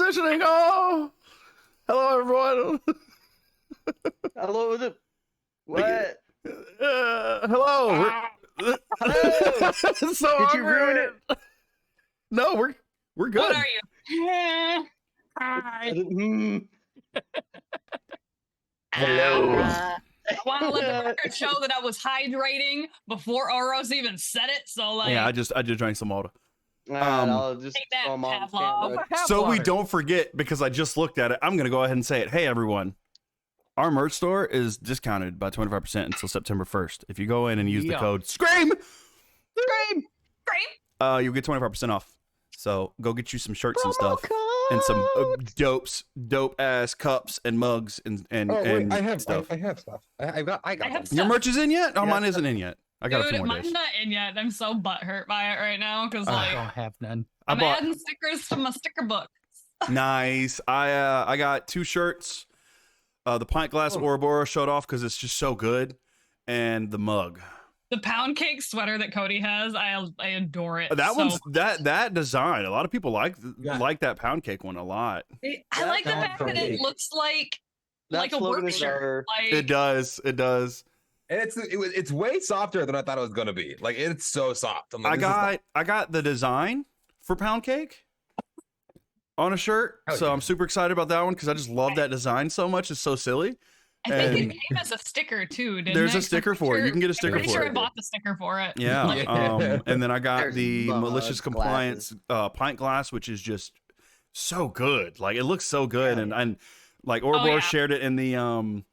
transitioning. Oh, hello everyone. Hello, what? Hello. Hello. It's so Did you ruin it? No, we're good. What are you? Hi. Hello. I want to let the record show that I was hydrating before Oros even said it. So like, Yeah, I just drank some water. I'll just Take that, throw 'em on Pavlov. camera. So we don't forget, because I just looked at it, I'm gonna go ahead and say it. Hey everyone, our merch store is discounted by 25% until September 1st. If you go in and use the code SCREAM, you'll get 25% off. So go get you some shirts and stuff, and some dope ass cups and mugs and I have stuff. I have stuff. I got them. stuff. Your merch is in yet? Oh, Yeah. mine isn't in yet. I got a few Dude, more mine's days. not in yet. I'm so butthurt by it right now because I like don't have none. I'm bought- adding stickers to my sticker book. Nice. I got 2 shirts. The pint glass Ouroboros showed off because it's just so good, and the mug. The pound cake sweater that Cody has, I adore it. That so one's that design. A lot of people like that pound cake one a lot. I like the That fact that pound it cake. looks like That a slogan work is shirt. Like It does. It does. And it's way softer than I thought it was gonna be. Like it's so soft. I'm like, I got the design for pound cake on a shirt, Oh, so yeah. I'm super excited about that one because I just love that design so much. It's so silly. I think And it came as a sticker too. Didn't there's it? a sticker for it. You can get a sticker I'm pretty for sure it. I bought the sticker for it. Yeah. Yeah. And then I got There's the mug malicious compliance pint glass, which is just so good. Like it looks so good, and like Ouroboros yeah. shared it in the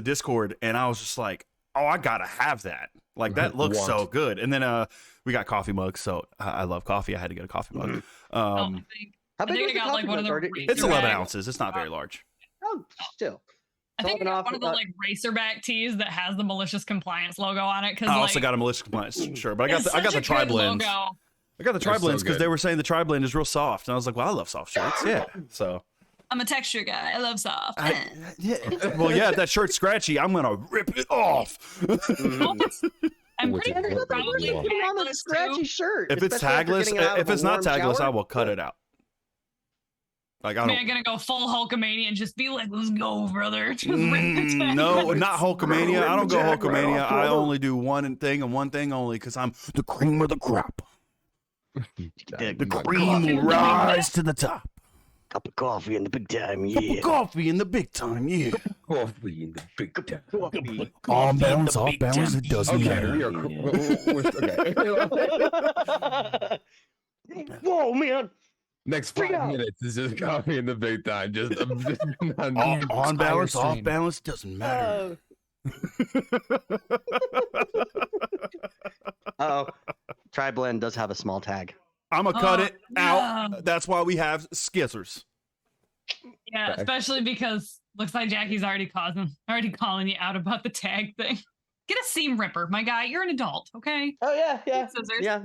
Discord, and I was just like, oh, I gotta have that. Like that looks so good. And then we got coffee mugs, so I love coffee. I had to get a coffee mug. How I big think was I the got like coffee one of mug, the. Artie? It's Razorback- 11 ounces. It's not very large. Oh, still. I think I got Off- one of the like racerback tees that has the malicious compliance logo on it. Because I also got a malicious compliance shirt, but I got the tri blends. Logo. I got the tri They're so blends because good. they were saying the tri blend is real soft, and I was like, well, I love soft shirts. Yeah. So. I'm a texture guy. I love soft. Yeah. Well, yeah, if that shirt's scratchy, I'm gonna rip it off. I'm Which pretty is sure what they probably want. Put it on a tagless scratchy too. shirt. If it's especially after tagless, getting out if of a it's not warm tagless, shower. I will cut it out. Like I I don't. mean, I'm gonna go full Hulkamania and just be like, "Let's go, brother." Just rip the tag. No, not Hulkamania. I don't go Jack, right Hulkamania. off, I brother. only do one thing and one thing only because I'm the cream of the crop. The cream will rise to the top. Cup of coffee in the big time, Cup of coffee in the big time, yeah. Coffee in the big time. On balance, off balance, it doesn't Okay, matter. we are okay. Whoa, man. Next Freak 5 out. minutes is just coffee in the big time. Just On balance, off stream. balance, doesn't matter. Oh, Tri-Blend does have a small tag. I'm gonna cut Oh, it out. no. That's why we have skizzers. Yeah, especially because looks like Jackie's already calling you out about the tag thing. Get a seam ripper, my guy. You're an adult, okay? Oh yeah, yeah, Scissors. yeah.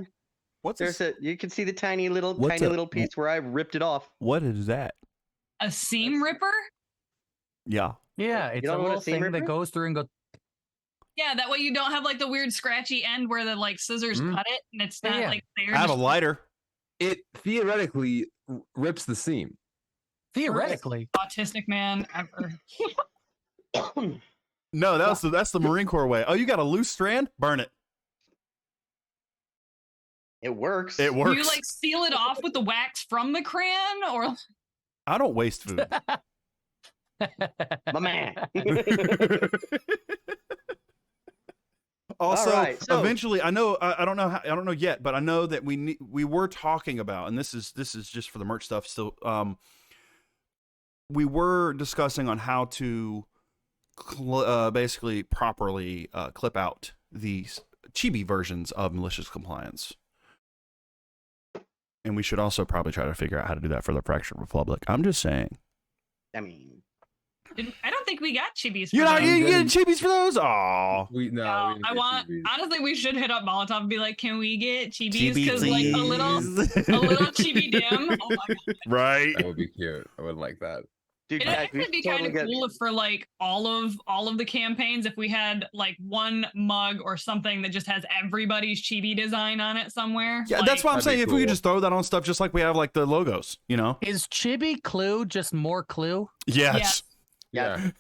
What's There's this? a. You can see the tiny little What's a- piece where I ripped it off. What is that? A seam ripper? Yeah. Yeah, it's don't a know what a little seam thing ripper that is? goes through and goes. Yeah, that way you don't have like the weird scratchy end where the like scissors cut it and it's not Yeah. like there. I have a just lighter. It theoretically rips the seam. Theoretically, autistic man ever. No, that's the Marine Corps way. Oh, you got a loose strand? Burn it. It works. It Do works. you like seal it off with the wax from the crayon or I don't waste food. My man. Also, All right, so- eventually, I know I don't know how, I don't know yet, but I know that we were talking about, and this is just for the merch stuff. So, we were discussing on how to basically properly clip out these chibi versions of malicious compliance. And we should also probably try to figure out how to do that for the Fractured Republic. I'm just saying. I mean, I don't think we got chibis. For You know, those. you get chibis for those? Aw. We no. No, we didn't I get want. TVs. Honestly, we should hit up Molotov and be like, "Can we get chibis? Chibi, Because like a little chibi dim." Oh my god! Right. That would be cute. I would like that. Dude, It'd guys, actually we be should kind totally of get. cool if for like all of the campaigns, if we had like one mug or something that just has everybody's chibi design on it somewhere. Yeah, like, that's why I'm That'd saying be if we could cool. just throw that on stuff just like we have like the logos, you know? Is Chibi Clue just more Clue? Yes. Yeah.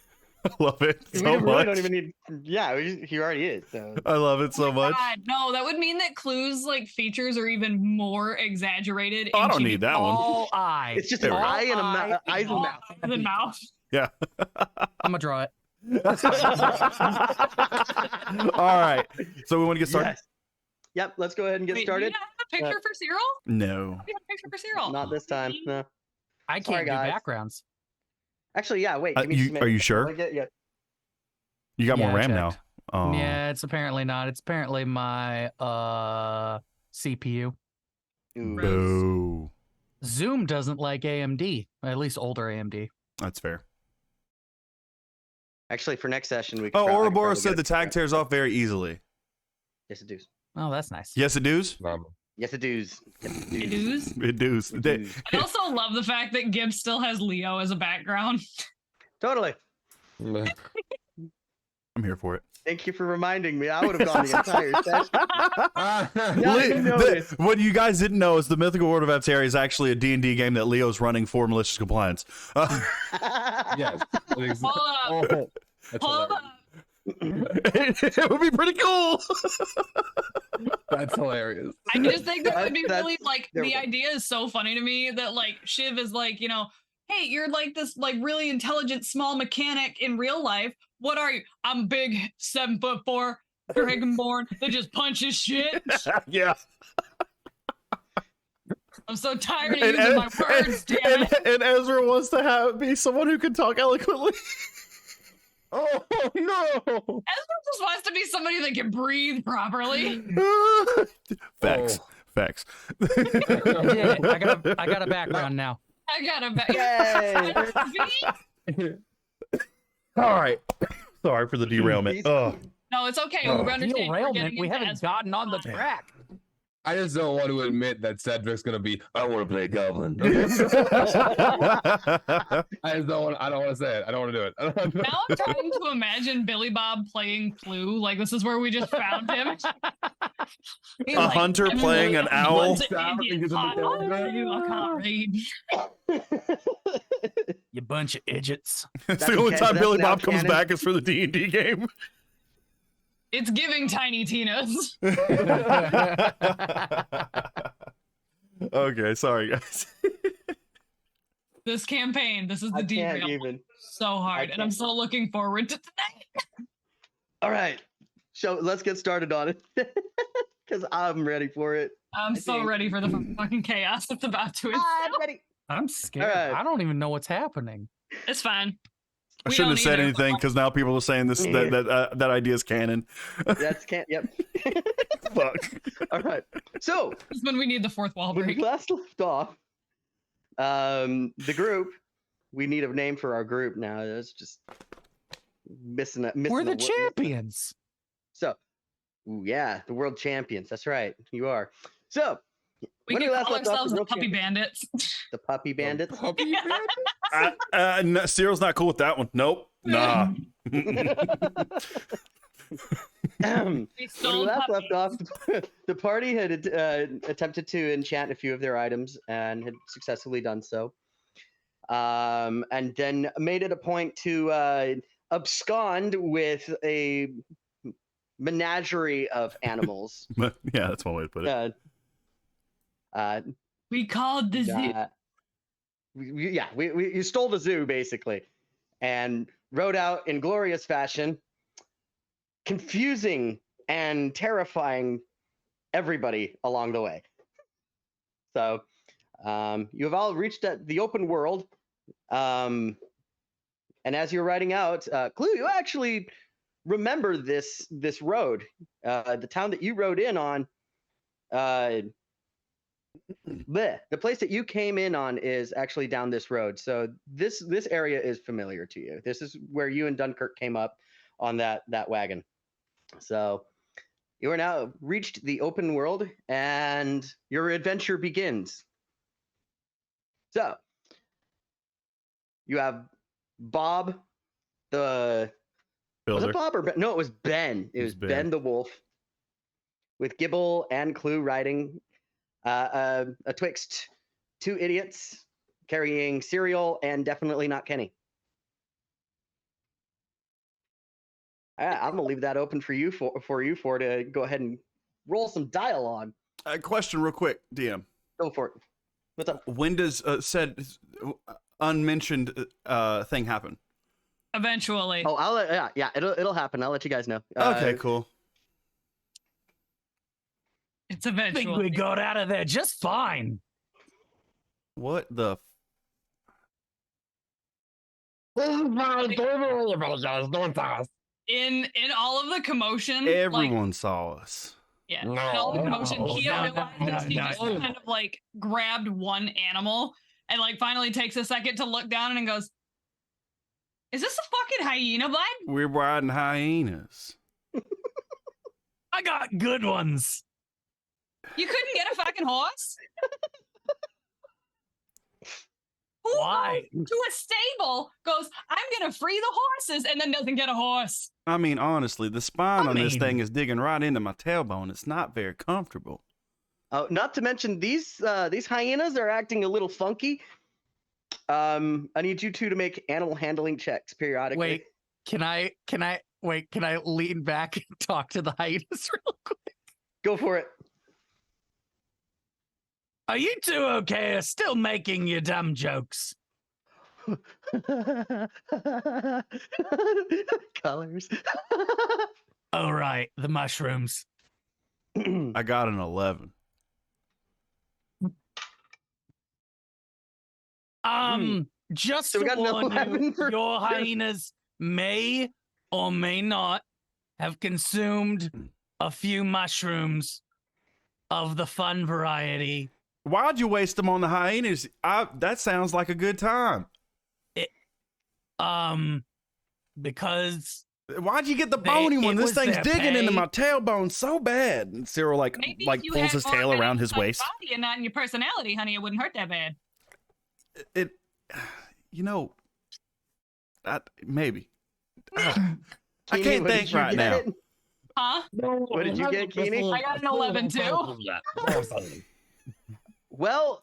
I love it We so really much. don't even need. Yeah, he already is. So I love it so much. God, no, that would mean that Clue's like features are even more exaggerated. Oh, I in don't chibi need that one. All eye. it's just an There we go. eye and a All mouth. Eyes and all mouth. eyes and mouth. Yeah. I'm gonna draw it. All right. So we want to get started? Yes. Yep. Let's go ahead and get Wait, started. Do you not have a picture for Cyril? No. We have a picture for Cyril. Not this time. No. I Sorry, can't do guys. backgrounds. Actually, yeah. Wait. Give me just a minute. Are you sure? Yeah. You got more Yeah, I RAM now. checked. Oh. Yeah, it's apparently not. It's apparently my CPU. Ooh. Boo. Zoom doesn't like AMD, at least older AMD. That's fair. Actually, for next session, we. Oh, I could Ouroboros probably said get the it. tag tears off very easily. Yes, it does. Oh, that's nice. Yes, it does. Yes, it does. Yes, it Dudes. It does. It They- does. I also love the fact that Gibbs still has Leo as a background. Totally. I'm here for it. Thank you for reminding me. I would have gone the entire session. Yeah, I Le- didn't notice. what you guys didn't know is the Mythical World of Avteria is actually a D&D game that Leo's running for malicious compliance. Yes. Hold up. Oh, that's Hold up. hilarious. It would be pretty cool. That's hilarious. I just think that would be That's- really like there we the go. idea is so funny to me that like Shiv is like, you know, hey, you're like this like really intelligent small mechanic in real life. What are you? I'm big 7'4" dragonborn that just punches shit. Yeah. I'm so tired of using my words, damn it. and Ezra wants to be someone who can talk eloquently. Oh no! Ezra just wants to be somebody that can breathe properly. Facts. Facts. Yeah, I got a background now. I gotta bet. Yay. All right. Sorry for the derailment. Oh. No, it's okay. Oh. We understand. We're Derailment. getting We into haven't Ezra. gotten on the track. I just don't want to admit that Cedric's gonna be. I want to play Goblin. I just don't want. I don't want to say it. I don't want to do it. Now I'm trying to imagine Billy Bob playing Clue. Like this is where we just found him. He's A hunter "I'm playing an really- owl." what's an idiot? I can't read. You bunch of idiots. It's That's the only okay, time that's Billy now Bob comes canon. back is for the D&D game. It's giving Tiny Tina's. Okay, sorry guys. This campaign, this is the I can't derail. even. So hard, and I'm can't. so looking forward to today. All right. So let's get started on it. Because I'm ready for it. I'm so think- ready for the fucking chaos that's about to ensue. I'm ready. I'm scared. Alright. I don't even know what's happening. It's fine. I We shouldn't have don't said either. anything because now people are saying this that idea is canon. That's can't. Yep. Fuck. All right. So This is when we need the fourth wall when we break. last left off, the group. We need a name for our group now. It's just missing. We're the a wo- champions. So, ooh, yeah, the world champions. That's right. You are. So, We when can we last call left off, ourselves the world puppy champions- bandits. the puppy bandits. Puppy bandit? No, Cyril's not cool with that one. Nope. Nah. We When we stole last puppies. left off, the party had attempted to enchant a few of their items and had successfully done so. And then made it a point to abscond with a menagerie of animals. Yeah, that's one way to put it. We called the zoo. You stole the zoo basically, and rode out in glorious fashion, confusing and terrifying everybody along the way. So, you have all reached the open world, and as you're riding out, Clue, you actually remember this road, the town that you rode in on. The place that you came in on is actually down this road. So this area is familiar to you. This is where you and Dunkirk came up on that wagon. So you are now reached the open world and your adventure begins. So you have Bob, was Builder. it Bob or Ben? No, it was Ben. It was Ben. Ben the wolf, with Gibble and Clue riding atwixt two idiots carrying cereal, and definitely not Kenny. I'm gonna leave that open for you to go ahead and roll some dialogue. Question real quick, DM. Go for it. What's up? When does said unmentioned thing happen? Eventually. Oh, it'll happen. I'll let you guys know. Okay, cool. It's I think eventually. we got out of there just fine. What the? In all of the commotion, Everyone saw us. yeah, in all the commotion, Kia realizes he just no. kind of like grabbed one animal and like finally takes a second to look down and goes, "Is this a fucking hyena, bud?" We're riding hyenas. I got good ones. You couldn't get a fucking horse? Who Why? goes to a stable, goes, "I'm gonna free the horses," and then doesn't get a horse? I mean, honestly, the spine I on this mean- thing is digging right into my tailbone. It's not very comfortable. Oh, not to mention these hyenas are acting a little funky. I need you two to make animal handling checks periodically. Wait, can I lean back and talk to the hyenas real quick? Go for it. Are you two okay? Still making your dumb jokes? Colors. Oh, right, the mushrooms. I got an 11. Just So to we got an warn 11 you, for- your hyenas may or may not have consumed a few mushrooms of the fun variety. Why'd you waste them on the hyenas? That sounds like a good time. Because Why'd you get the bony It one? This was thing's their digging into pay. my tailbone so bad. And Cyril Maybe if you pulls had his more tail of an around his outside waist. body and not in your personality, honey, it wouldn't hurt that bad. It, you know, maybe. I Keeney, can't what did think you right get? now. Huh? What did you get, Keeney? I got an 11 too. Well,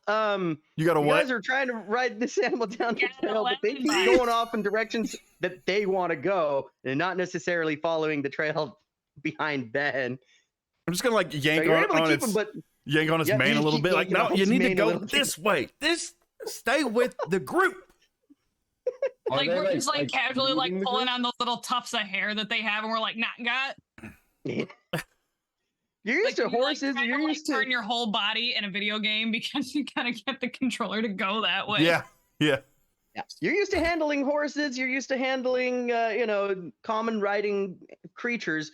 You got a you what? guys are trying to ride this animal down the Yeah, trail, but they 11 keep vibes. going off in directions that they want to go, and not necessarily following the trail behind Ben. I'm just gonna So yank you're able to on keep its them, but yank on its Yeah, mane you a little keep bit. Like, yanking no, on you its need to mane a go little bit. this way. Stay with the group. Like we're just like casually like leading the pulling group? on those little tufts of hair that they have, and we're like, "Not got." you're used Like, to you, like, horses. try to, You're like, used to turn your whole body in a video game because you gotta get the controller to go that way. Yeah. Yeah. You're used to handling horses. You're used to handling, common riding creatures.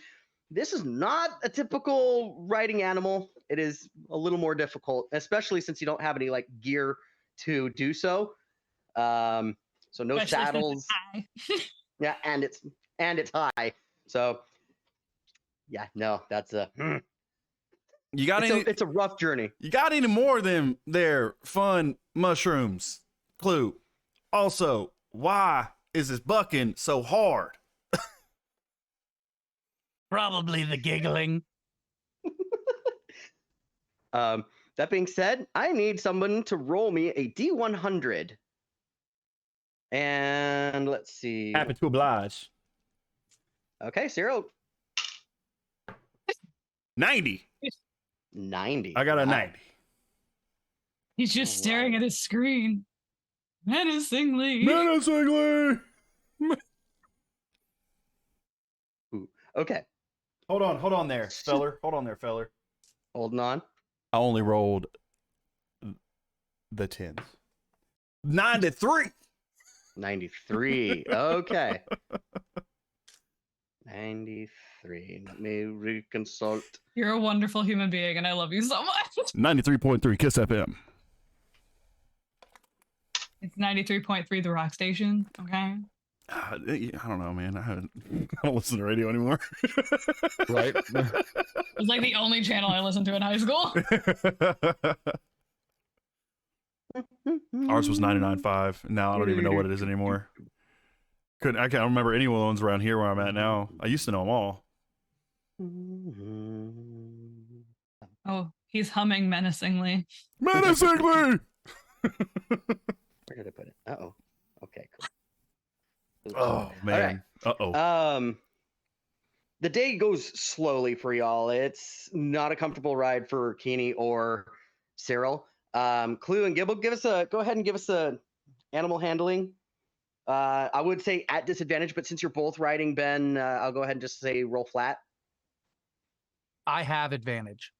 This is not a typical riding animal. It is a little more difficult, especially since you don't have any like gear to do so. So no Especially since it's saddles. high. Yeah, and it's high. So yeah, no, that's You got any? it's a rough journey. You got any more of them there fun mushrooms? Clue. Also, why is this bucking so hard? probably the giggling. That being said, I need someone to roll me a D100. And let's see. Happy to oblige. Okay, Cyril, 90. 90. I got a Wow. 90. He's just Oh, staring wow. at his screen menacingly. Menacingly. Okay, Hold on there, feller. Hold on there, feller. holding on. I only rolled the 10s. 93. 93. Okay. 93. Let me reconsult. You're a wonderful human being, and I love you so much. 93.3 Kiss FM. It's 93.3 The Rock Station. Okay. I don't know, man. I don't listen to radio anymore. Right? It's like the only channel I listened to in high school. Ours was 99.5. Now I don't even know what it is anymore. I can't remember any of the ones around here where I'm at now. I used to know them all. Oh, he's humming menacingly. Menacingly! Where did I put it? Uh-oh. Okay, cool. Oops. Oh, man. Uh-oh. The day goes slowly for y'all. It's not a comfortable ride for Keeney or Cyril. Clue and Gibble, go ahead and give us a animal handling. I would say at disadvantage, but since you're both riding Ben, I'll go ahead and just say roll flat. I have advantage.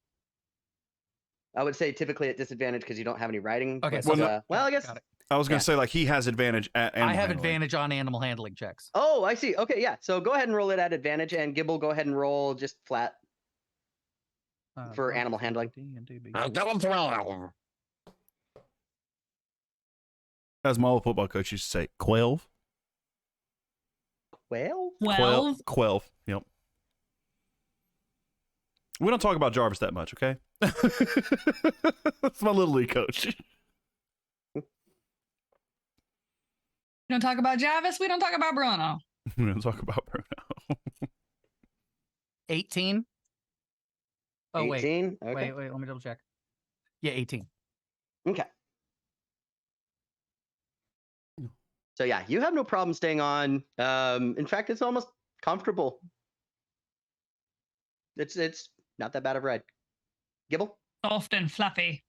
I would say typically at disadvantage because you don't have any riding. Okay, but, so well, I guess. got it. I was going to say, like, he has advantage at animal I have handling. advantage on animal handling checks. Oh, I see. Okay, yeah. So go ahead and roll it at advantage, and Gibble, go ahead and roll just flat for animal handling. As my old football coach used to say, 12. Well, 12. 12. Yep. We don't talk about Jarvis that much, okay? That's my little league coach. We don't talk about Jarvis. We don't talk about Bruno. We don't talk about Bruno. 18. Oh, 18. wait. Okay. Wait. Let me double check. Yeah, 18. Okay. So yeah, you have no problem staying on. In fact, it's almost comfortable. It's not that bad of a ride. Gibble? Soft and fluffy.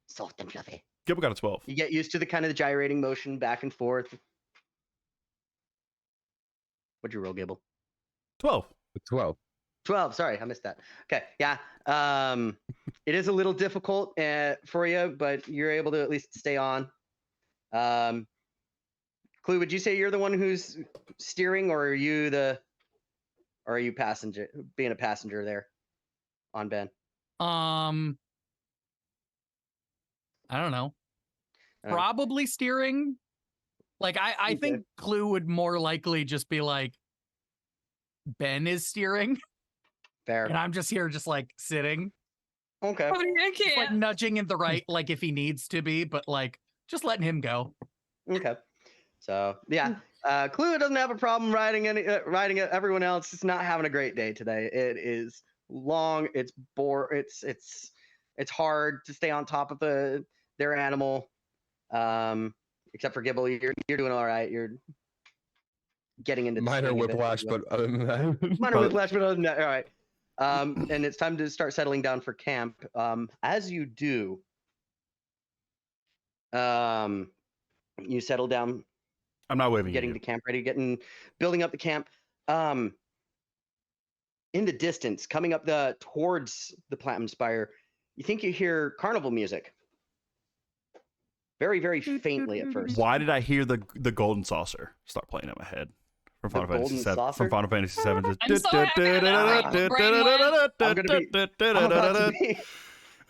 Soft and fluffy. Gibble got a 12. You get used to the kind of the gyrating motion back and forth. What'd you roll, Gibble? 12. 12. 12. Sorry, I missed that. Okay, yeah. It is a little difficult for you, but you're able to at least stay on. Clue, would you say you're the one who's steering, or are you passenger, being a passenger there on Ben? I don't know. Probably steering. Like I Okay. think Clue would more likely just be like, Ben is steering, Fair. and I'm just here, just like sitting, Okay. Oh, I just, like can't. nudging in the right, like if he needs to be, but like just letting him go. Okay. So yeah, Clue doesn't have a problem riding riding it. Everyone else is not having a great day today. It is long. It's it's hard to stay on top of their animal. Except for Gibble, you're doing all right. You're getting into the Minor swing of it. whiplash, but other than that, Minor whiplash, but other than that, all right. And it's time to start settling down for camp. As you do, you settle down, I'm not waving getting at the you. camp ready, building up the camp. In the distance, coming up towards the Platinum Spire, you think you hear carnival music. Very, very faintly at first. Why did I hear the golden saucer start playing in my head from The Final Fantasy golden 7? saucer? From Final Fantasy 7. I'm so happy that my brain went- I'm about to be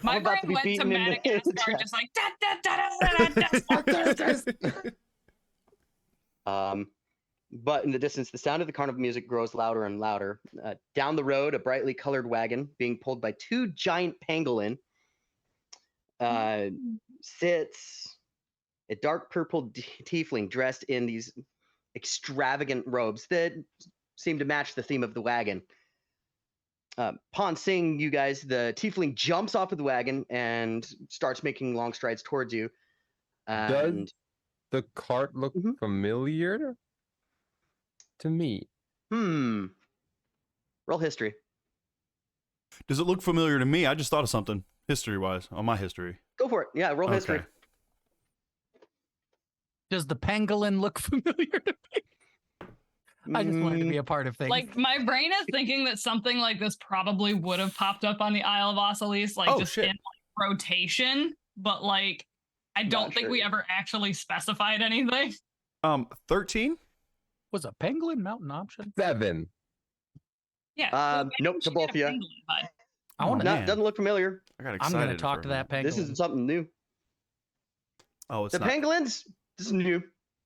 My I'm about to brain be went to beaten in the Madagascar, chat. just like da da da da da da. But in the distance, the sound of the carnival music grows louder and louder. Down the road, a brightly colored wagon being pulled by two giant pangolin sits a dark purple tiefling dressed in these extravagant robes that seem to match the theme of the wagon. Upon seeing you guys, the tiefling jumps off of the wagon and starts making long strides towards you. And the cart look Mhm. familiar to me. roll history. Does it look familiar to me? I just thought of something history-wise on my history. Go for it. Yeah, roll history. Okay. Does the pangolin look familiar to me? I just wanted to be a part of things. Like my brain is thinking that something like this probably would have popped up on the Isle of Ossilis, like Oh, just shit. in like, rotation, but like I don't Not think sure. we ever actually specified anything. 13? Was a pangolin mountain option? 7. Yeah. Nope, to both of you. I want Oh, to. man. Doesn't look familiar. I got I'm excited. going to talk for to a that minute. pangolin. This isn't something new. Oh, it's The not. pangolins, this is new.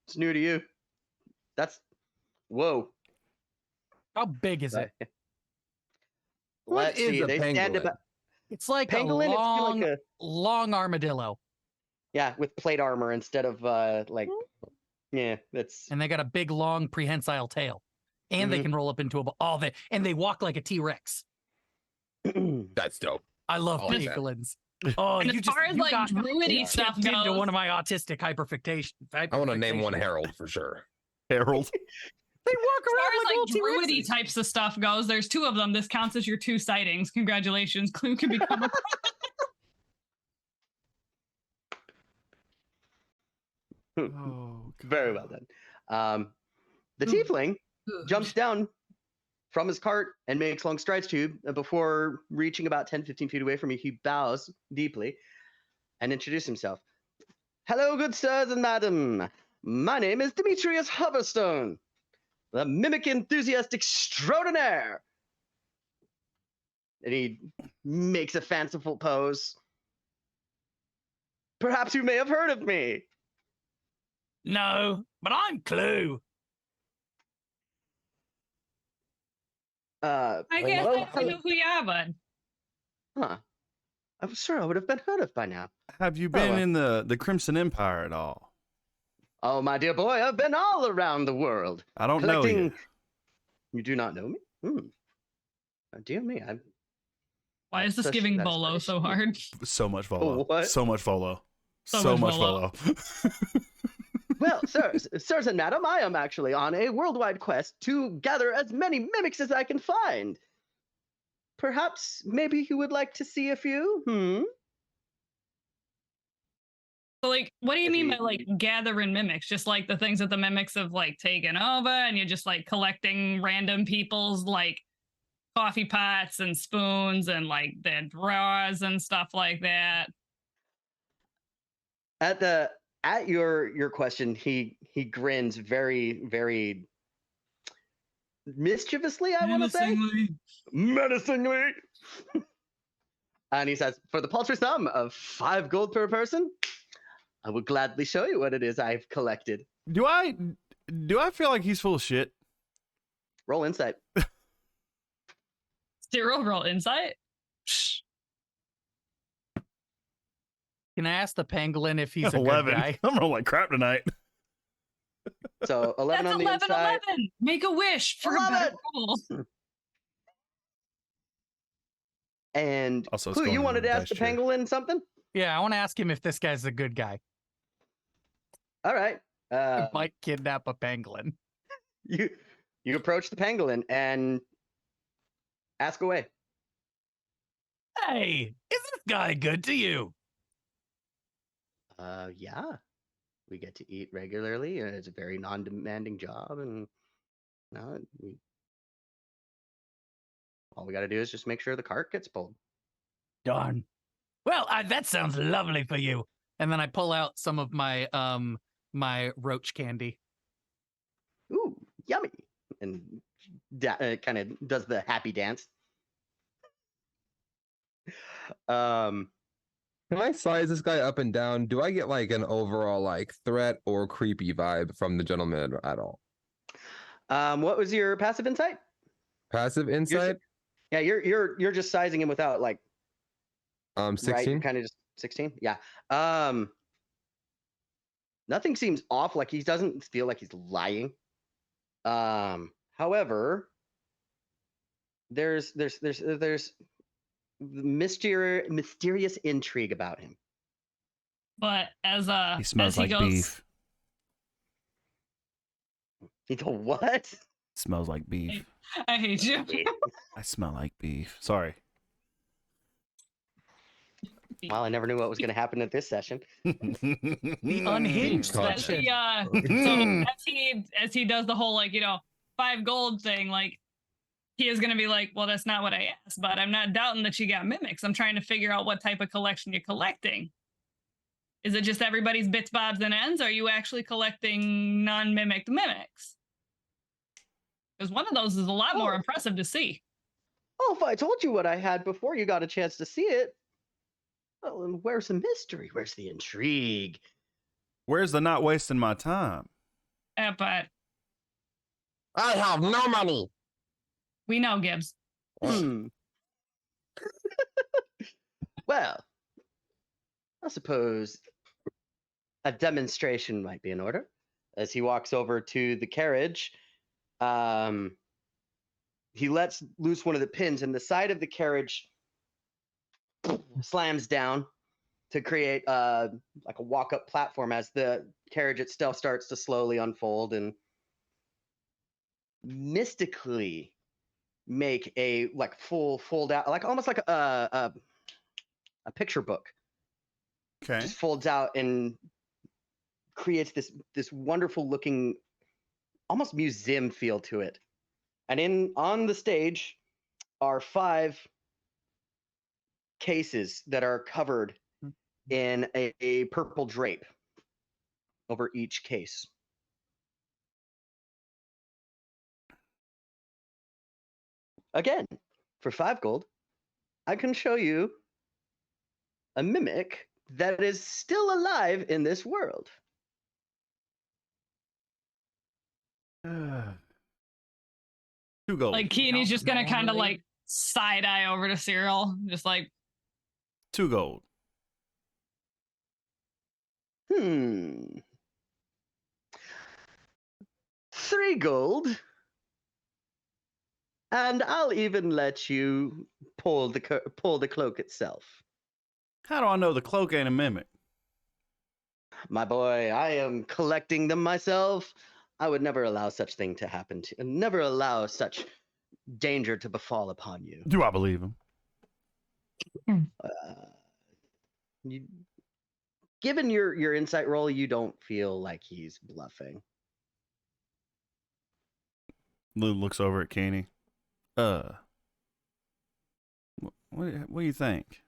It's new to you. That's whoa. How big is it? What Let's is see. a They stand pangolin? about It's like pangolin. a long, It's like long armadillo. yeah, with plate armor instead of like Yeah, that's And they got a big, long, prehensile tail. And they Mhm. can roll up into a ball. And they walk like a T-Rex. That's dope. I love I like that. pangolins. Oh, And you as just far as you like got druidy are. stuff tipped into goes, one of my autistic hyperfixation. I want to name one Harold for sure. Harold. They walk as far around as like like little druidy T-Rexes. types of stuff goes, there's 2 of them. This counts as your 2 sightings. Congratulations, Clue can become a Oh, very well done. The Ooh. tiefling jumps down from his cart and makes long strides to you. Before reaching about 10, 15 feet away from you, he bows deeply and introduces himself. Hello, good sirs and madam. My name is Demetrius Hoverstone, the mimic enthusiast extraordinaire. And he makes a fanciful pose. Perhaps you may have heard of me. No, but I'm Clue. I guess Well, I know who you are, bud. Huh. I was sure I would have been heard of by now. have you been well. in the Crimson Empire at all? Oh, my dear boy, I've been all around the world. I don't know you. You do not know me? Oh, dear me, I'm. Why is this Such- giving that is Bolo very so sweet. hard? So much Volo. What? So much Volo. So So much much Volo. Volo. Well, sirs and madam, I am actually on a worldwide quest to gather as many mimics as I can find. Perhaps, maybe you would like to see a few? So, like, what do you If mean you- by like gathering mimics? Just like the things that the mimics have like taken over, and you're just like collecting random people's like coffee pots and spoons and like their drawers and stuff like that. At your question, he grins very, very mischievously, I want to say. Menacingly. And he says, for the paltry sum of 5 gold per person, I will gladly show you what it is I've collected. Do I feel like he's full of shit? Roll insight. Zero roll insight. Can I ask the pangolin if he's a 11. good guy? I'm rolling like crap tonight. So 11 That's on the 11, inside. 11. Make a wish for a better 11. roll. And Also, it's Clue, going you in wanted the to ask dice the chair. pangolin something? Yeah, I want to ask him if this guy's a good guy. All right. I might kidnap a pangolin. You approach the pangolin and ask away. Hey, is this guy good to you? Yeah. We get to eat regularly, and it's a very non-demanding job, and all we got to do is just make sure the cart gets pulled. Darn. Well, that sounds lovely for you. And then I pull out some of my my roach candy. Ooh, yummy! And kind of does the happy dance. Can I size this guy up and down? Do I get like an overall like threat or creepy vibe from the gentleman at all? What was your passive insight? Passive insight? Yeah, you're just sizing him without like 16. right. You're kind of just 16. Yeah. Nothing seems off. Like he doesn't feel like he's lying. However, there's mysterious intrigue about him. But as He smells as he like goes, beef. He's a what? Smells like beef. I hate you. I smell like beef. Sorry. Well, I never knew what was going to happen at this session. The unhinged Content. As session. he, as he does the whole like 5 gold thing, like he is gonna be like, well, that's not what I asked, but I'm not doubting that you got mimics. I'm trying to figure out what type of collection you're collecting. Is it just everybody's bits, bobs, and ends? Or are you actually collecting non-mimicked mimics? Because one of those is a lot more impressive to see. Oh, if I told you what I had before you got a chance to see it, well, then where's the mystery? Where's the intrigue? Where's the not wasting my time? But I have no money. we know, Gibbs. Well, I suppose a demonstration might be in order. As he walks over to the carriage, he lets loose one of the pins, and the side of the carriage slams down to create like a walk-up platform as the carriage itself starts to slowly unfold and mystically make a like full fold out, like almost like a picture book. Okay. Just folds out and creates this wonderful looking, almost museum feel to it. And on the stage are 5 cases that are covered in a purple drape over each case. Again, for 5 gold, I can show you a mimic that is still alive in this world. 2 gold. Like Keeney's just gonna kind of like side eye over to Cyril, just like 2 gold. 3 gold. And I'll even let you pull the cloak itself. How do I know the cloak ain't a mimic? My boy, I am collecting them myself. I would never allow such thing to happen to, never allow such danger to befall upon you. Do I believe him? Given your insight roll, you don't feel like he's bluffing. Lou looks over at Kenny. What do you think?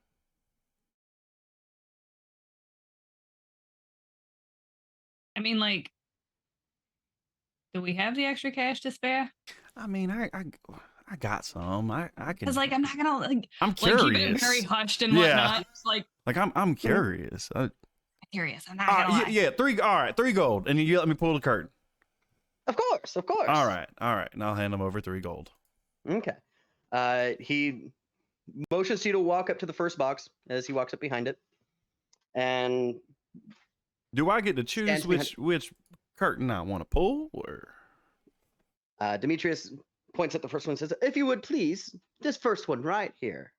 I mean, like, do we have the extra cash to spare? I mean, I got some. I can. Because like I'm not gonna like I'm like curious. keep it very hushed and Yeah. whatnot. It's like I'm curious. curious. I'm not gonna lie. Yeah, 3. All right, 3 gold, and you let me pull the curtain. Of course. All right, and I'll hand him over 3 gold. Okay. He motions you to walk up to the first box as he walks up behind it. And Do I get to choose which curtain I want to pull, or? Demetrius points at the first one and says, "If you would please, this first one right here."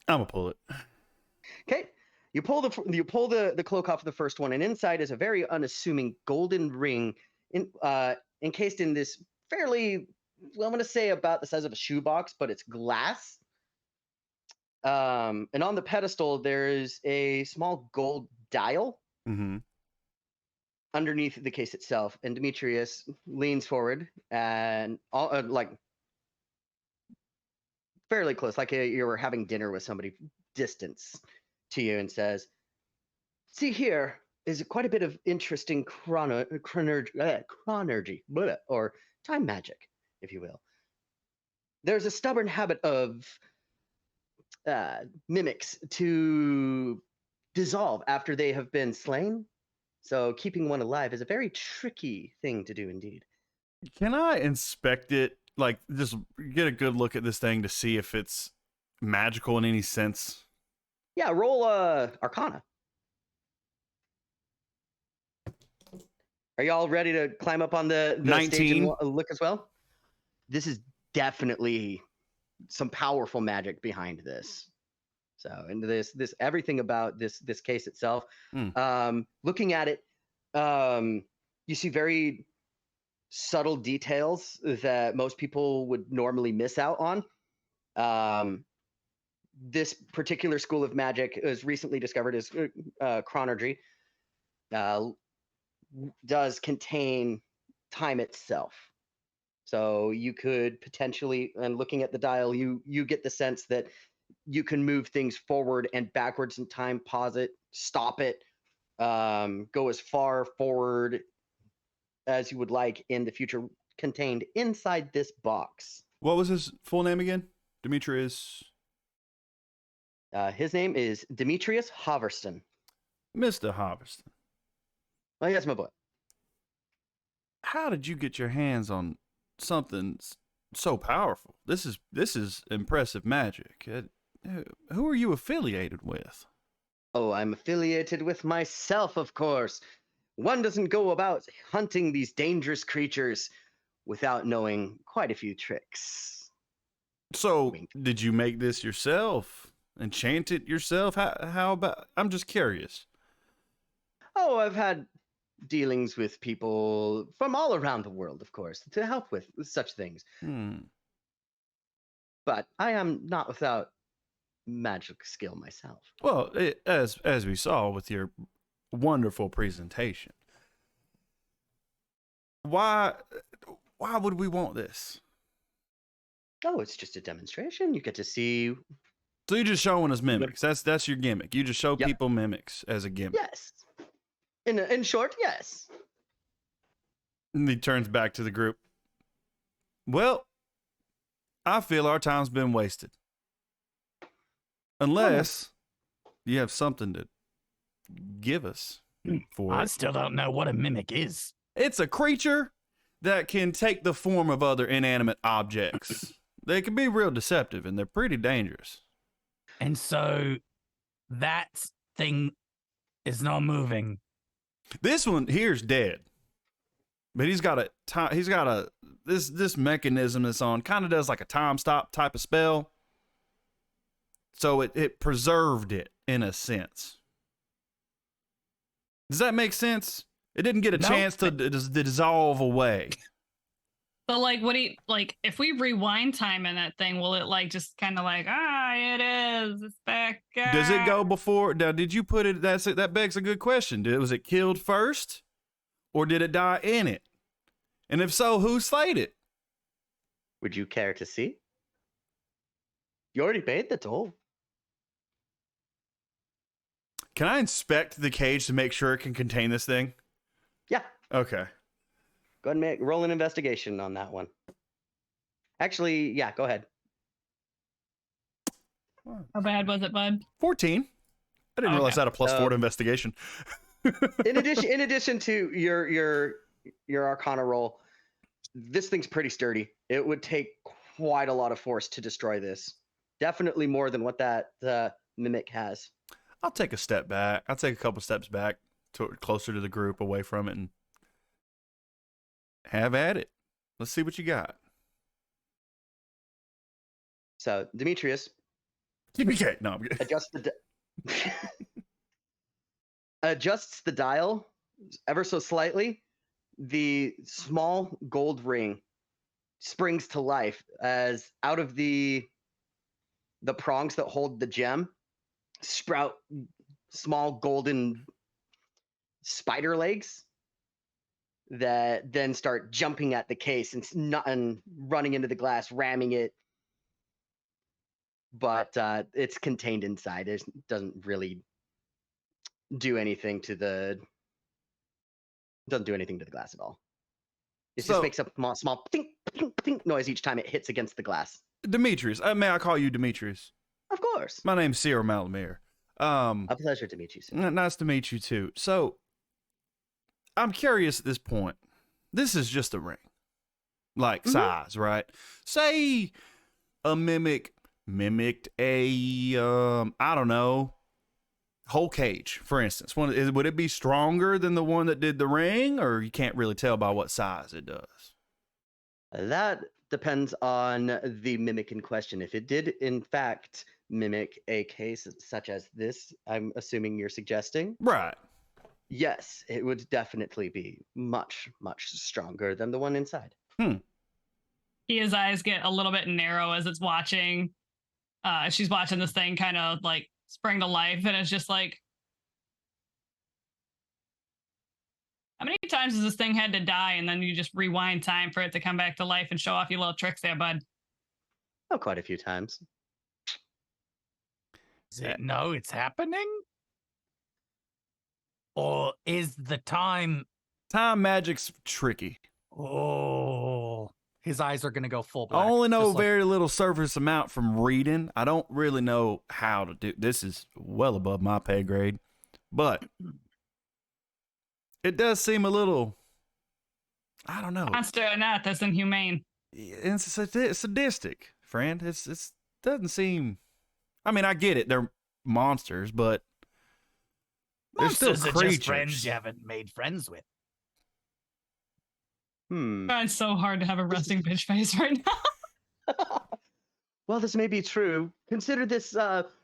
I'm gonna pull it. Okay. You pull the cloak off of the first one, and inside is a very unassuming golden ring encased in this fairly, well, I'm going to say about the size of a shoebox, but it's glass. And on the pedestal, there is a small gold dial underneath the case itself. And Demetrius leans forward and like fairly close, like you're having dinner with somebody distance to you, and says, "See, here is quite a bit of interesting chronergy, or time magic, if you will. There's a stubborn habit of mimics to dissolve after they have been slain. So keeping one alive is a very tricky thing to do indeed." Can I inspect it? Like, just get a good look at this thing to see if it's magical in any sense? Yeah, roll Arcana. Are y'all ready to climb up on the 19. stage and look as well? This is definitely some powerful magic behind this. So, and this everything about this case itself. Looking at it, you see very subtle details that most people would normally miss out on. This particular school of magic is recently discovered as chronergy. Does contain time itself. So you could potentially, and looking at the dial, you get the sense that you can move things forward and backwards in time, pause it, stop it, go as far forward as you would like in the future, contained inside this box. What was his full name again? Demetrius? His name is Demetrius Hoverston. Mr. Hoverston. Oh, yes, my boy. How did you get your hands on something so powerful? This is impressive magic. Who are you affiliated with? Oh, I'm affiliated with myself, of course. One doesn't go about hunting these dangerous creatures without knowing quite a few tricks. So, Wink. did you make this yourself? Enchant it yourself? How about? I'm just curious. Oh, I've had dealings with people from all around the world, of course, to help with such things. But I am not without magic skill myself. Well, as we saw with your wonderful presentation, why would we want this? Oh, it's just a demonstration. You get to see. So you're just showing us mimics. That's your gimmick. You just show Yep. people mimics as a gimmick. Yes. In short, yes. And he turns back to the group. Well, I feel our time's been wasted. Unless you have something to give us for I it. still don't know what a mimic is. It's a creature that can take the form of other inanimate objects. They can be real deceptive and they're pretty dangerous. And so that thing is not moving. This one here's dead. But he's got this mechanism that's on, kind of does like a time stop type of spell. So it preserved it in a sense. Does that make sense? It didn't get a No. chance to dissolve away. But like, if we rewind time in that thing, will it like just kind of like, it is, it's back? Does it go before? Now, did you put it? That begs a good question. Was it killed first, or did it die in it? And if so, who slayed it? Would you care to see? You already paid the toll. Can I inspect the cage to make sure it can contain this thing? Yeah. Okay. Go ahead and roll an investigation on that one. Actually, yeah, go ahead. How bad was it, bud? 14. I didn't realize I had a plus 4 to investigation. In addition to your Arcana roll, this thing's pretty sturdy. It would take quite a lot of force to destroy this. Definitely more than what that mimic has. I'll take a step back. I'll take a couple steps back, closer to the group, away from it, and have at it. Let's see what you got. So, Demetrius, TPK. No, I'm good. adjusts the dial ever so slightly. The small gold ring springs to life as out of the prongs that hold the gem sprout small golden spider legs that then start jumping at the case and running into the glass, ramming it. But it's contained inside. It doesn't really do anything to the glass at all. It just makes a small ping, ping, ping noise each time it hits against the glass. Demetrius. May I call you Demetrius? Of course. My name's Cyril Malamir. A pleasure to meet you, sir. Nice to meet you too. So, I'm curious at this point. This is just a ring, like size, right? Say a mimicked a I don't know, whole cage, for instance. Would it be stronger than the one that did the ring, or you can't really tell by what size it does? That depends on the mimic in question. If it did, in fact, mimic a case such as this, I'm assuming you're suggesting. Right. Yes, it would definitely be much, much stronger than the one inside. His eyes get a little bit narrow as it's watching. She's watching this thing kind of like spring to life, and it's just like, how many times has this thing had to die, and then you just rewind time for it to come back to life and show off your little tricks there, bud? Oh, quite a few times. Does it know it's happening? Or is the time... Time magic's tricky. Oh, his eyes are going to go full black. I only know just like- very little surface amount from reading. I don't really know how to do this. Is well above my pay grade, but it does seem a little, I don't know. Monster or not, that's inhumane. It's sadistic, friend. It's doesn't seem. I mean, I get it. They're monsters, but They're still Monsters are just friends creatures. you haven't made friends with. It's so hard to have a resting bitch face right now. Well, this may be true. Consider this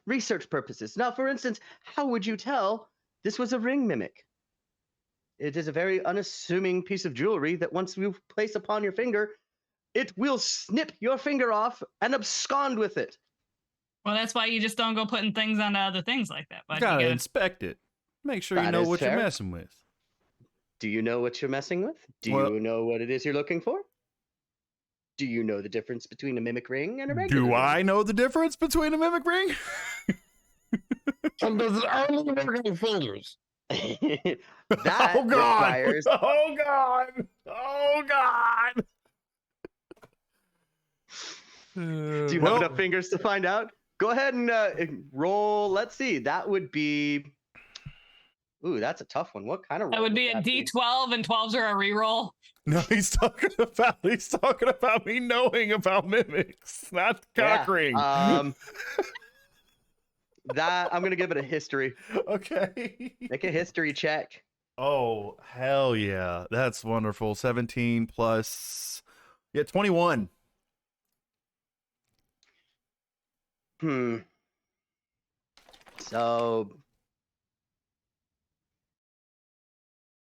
research purposes. Now, for instance, how would you tell this was a ring mimic? It is a very unassuming piece of jewelry that once you place upon your finger, it will snip your finger off and abscond with it. Well, that's why you just don't go putting things onto other things like that. But Gotta you gotta, inspect it. Make sure you That know is what you're fair. messing with. Do you know what you're messing with? Do Well- you know what it is you're looking for? Do you know the difference between a mimic ring and a regular Do ring? I know the difference between a mimic ring? And does it only work on fingers? That Oh God! requires Oh God! Oh God! Do you have enough fingers to find out? Go ahead and roll. Let's see. That would be. Ooh, that's a tough one. What kind of roll? that would be a that D12, and 12s are a reroll. No, he's talking about me knowing about mimics, not cock ring. That I'm gonna give it a history. Okay. Make a history check. Oh hell yeah, that's wonderful. 17 plus, 21. So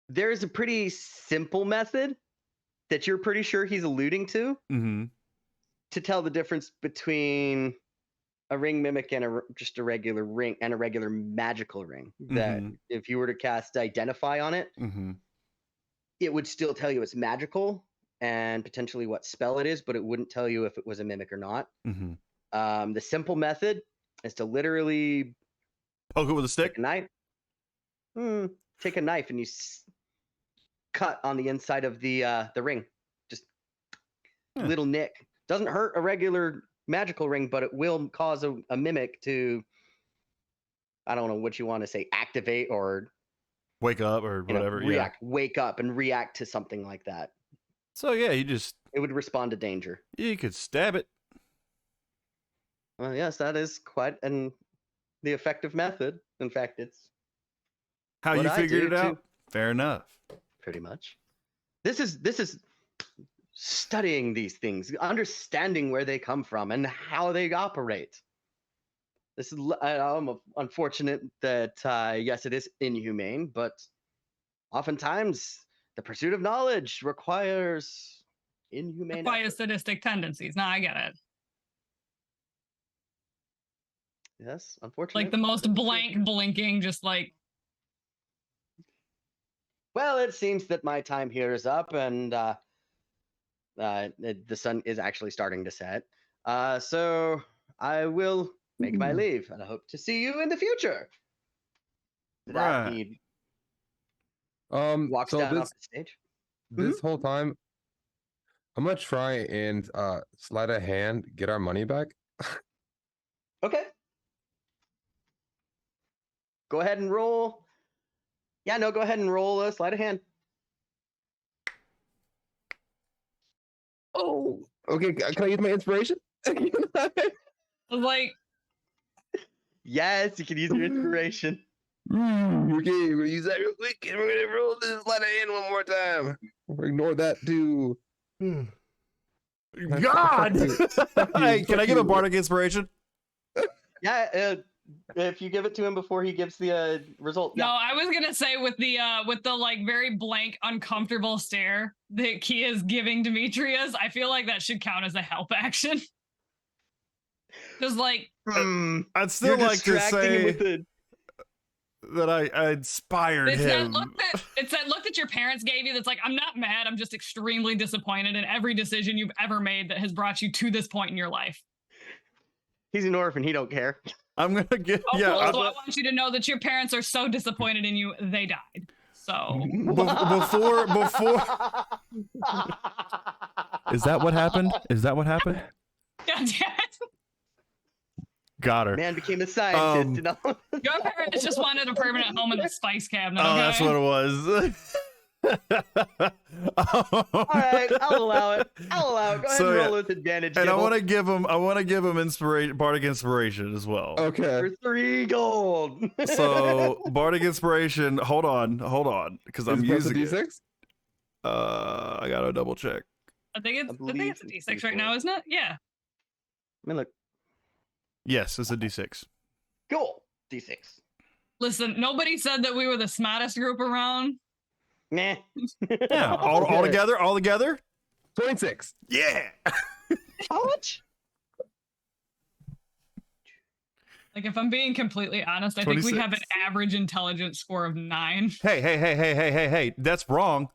there's a pretty simple method that you're pretty sure he's alluding to Mm-hmm. to tell the difference between a ring mimic and just a regular ring and a regular magical ring. That if you were to cast Identify on it, Mm-hmm. it would still tell you it's magical and potentially what spell it is, but it wouldn't tell you if it was a mimic or not. Mm-hmm. The simple method is to literally Poke it with a stick. take a knife. Take a knife and you cut on the inside of the ring. Just little nick. Doesn't hurt a regular magical ring, but it will cause a mimic to, I don't know what you want to say, activate or Wake up or whatever. react, wake up and react to something like that. So yeah, It would respond to danger. you could stab it. Well, yes, that is quite the effective method. In fact, it's How what you I figured do it out? too. Fair enough. Pretty much. This is studying these things, understanding where they come from and how they operate. This is I'm unfortunate that yes, it is inhumane, but oftentimes the pursuit of knowledge requires inhumane. Quite effort. sadistic tendencies. No, I get it. Yes, unfortunately. Like the most blank blinking, just like. Well, it seems that my time here is up, and the sun is actually starting to set. So I will make my leave, and I hope to see you in the future. That Right. he walks So down this off the stage. this whole time, I'm gonna try and sleight of hand get our money back. Okay. Go ahead and roll. Yeah, no, go ahead and roll a sleight of hand. Oh, okay. Can I use my inspiration? Like, Yes, you can use your inspiration. Okay, we're gonna use that real quick, and we're gonna roll this sleight of hand one more time. Ignore that too. God! Hey, can I give a bardic inspiration? Yeah, if you give it to him before he gives the result. no, Yeah. I was gonna say with the like very blank, uncomfortable stare that Kia is giving Demetrius, I feel like that should count as a help action. Just like, I'd still You're like to distracting him say with the that I inspired it's that him. look that your parents gave you that's like, I'm not mad, I'm just extremely disappointed in every decision you've ever made that has brought you to this point in your life. He's an orphan. He don't care. I'm gonna get Oh, yeah. also, I want you to know that your parents are so disappointed in you, they died. So Before is that what happened? Is that what happened? God damn it. Got her. Man became a scientist. You know? Your parents just wanted a permanent home in the spice cabinet. Oh, Okay? that's what it was. All right, I'll allow it. I'll allow it. Go ahead So, and roll yeah. with advantage. And I Gibble, want to give him inspiration, bardic inspiration as well. Okay. for 3 gold. So bardic inspiration. Hold on, because I'm Is it using plus a it. D6? I gotta double check. I think it's believe a it's D6 right D4. now, isn't it? Yeah. I mean, look, Yes, it's a D6. cool. D6. Listen, nobody said that we were the smartest group around. Meh. Yeah, all Okay. together. 26. Yeah. How much? Like, if I'm being completely honest, I think we have an 26. average intelligence score of 9. Hey. That's wrong.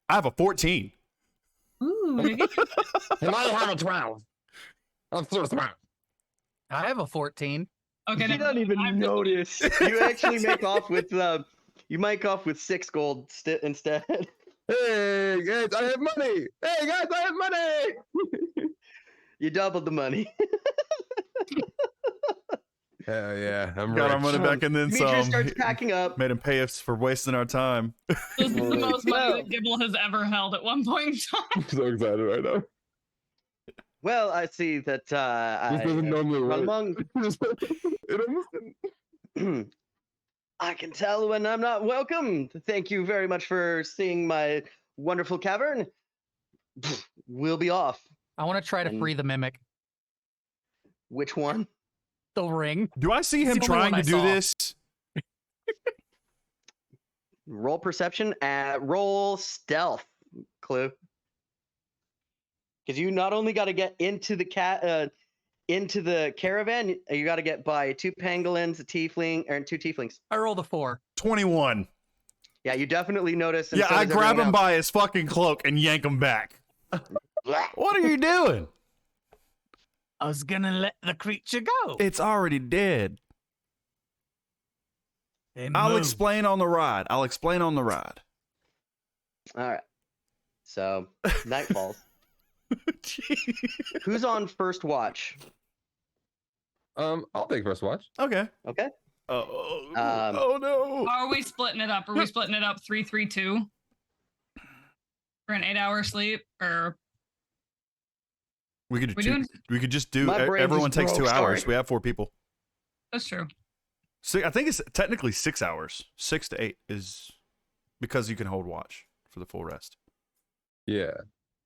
I have a 14. Ooh. And I have a 12. I'm so smart. I have a 14. Okay. You never don't mind. even I'm- notice. You actually make off with you make off with 6 gold instead. Hey guys, I have money. Hey guys, I have money. You doubled the money. Hell yeah, I'm Got our rich. money back and then Demetrius some. starts packing up. Made him pay us for wasting our time. This is the most money Well. that Gibble has ever held at one point in time. I'm so excited right now. Well, I see that This doesn't normally work. among It almost didn't. I can tell when I'm not welcome. Thank you very much for seeing my wonderful cavern. We'll be off. I want to try to And- free the mimic. Which one? The ring. Do I see him It's the only trying one to I do saw. this? Roll perception. Roll stealth. Clue. Because you not only got to get into the into the caravan, you got to get by 2 pangolins, a tiefling, or 2 tieflings. I rolled a 4. 21. Yeah, you definitely notice. And Yeah, so I does grab everyone him by his fucking cloak and yank him back. else. What are you doing? I was gonna let the creature go. It's already dead. They I'll moved. explain on the ride. All right. So night falls. Who's on first watch? I'll take first watch. Okay. Okay. Oh no. Are we splitting it up? Are we splitting it up 3-3-2 for an 8-hour sleep? Or We could we do doing? we could just do My brain everyone just takes 2 broke, hours. sorry. We have 4 people. That's true. So I think it's technically 6 hours. 6 to 8 is because you can hold watch for the full rest. Yeah.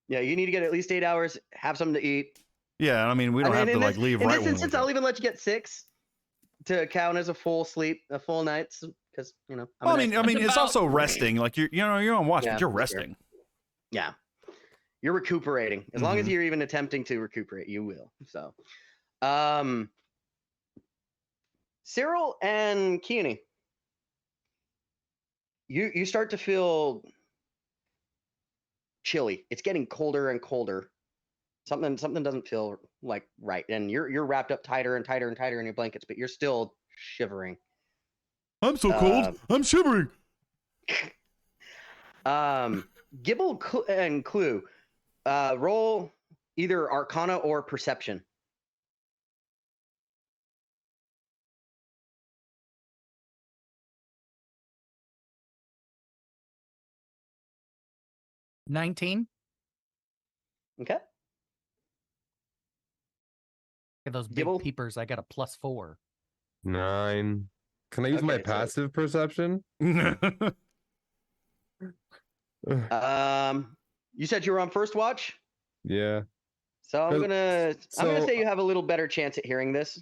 Yeah, you need to get at least 8 hours. Have something to eat. Yeah, I mean we don't have to in like this, leave in right this when instance, we I'll go. even let you get 6 to count as a full sleep, a full night, because I'm Well, an I mean It's it's about- also resting. Like you're on watch, Yeah, but you're that's fair. resting. Yeah. You're recuperating. As long as Mhm. you're even attempting to recuperate, you will. So, Cyril and Keone, you start to feel chilly. It's getting colder and colder. Something doesn't feel like right, and you're wrapped up tighter and tighter and tighter in your blankets, but you're still shivering. I'm so cold. I'm shivering. Gibble and Clue, roll either Arcana or Perception. $19. Okay. At those big Gibble? peepers, I got a +4. 9. Can I use my Okay, so- passive perception? You said you were on first watch, Yeah. so I'm So- gonna so- say you have a little better chance at hearing this.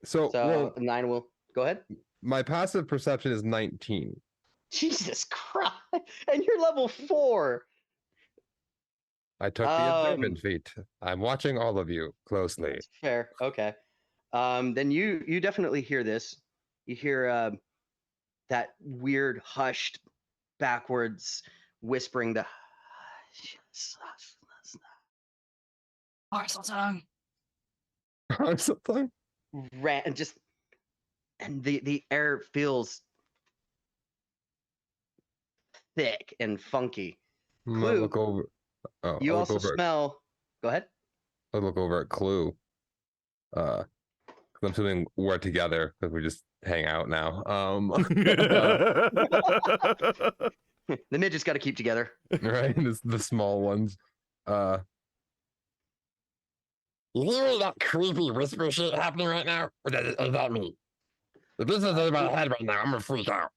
So, So well, 9 will go ahead. my passive perception is 19. Jesus Christ! And you're level 4. I took the observant feat. I'm watching all of you closely. That's fair. Okay. Then you definitely hear this. You hear that weird hushed backwards whispering the Parcel tongue. Or something. and just and the air feels thick and funky. I Clue. look over. Oh, You I look also over. smell. Go ahead. I look over at Clue. 'Cause I'm assuming we're together because we just hang out now. The midgets got to keep together. Right, it's the small ones. You hearing that creepy whisper shit happening right now? Or is that me? If this is in my head right now, I'm gonna freak out.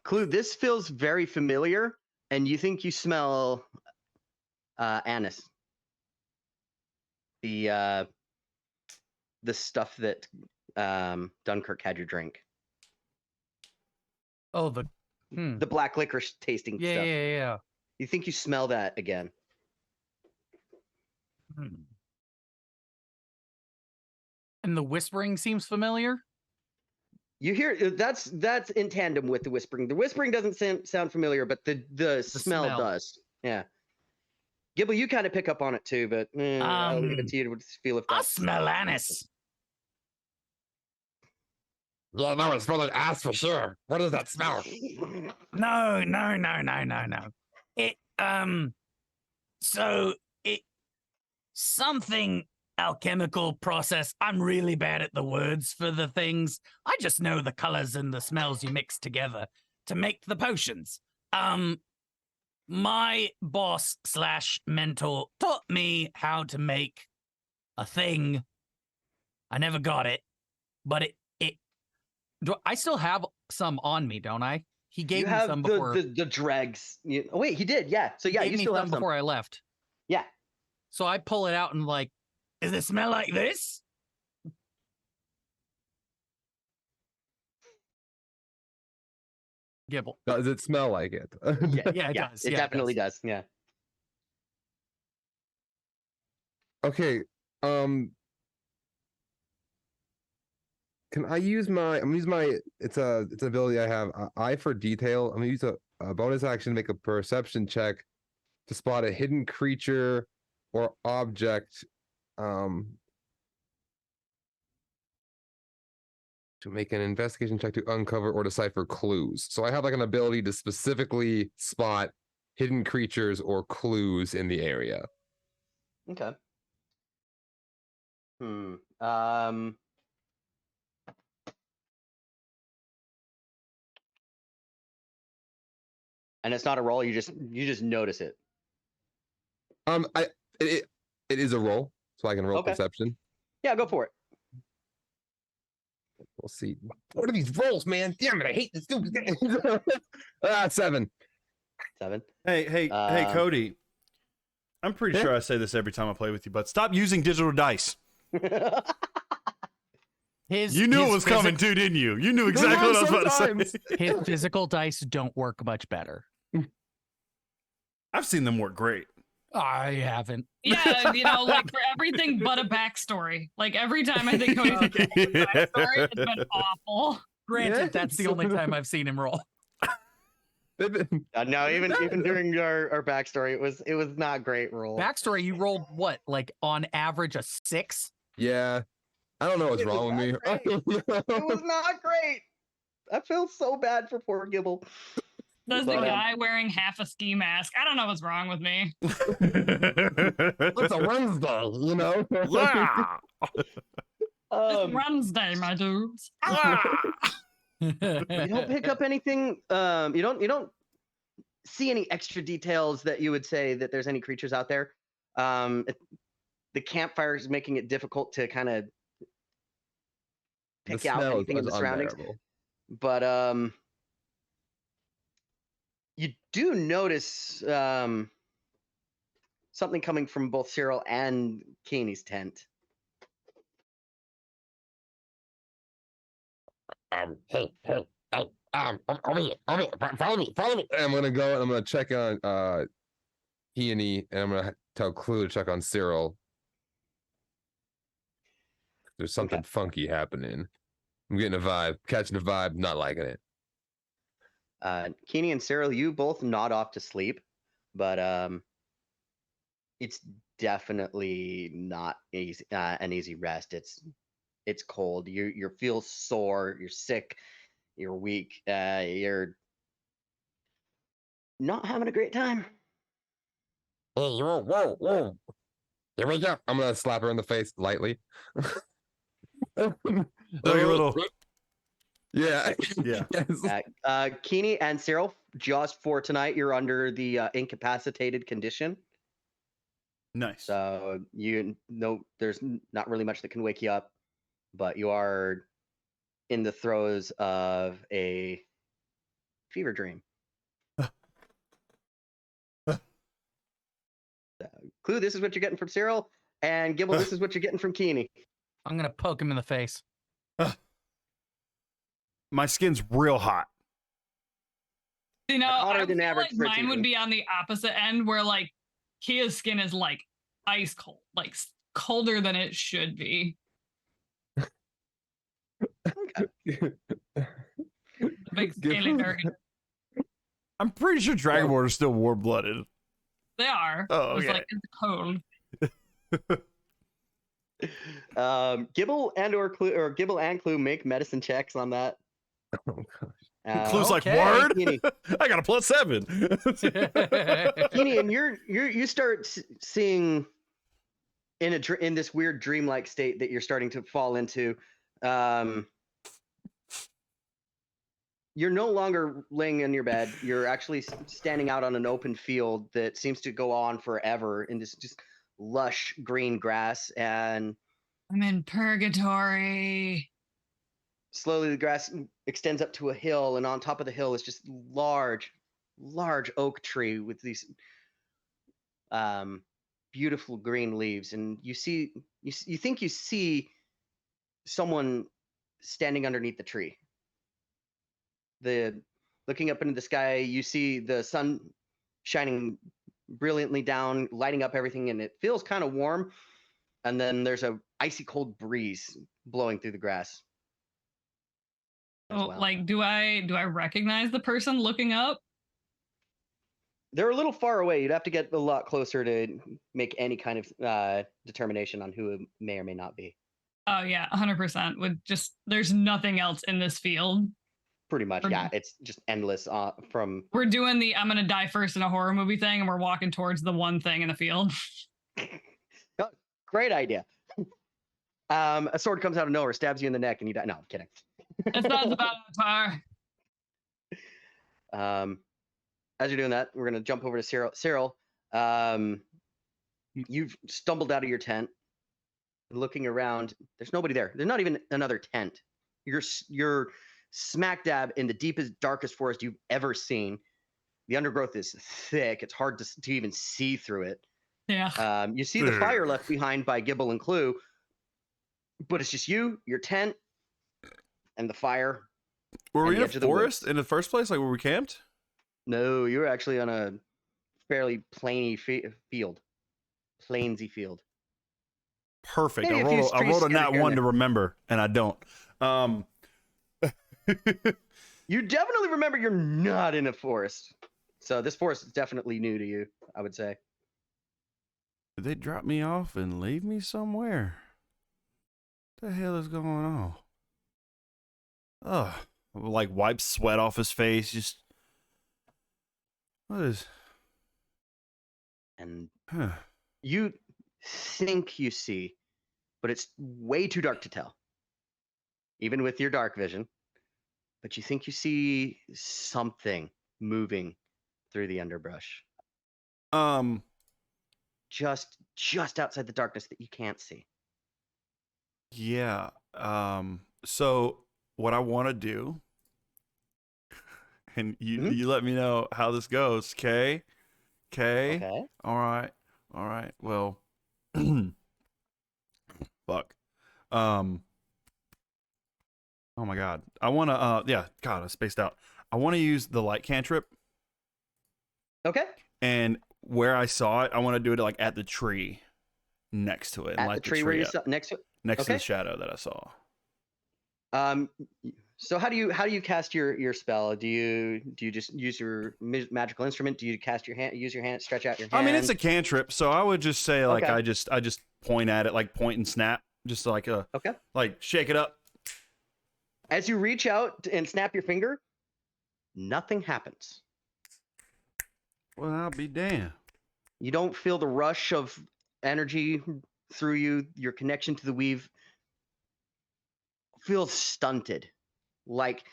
Clue, this feels very familiar, and you think you smell anise. The stuff that Dunkirk had you drink. Oh, the The black licorice tasting yeah, stuff. yeah. You think you smell that again. And the whispering seems familiar. You hear that's in tandem with the whispering. The whispering doesn't sound familiar, but the smell does. Yeah. Gibble, you kind of pick up on it too, but I'll leave it to you to feel if I that's smell anise. Yeah, no, it's smelling ass for sure. What does that smell? No. It so it something alchemical process. I'm really bad at the words for the things. I just know the colors and the smells you mix together to make the potions. My boss / mentor taught me how to make a thing. I never got it, but I still have some on me, don't I? He gave you me have some before. the dregs. Oh wait, he did. Yeah. So yeah, He gave you me still have some some. before I left. Yeah. So I pull it out and like, does it smell like this? Gibble. Does it smell like it? Yeah, it does. It Yeah, definitely does. Yeah. Okay. Can I use my? I'm gonna use my. It's an ability I have. Eye for detail. I'm gonna use a bonus action to make a perception check to spot a hidden creature or object. To make an investigation check to uncover or decipher clues. So I have like an ability to specifically spot hidden creatures or clues in the area. Okay. And it's not a roll. You just notice it. It is a roll, so I can roll Okay. perception. Yeah, go for it. We'll see. What are these rolls, man? Damn it! I hate this stupid game. 7. 7. Hey, Cody. I'm pretty sure I say this every time I play with you, but stop using digital dice. You knew it was coming too, didn't you? You knew exactly what I was about to say. His physical dice don't work much better. I've seen them work great. I haven't. Yeah, like for everything but a backstory. Like every time I think Cody's a backstory, it's been awful. Granted, that's the only time I've seen him roll. No, even during our backstory, it was not great roll. Backstory, you rolled what? Like on average a 6? Yeah. I don't know what's wrong with me. It was not great. I feel so bad for poor Gibble. There's the guy wearing half a ski mask. I don't know what's wrong with me. It's a Wednesday, you know? It's Wednesday, my dudes. You don't pick up anything. You don't see any extra details that you would say that there's any creatures out there. The campfire is making it difficult to kind of pick out anything in the surroundings. But you do notice something coming from both Cyril and Keeney's tent. Hey, over here, follow me. I'm gonna go and I'm gonna check on Peony, and I'm gonna tell Clue to check on Cyril. There's something funky happening. I'm getting a vibe, catching a vibe, not liking it. Keeney and Cyril, you both nod off to sleep, but it's definitely not easy, an easy rest. It's cold. You feel sore. You're sick. You're weak. You're not having a great time. Hey, whoa. Here we go. I'm gonna slap her in the face lightly. Oh, your little. Yeah. Yeah. Yes. Keeney and Cyril, just for tonight, you're under the incapacitated condition. Nice. So you know there's not really much that can wake you up, but you are in the throes of a fever dream. Clue, this is what you're getting from Cyril, and Gibble, this is what you're getting from Keeney. I'm gonna poke him in the face. My skin's real hot. You know, Hotter I than feel average like for a mine would tiefling. be on the opposite end, where like Kia's skin is like ice cold, like colder than it should be. Big scaly turkey. I'm pretty sure Dragonborn are still warm-blooded. They are. Oh, It's okay. like it's cold. Gibble and Clue make medicine checks on that. Oh gosh. Clue's like, Okay. word? Keeney, I got a +7. Keeney, and you start seeing in this weird dreamlike state that you're starting to fall into. You're no longer laying in your bed. You're actually standing out on an open field that seems to go on forever in this just lush green grass, and I'm in purgatory. slowly the grass extends up to a hill, and on top of the hill is just large oak tree with these beautiful green leaves, and you think you see someone standing underneath the tree. Looking up into the sky, you see the sun shining brilliantly down, lighting up everything, and it feels kind of warm. And then there's a icy cold breeze blowing through the grass. as Oh, well. like do I recognize the person looking up? They're a little far away. You'd have to get a lot closer to make any kind of determination on who it may or may not be. Oh yeah, 100%. With just there's nothing else in this field. Pretty much, For yeah. me. It's just endless from We're doing the I'm gonna die first in a horror movie thing, and we're walking towards the one thing in the field. Oh, great idea. A sword comes out of nowhere, stabs you in the neck, and you die. No, I'm kidding. It's not about Avatar. As you're doing that, we're gonna jump over to Cyril. Cyril, you've stumbled out of your tent, looking around. There's nobody there. There's not even another tent. You're smack dab in the deepest, darkest forest you've ever seen. The undergrowth is thick. It's hard to even see through it. Yeah. You see the fire left behind by Gibble and Clue, but it's just you, your tent, and the fire. Were And we the in a edge of the woods. forest in the first place? Like, were we camped? No, you're actually on a fairly plainy field. Plainsy field. Perfect. Maybe I a few rolled a trees scattered nat here and 1 to there. remember, and I don't. You definitely remember you're not in a forest. So this forest is definitely new to you, I would say. Did they drop me off and leave me somewhere? What the hell is going on? Ugh. Like, wipes sweat off his face. Just. What is. And Huh. you think you see, but it's way too dark to tell. Even with your dark vision. But you think you see something moving through the underbrush. Just outside the darkness that you can't see. Yeah. So what I want to do, and you let me know how this goes, okay? Okay. All right. Well, fuck. Oh my God. I want to. Yeah. God, I spaced out. I want to use the light cantrip, Okay. and where I saw it, I want to do it like at the tree next to it, and At light the tree where you up, saw next to next to okay. the shadow that I saw. So how do you cast your spell? Do you just use your magical instrument? Do you cast your hand, use your hand, stretch out your hand? I mean, it's a cantrip, so I would just say like Okay. I just point at it, like point and snap, just like Okay. like shake it up. As you reach out and snap your finger, nothing happens. Well, I'll be damned. You don't feel the rush of energy through you. Your connection to the weave feels stunted. Like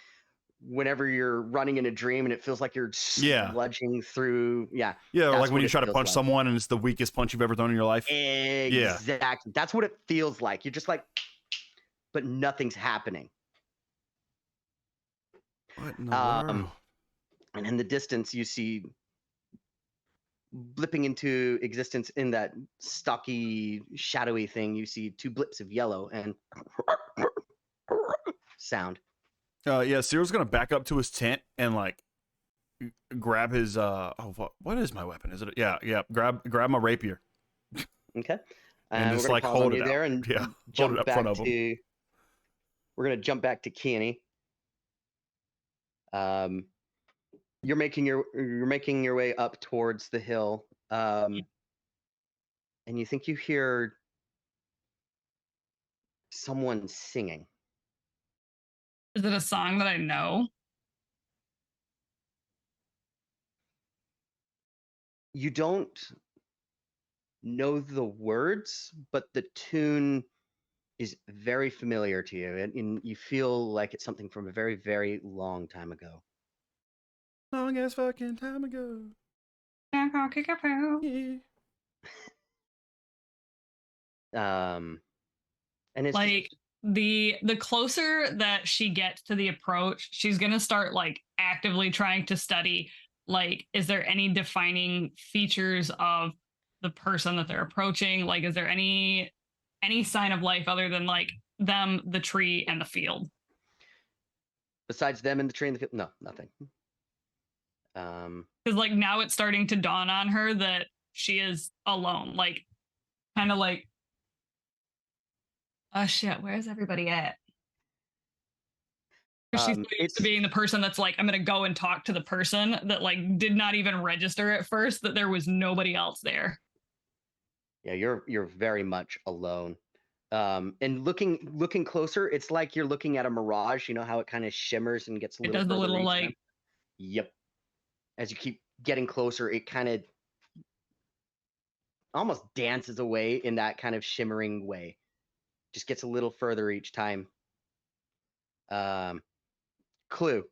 whenever you're running in a dream and it feels like you're Yeah. sludging through. Yeah. Yeah, or That's like when what you it try to feels punch like. someone and it's the weakest punch you've ever done in your life. Exactly. That's what it feels like. You're just like, but nothing's happening. What in the world? And in the distance, you see blipping into existence in that stocky, shadowy thing. You see two blips of yellow and sound. Yeah, Cyril's gonna back up to his tent and like grab his what is my weapon? Is it grab my rapier. Okay. And we're just, gonna like, pause hold on it you out. there and Yeah, hold it jump up back front of him. to. We're gonna jump back to Keany. You're making your way up towards the hill, and you think you hear someone singing. Is it a song that I know? You don't know the words, but the tune is very familiar to you, and you feel like it's something from a very, very long time ago. Long ass fucking time ago. Yeah. And it's Like the closer that she gets to the approach, she's gonna start like actively trying to study. Like, is there any defining features of the person that they're approaching? Like, is there any sign of life other than like them, the tree, and the field? besides them in the tree in the field, no, nothing. Because like now it's starting to dawn on her that she is alone. Like, kind of like, oh shit, where's everybody at? She's so used It's to being the person that's like, I'm gonna go and talk to the person that like did not even register at first that there was nobody else there. yeah, you're very much alone. And looking closer, it's like you're looking at a mirage. You know how it kind of shimmers and gets a It little does the further little each like time? Yep. As you keep getting closer, it kind of almost dances away in that kind of shimmering way. Just gets a little further each time. Clue.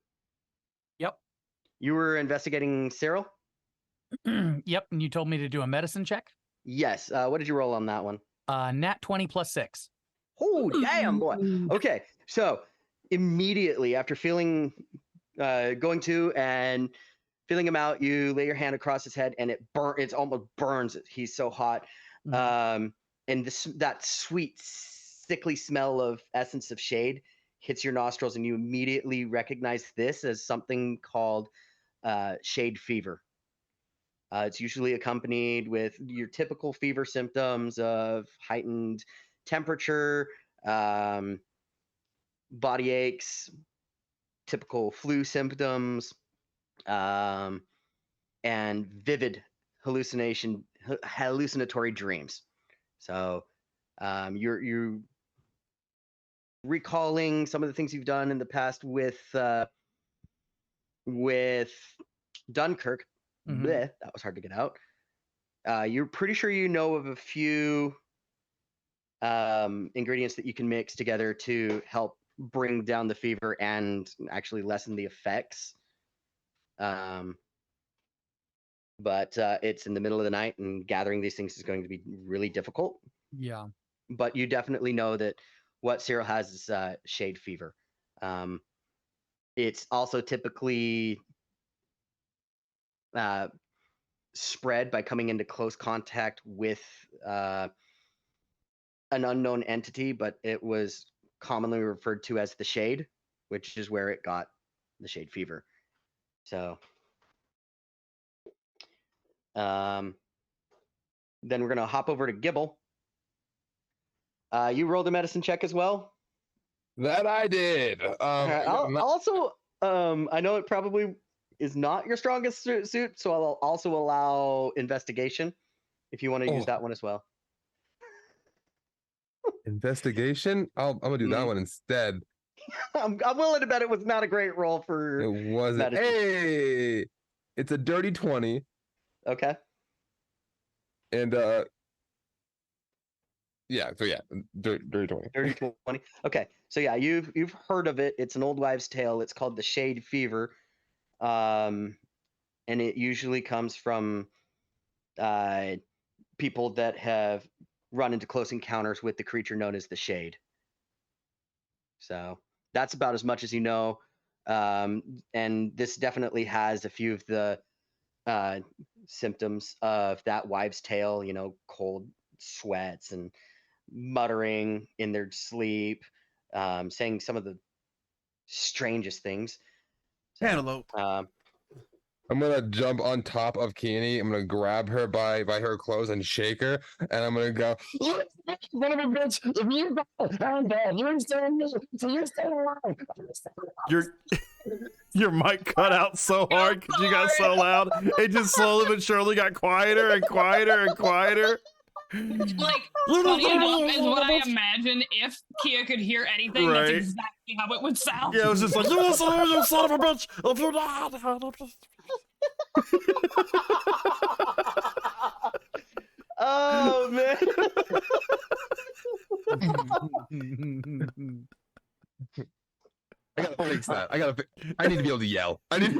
Yep. You were investigating Cyril? Yep. And you told me to do a medicine check. Yes. What did you roll on that one? Nat 20 plus 6. Oh, damn, boy. Okay. So immediately after feeling, going to and feeling him out, you lay your hand across his head and it's almost burns. He's so hot. And that sweet, sickly smell of essence of shade hits your nostrils, and you immediately recognize this as something called shade fever. It's usually accompanied with your typical fever symptoms of heightened temperature, body aches, typical flu symptoms, and vivid hallucinatory dreams. So you're recalling some of the things you've done in the past with Dunkirk. Bleh, that was hard to get out. You're pretty sure you know of a few ingredients that you can mix together to help bring down the fever and actually lessen the effects. But it's in the middle of the night, and gathering these things is going to be really difficult. Yeah. But you definitely know that what Cyril has is shade fever. It's also typically spread by coming into close contact with an unknown entity, but it was commonly referred to as the shade, which is where it got the shade fever. So then we're going to hop over to Gibble. You rolled a medicine check as well? That I did. I'll also, I know it probably is not your strongest suit, so I'll also allow investigation if you want to use that one as well. Investigation. I'm gonna do that one instead. I'm willing to bet it was not a great roll for. It wasn't. medicine. Hey, it's a dirty 20, Okay. and Yeah. So yeah, dirty 20. Dirty 20. Okay, so yeah, you've heard of it. It's an old wives' tale. It's called the Shade Fever, and it usually comes from people that have run into close encounters with the creature known as the Shade. So that's about as much as you know. And this definitely has a few of the symptoms of that wives' tale. You know, cold sweats and muttering in their sleep, saying some of the strangest things. So, Cantaloupe. I'm gonna jump on top of Keany. I'm gonna grab her by her clothes and shake her, and I'm gonna go. You son of a bitch! If you die, I'm dead. You're still me, so you're still alive. Your mic cut out so hard because you got so loud. It just slowly but surely got quieter and quieter and quieter. Like, funny enough is what I imagine if Kia could hear anything. That's Right. exactly how it would sound. Yeah, it was just like, you son of a bitch. If you're not. oh man! I gotta fix that. I need to be able to yell. I need.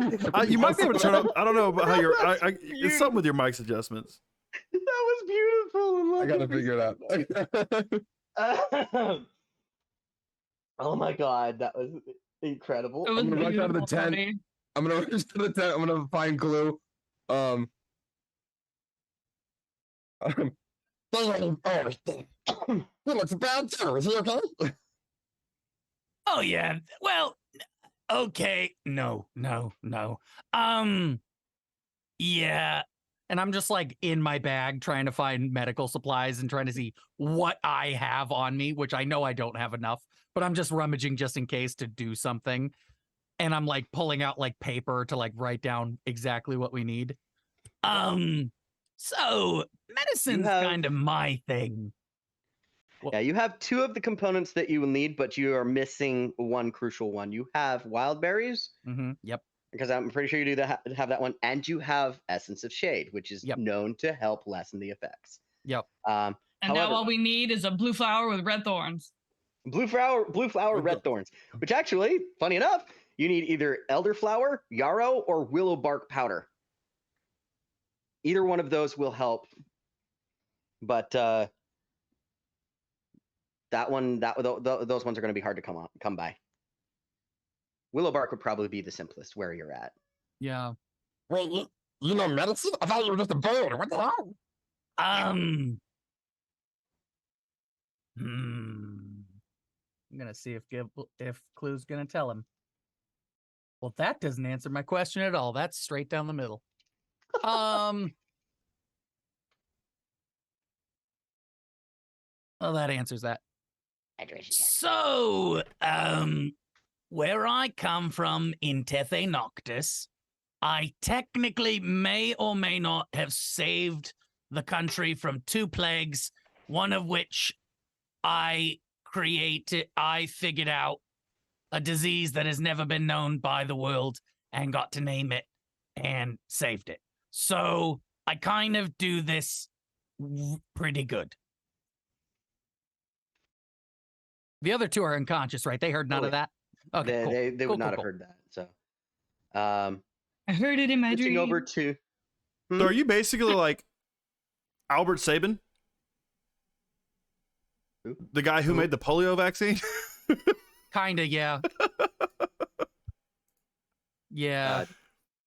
You might be able to turn up. I don't know about how your. It's something with your mic's adjustments. That was beautiful. I gotta figure it out. Oh my god, that was incredible. It was I'm gonna rush out of the beautiful, tent. Tony. I'm gonna rush to the tent. I'm gonna find glue. Oh, he looks bad too. Is he okay? Oh yeah. Well, okay. No. Yeah. And I'm just like in my bag trying to find medical supplies and trying to see what I have on me, which I know I don't have enough, but I'm just rummaging just in case to do something. And I'm like pulling out like paper to like write down exactly what we need. So medicine's have- kind of my thing. Yeah, you have two of the components that you will need, but you are missing one crucial one. You have wild berries, Yep. because I'm pretty sure you do have that one, and you have Essence of Shade, which is Yep. known to help lessen the effects. Yep. And now However, all we need is a blue flower with red thorns. blue flower, red thorns. Which actually, funny enough, you need either elderflower, yarrow, or willow bark powder. Either one of those will help, but those ones are going to be hard to come by. Willow bark would probably be the simplest where you're at. Yeah. Wait, you know medicine? I thought you were just a bird. What the hell? I'm gonna see if Clue's gonna tell him. Well, that doesn't answer my question at all. That's straight down the middle. Well, that answers that. So, where I come from in Tethe Noctis, I technically may or may not have saved the country from 2 plagues, one of which I figured out a disease that has never been known by the world and got to name it and saved it. So I kind of do this pretty good. The other 2 are unconscious, right? They heard none of that? Okay, cool. They Cool, would not cool, have heard that. So, I heard it in my switching dream. over to So are you basically like Albert Sabin? Who? The guy who made the polio vaccine? Kinda, yeah. Yeah.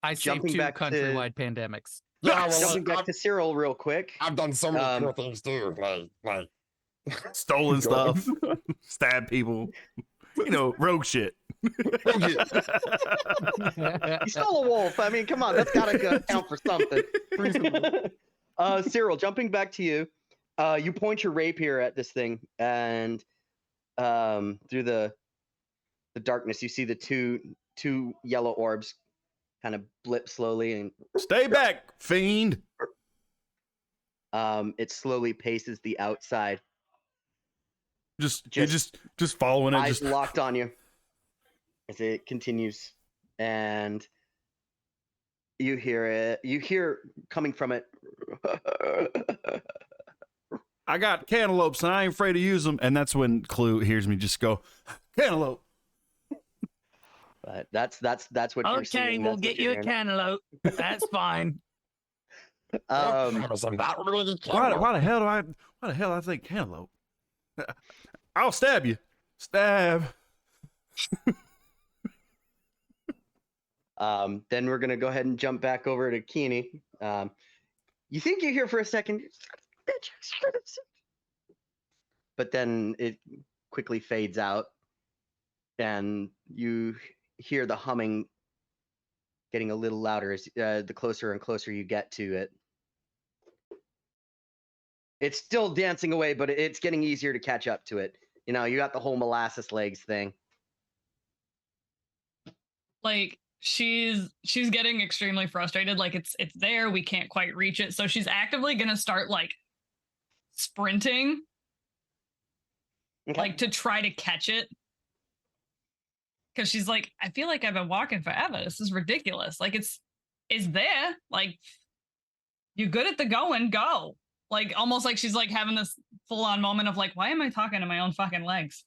I saved jumping 2 back to- countrywide pandemics. Yeah, well, jumping back to Cyril real quick. I've done so many Um, cool things too. Like Stolen Go stuff. Stab people. You know, rogue shit. You stole a wolf. I mean, come on, that's gotta count for something. Cyril, jumping back to you, you point your rapier at this thing, and through the darkness, you see the two yellow orbs kind of blip slowly, and Stay back, fiend. it slowly paces the outside, Just following it. eyes Just locked on you as it continues, and you hear coming from it. I got cantaloupes and I ain't afraid to use them. And that's when Clue hears me just go, cantaloupe. But that's what you're Okay, seeing. we'll That's what get you're you a hearing. cantaloupe. That's fine. Um, I'm not really Why the hell I think cantaloupe? I'll stab you. Stab. then we're gonna go ahead and jump back over to Keeney. You think you're here for a second, but then it quickly fades out, and you hear the humming getting a little louder as the closer and closer you get to it. It's still dancing away, but it's getting easier to catch up to it. You know, you got the whole molasses legs thing. Like she's getting extremely frustrated. Like it's there, we can't quite reach it. So she's actively gonna start like sprinting, Okay. like to try to catch it. Cause she's like, I feel like I've been walking forever. This is ridiculous. Like it's there. Like you're good at the going, go. Like almost like she's like having this full on moment of like, why am I talking to my own fucking legs?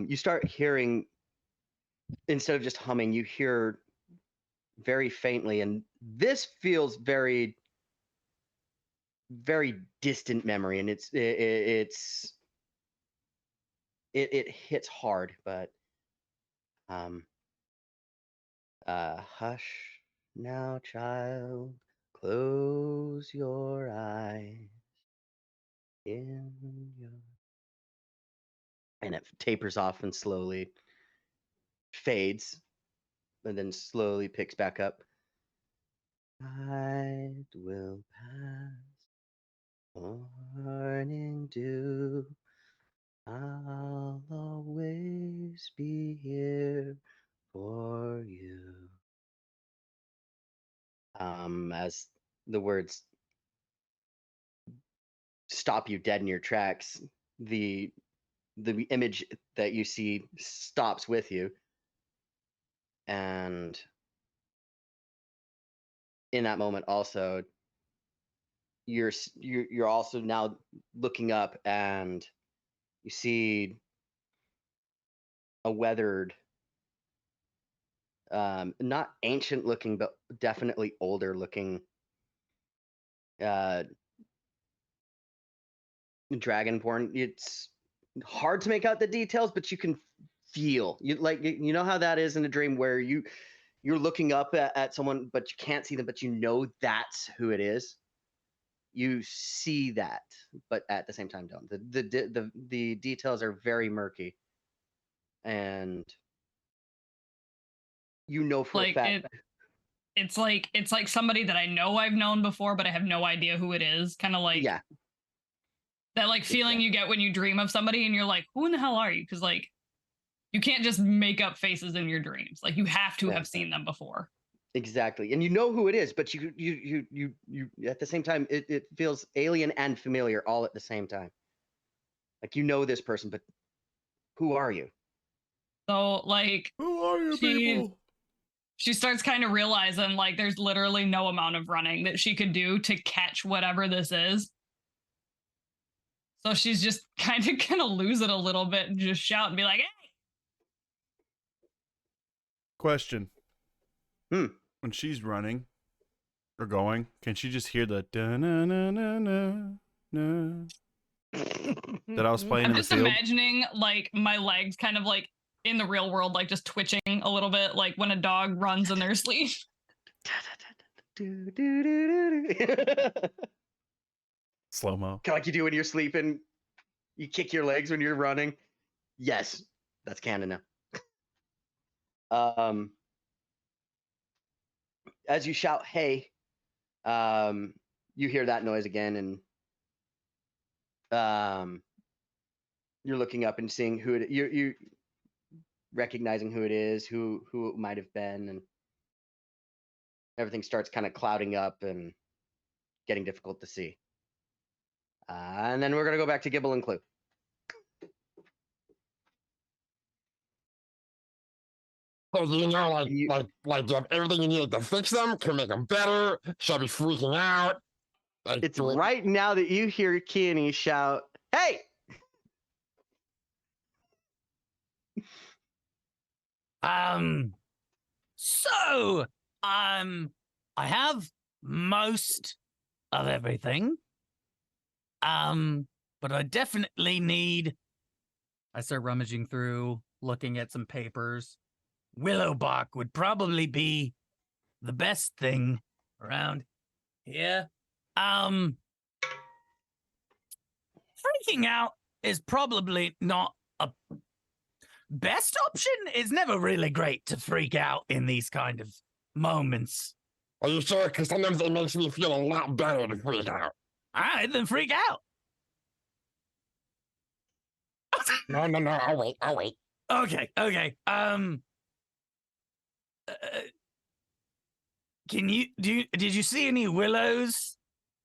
You start hearing, instead of just humming, you hear very faintly, and this feels very, very distant memory, and it hits hard, but hush now, child, close your eyes in your, and it tapers off and slowly fades, and then slowly picks back up. Night will pass, morning dew, I'll always be here for you. As the words stop you dead in your tracks, the image that you see stops with you, and in that moment also you're also now looking up, and you see a weathered, not ancient looking, but definitely older looking uh, dragonborn. It's hard to make out the details, but you can feel, you know how that is in a dream where you're looking up at someone, but you can't see them, but you know that's who it is. You see that, but at the same time don't. The details are very murky, and you know for a Like fact. it's like somebody that I know I've known before, but I have no idea who it is. Kind of like Yeah, that like feeling you get when you dream of somebody and you're like, who in the hell are you? Because like you can't just make up faces in your dreams. Like you have to Yeah. have seen them before. exactly. And you know who it is, but you at the same time it feels alien and familiar all at the same time. Like you know this person, but who are you? So like Who are you people? she starts kind of realizing like there's literally no amount of running that she could do to catch whatever this is. So she's just kind of gonna lose it a little bit and just shout and be like, hey! Question. Hmm. When she's running or going, can she just hear the da na na na na na that I was playing I'm in the just field? imagining like my legs kind of like in the real world, like just twitching a little bit, like when a dog runs in their sleep. Slow mo. Like you do when you're sleeping, you kick your legs when you're running. Yes, that's canon now. As you shout, "Hey!" You hear that noise again, and you're looking up and seeing who it. You recognizing who it is, who it might have been, and everything starts kind of clouding up and getting difficult to see. And then we're gonna go back to Gibble and Clue. So you know, like, You- you have everything you need to fix them, can make them better. Shall be freaking out. Like, It's right now that you hear Keone shout, "Hey!" So, I have most of everything. But I definitely need. I start rummaging through, looking at some papers. Willow bark would probably be the best thing around here. Freaking out is probably not a best option. It's never really great to freak out in these kind of moments. are you sure? Because sometimes it makes me feel a lot better to freak out. All right, then freak out. No, I'll wait. Okay. Did you see any willows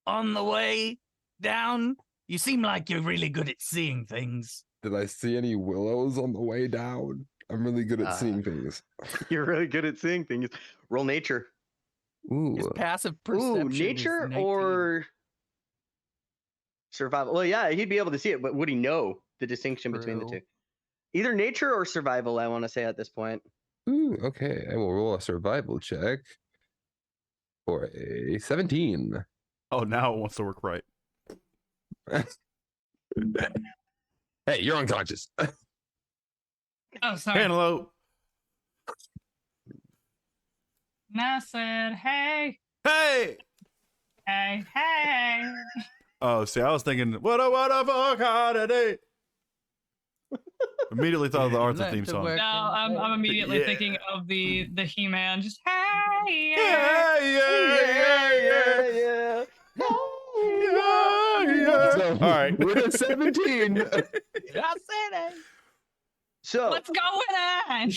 on the way down? You seem like you're really good at seeing things. Did I see any willows on the way down? I'm really good at seeing things. You're really good at seeing things. Roll nature. Ooh, His passive perception. Ooh, is nature 19. or survival? Well, yeah, he'd be able to see it, but would he know the distinction between the True. two? Either nature or survival, I want to say at this point. ooh, okay. I will roll a survival check for a 17. Oh, now it wants to work right. Hey, you're unconscious. Oh, sorry. Cantaloupe. And I said, hey, Hey. hey, hey. Oh, see, I was thinking, what a fuck holiday. Immediately thought of the Arthur Let theme the song. work- No, I'm immediately Yeah. thinking of the He-Man. Just hey, Yeah, yeah. yeah. So, All right. with a 17. I said it. So what's going on?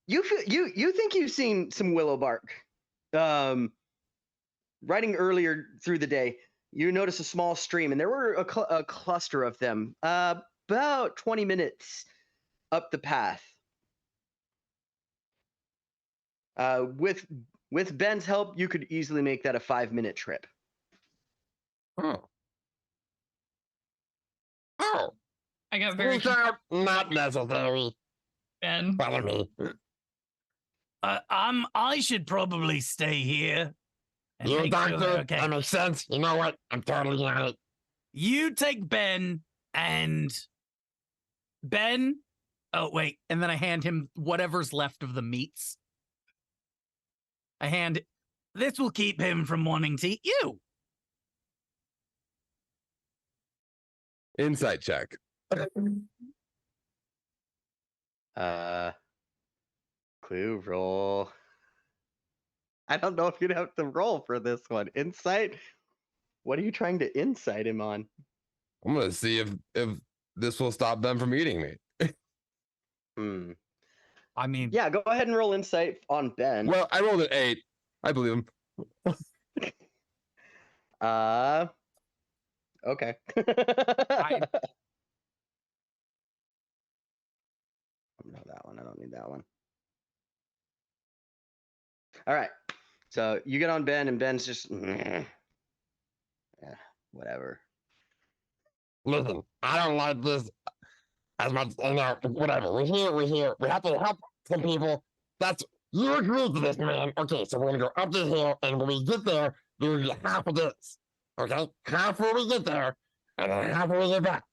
you think you've seen some willow bark. Riding earlier through the day, you notice a small stream, and there were a cluster of them about 20 minutes up the path. With Ben's help, you could easily make that a 5-minute trip. Oh. I got very Freak out, not necessary. Ben. Follow me. I should probably stay here. And You a make sure doctor? they're okay. That makes sense. You know what? I'm totally on it. You take Ben and Ben. Oh, wait. And then I hand him whatever's left of the meats. This will keep him from wanting to eat you. Insight check. Clue roll. I don't know if you'd have to roll for this one. Insight? What are you trying to insight him on? I'm gonna see if this will stop them from eating me. Hmm. I mean, Yeah, go ahead and roll insight on Ben. Well, I rolled an 8. I believe him. Okay. I- No, that one. I don't need that one. All right. So you get on Ben, and Ben's just, yeah, whatever. Listen, I don't like this as much. You know, whatever. We're here. We have to help some people. That's you agreed to this, man. Okay, so we're gonna go up this hill, and when we get there, there'll be half of this. Okay, half when we get there, and then half when we get back.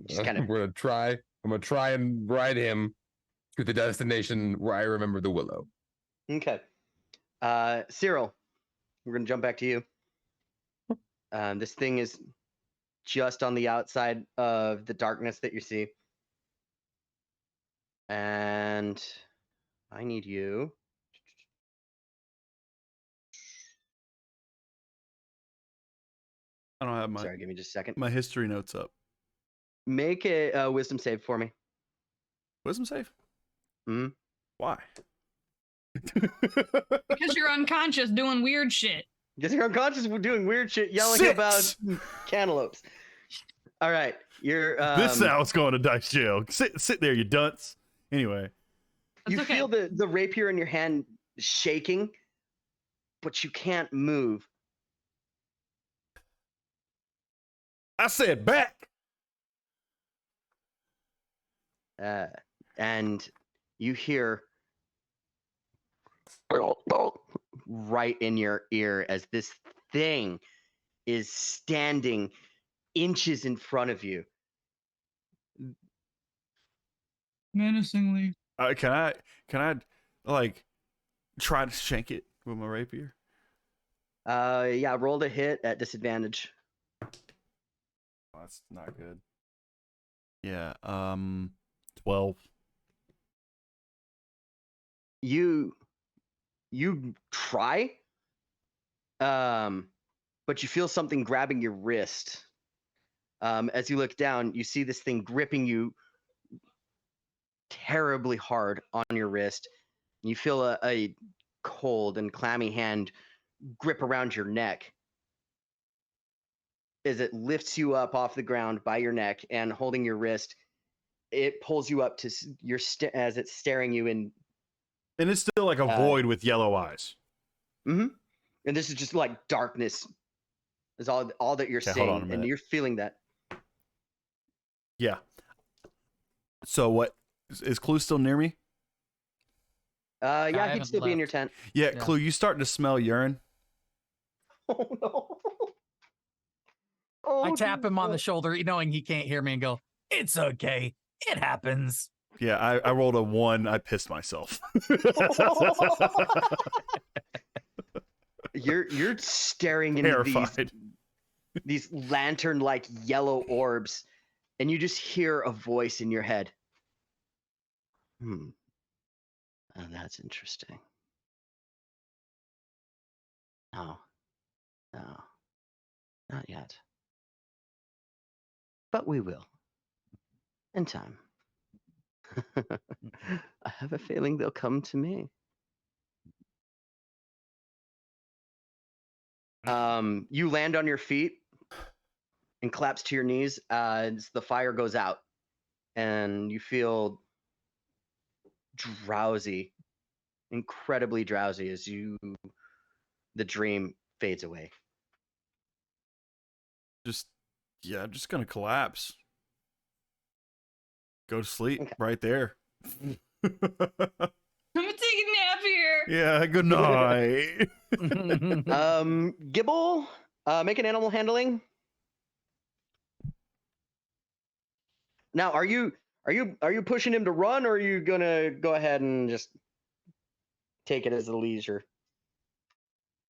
Just kind of- I'm gonna try and ride him to the destination where I remember the willow. Okay. Cyril, we're gonna jump back to you. This thing is just on the outside of the darkness that you see. And I need you. I don't have Sorry, give me just a second. my history notes up. Make a wisdom save for me. Wisdom save? Mhm. Why? Because you're unconscious doing weird shit. Because you're unconscious, we're doing weird shit, yelling Six. about cantaloupes. All right, you're. This now it's going to dice jail. Sit there, you dunce. Anyway, You That's okay. feel the rapier in your hand shaking, but you can't move. I said back. And you hear right in your ear as this thing is standing inches in front of you. Menacingly. Can I like try to shank it with my rapier? Yeah, roll to hit at disadvantage. Oh, that's not good. Yeah, 12. You try, but you feel something grabbing your wrist. As you look down, you see this thing gripping you terribly hard on your wrist. You feel a cold and clammy hand grip around your neck as it lifts you up off the ground by your neck and holding your wrist. It pulls you up to your as it's staring you in. And it's still like a void with yellow eyes. Mm-hmm. And this is just like darkness. Is all that you're Okay, hold on a seeing, and minute. you're feeling that. Yeah. So what is Clue still near me? Yeah, he'd haven't still be in your left. tent. Yeah, Yeah. Clue, you starting to smell urine? Oh no! Oh, I tap him on the no. shoulder, knowing he can't hear me, and go, "It's okay. It happens." Yeah, I rolled a 1. I pissed myself. You're staring into Terrified. these lantern-like yellow orbs, and you just hear a voice in your head. Oh, that's interesting. No, not yet. But we will. In time. I have a feeling they'll come to me. You land on your feet and collapse to your knees as the fire goes out, and you feel drowsy, incredibly drowsy as the dream fades away. I'm just gonna collapse. Go to sleep Okay. right there. I'm gonna take a nap here. Yeah, good night. Gibble, make an animal handling. Now, are you pushing him to run, or are you gonna go ahead and just take it as a leisure?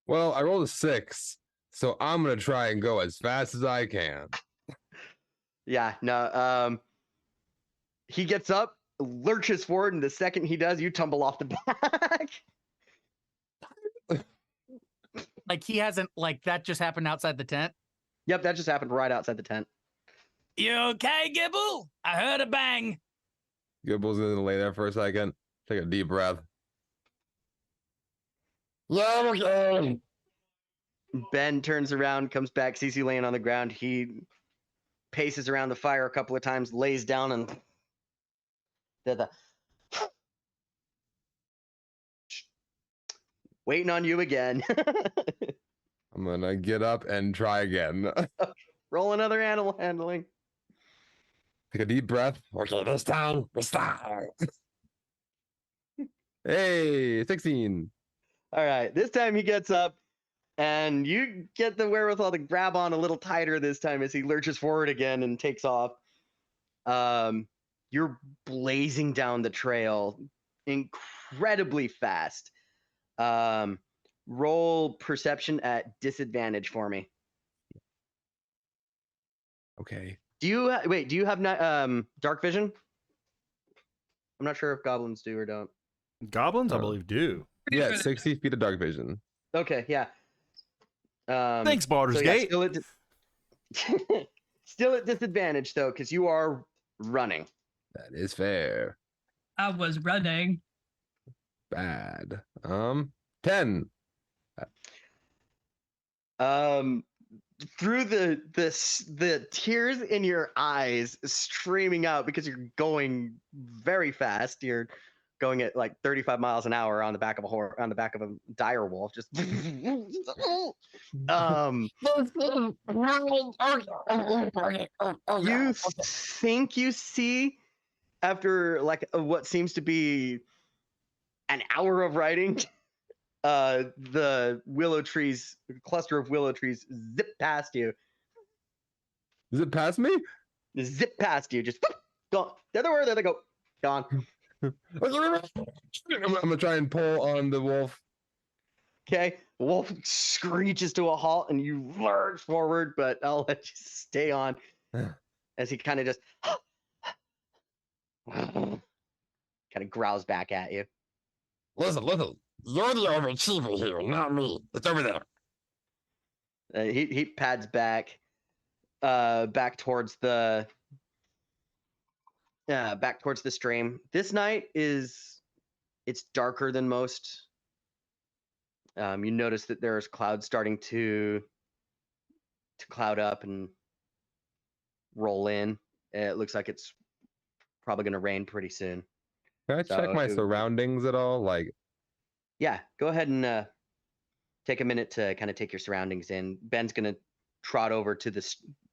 Well, I rolled a 6, so I'm gonna try and go as fast as I can. Yeah, no. He gets up, lurches forward, and the second he does, you tumble off the back. Like he hasn't, like that just happened outside the tent. Yep, that just happened right outside the tent. You okay, Gibble? I heard a bang. Gibble's gonna lay there for a second, take a deep breath. Yeah, okay. Ben turns around, comes back, sees you laying on the ground. He paces around the fire a couple of times, lays down, and the waiting on you again. I'm gonna get up and try again. Roll another animal handling. Take a deep breath. Okay, this time. Hey, 16. All right, this time he gets up, and you get the wherewithal to grab on a little tighter this time as he lurches forward again and takes off. You're blazing down the trail incredibly fast. Roll perception at disadvantage for me. Okay. Do you have dark vision? I'm not sure if goblins do or don't. Goblins, I believe, do. Pretty Yeah, good. 60 feet of dark vision. Okay, yeah. Thanks, Baldur's So yeah, Gate. still at disadvantage though, because you are running. That is fair. I was running. Bad. 10. Um, through the tears in your eyes streaming out because you're going very fast. You're going at like 35 miles an hour on the back of a dire wolf. Just um, you think you see after like what seems to be an hour of riding, the cluster of willow trees zip past you. Is it past me? Zip past you, just gone. There they were, there they go. Gone. I'm gonna try and pull on the wolf. Okay. Wolf screeches to a halt and you lurch forward, but I'll let you stay on as he kind of just kind of growls back at you. Listen, you're the overachiever here, not me. It's over there. He pads back towards the stream. This night it's darker than most. You notice that there's clouds starting to cloud up and roll in. It looks like it's probably going to rain pretty soon. Can I check my So- surroundings at all? Like, Yeah, go ahead and take a minute to kind of take your surroundings in. Ben's going to trot over to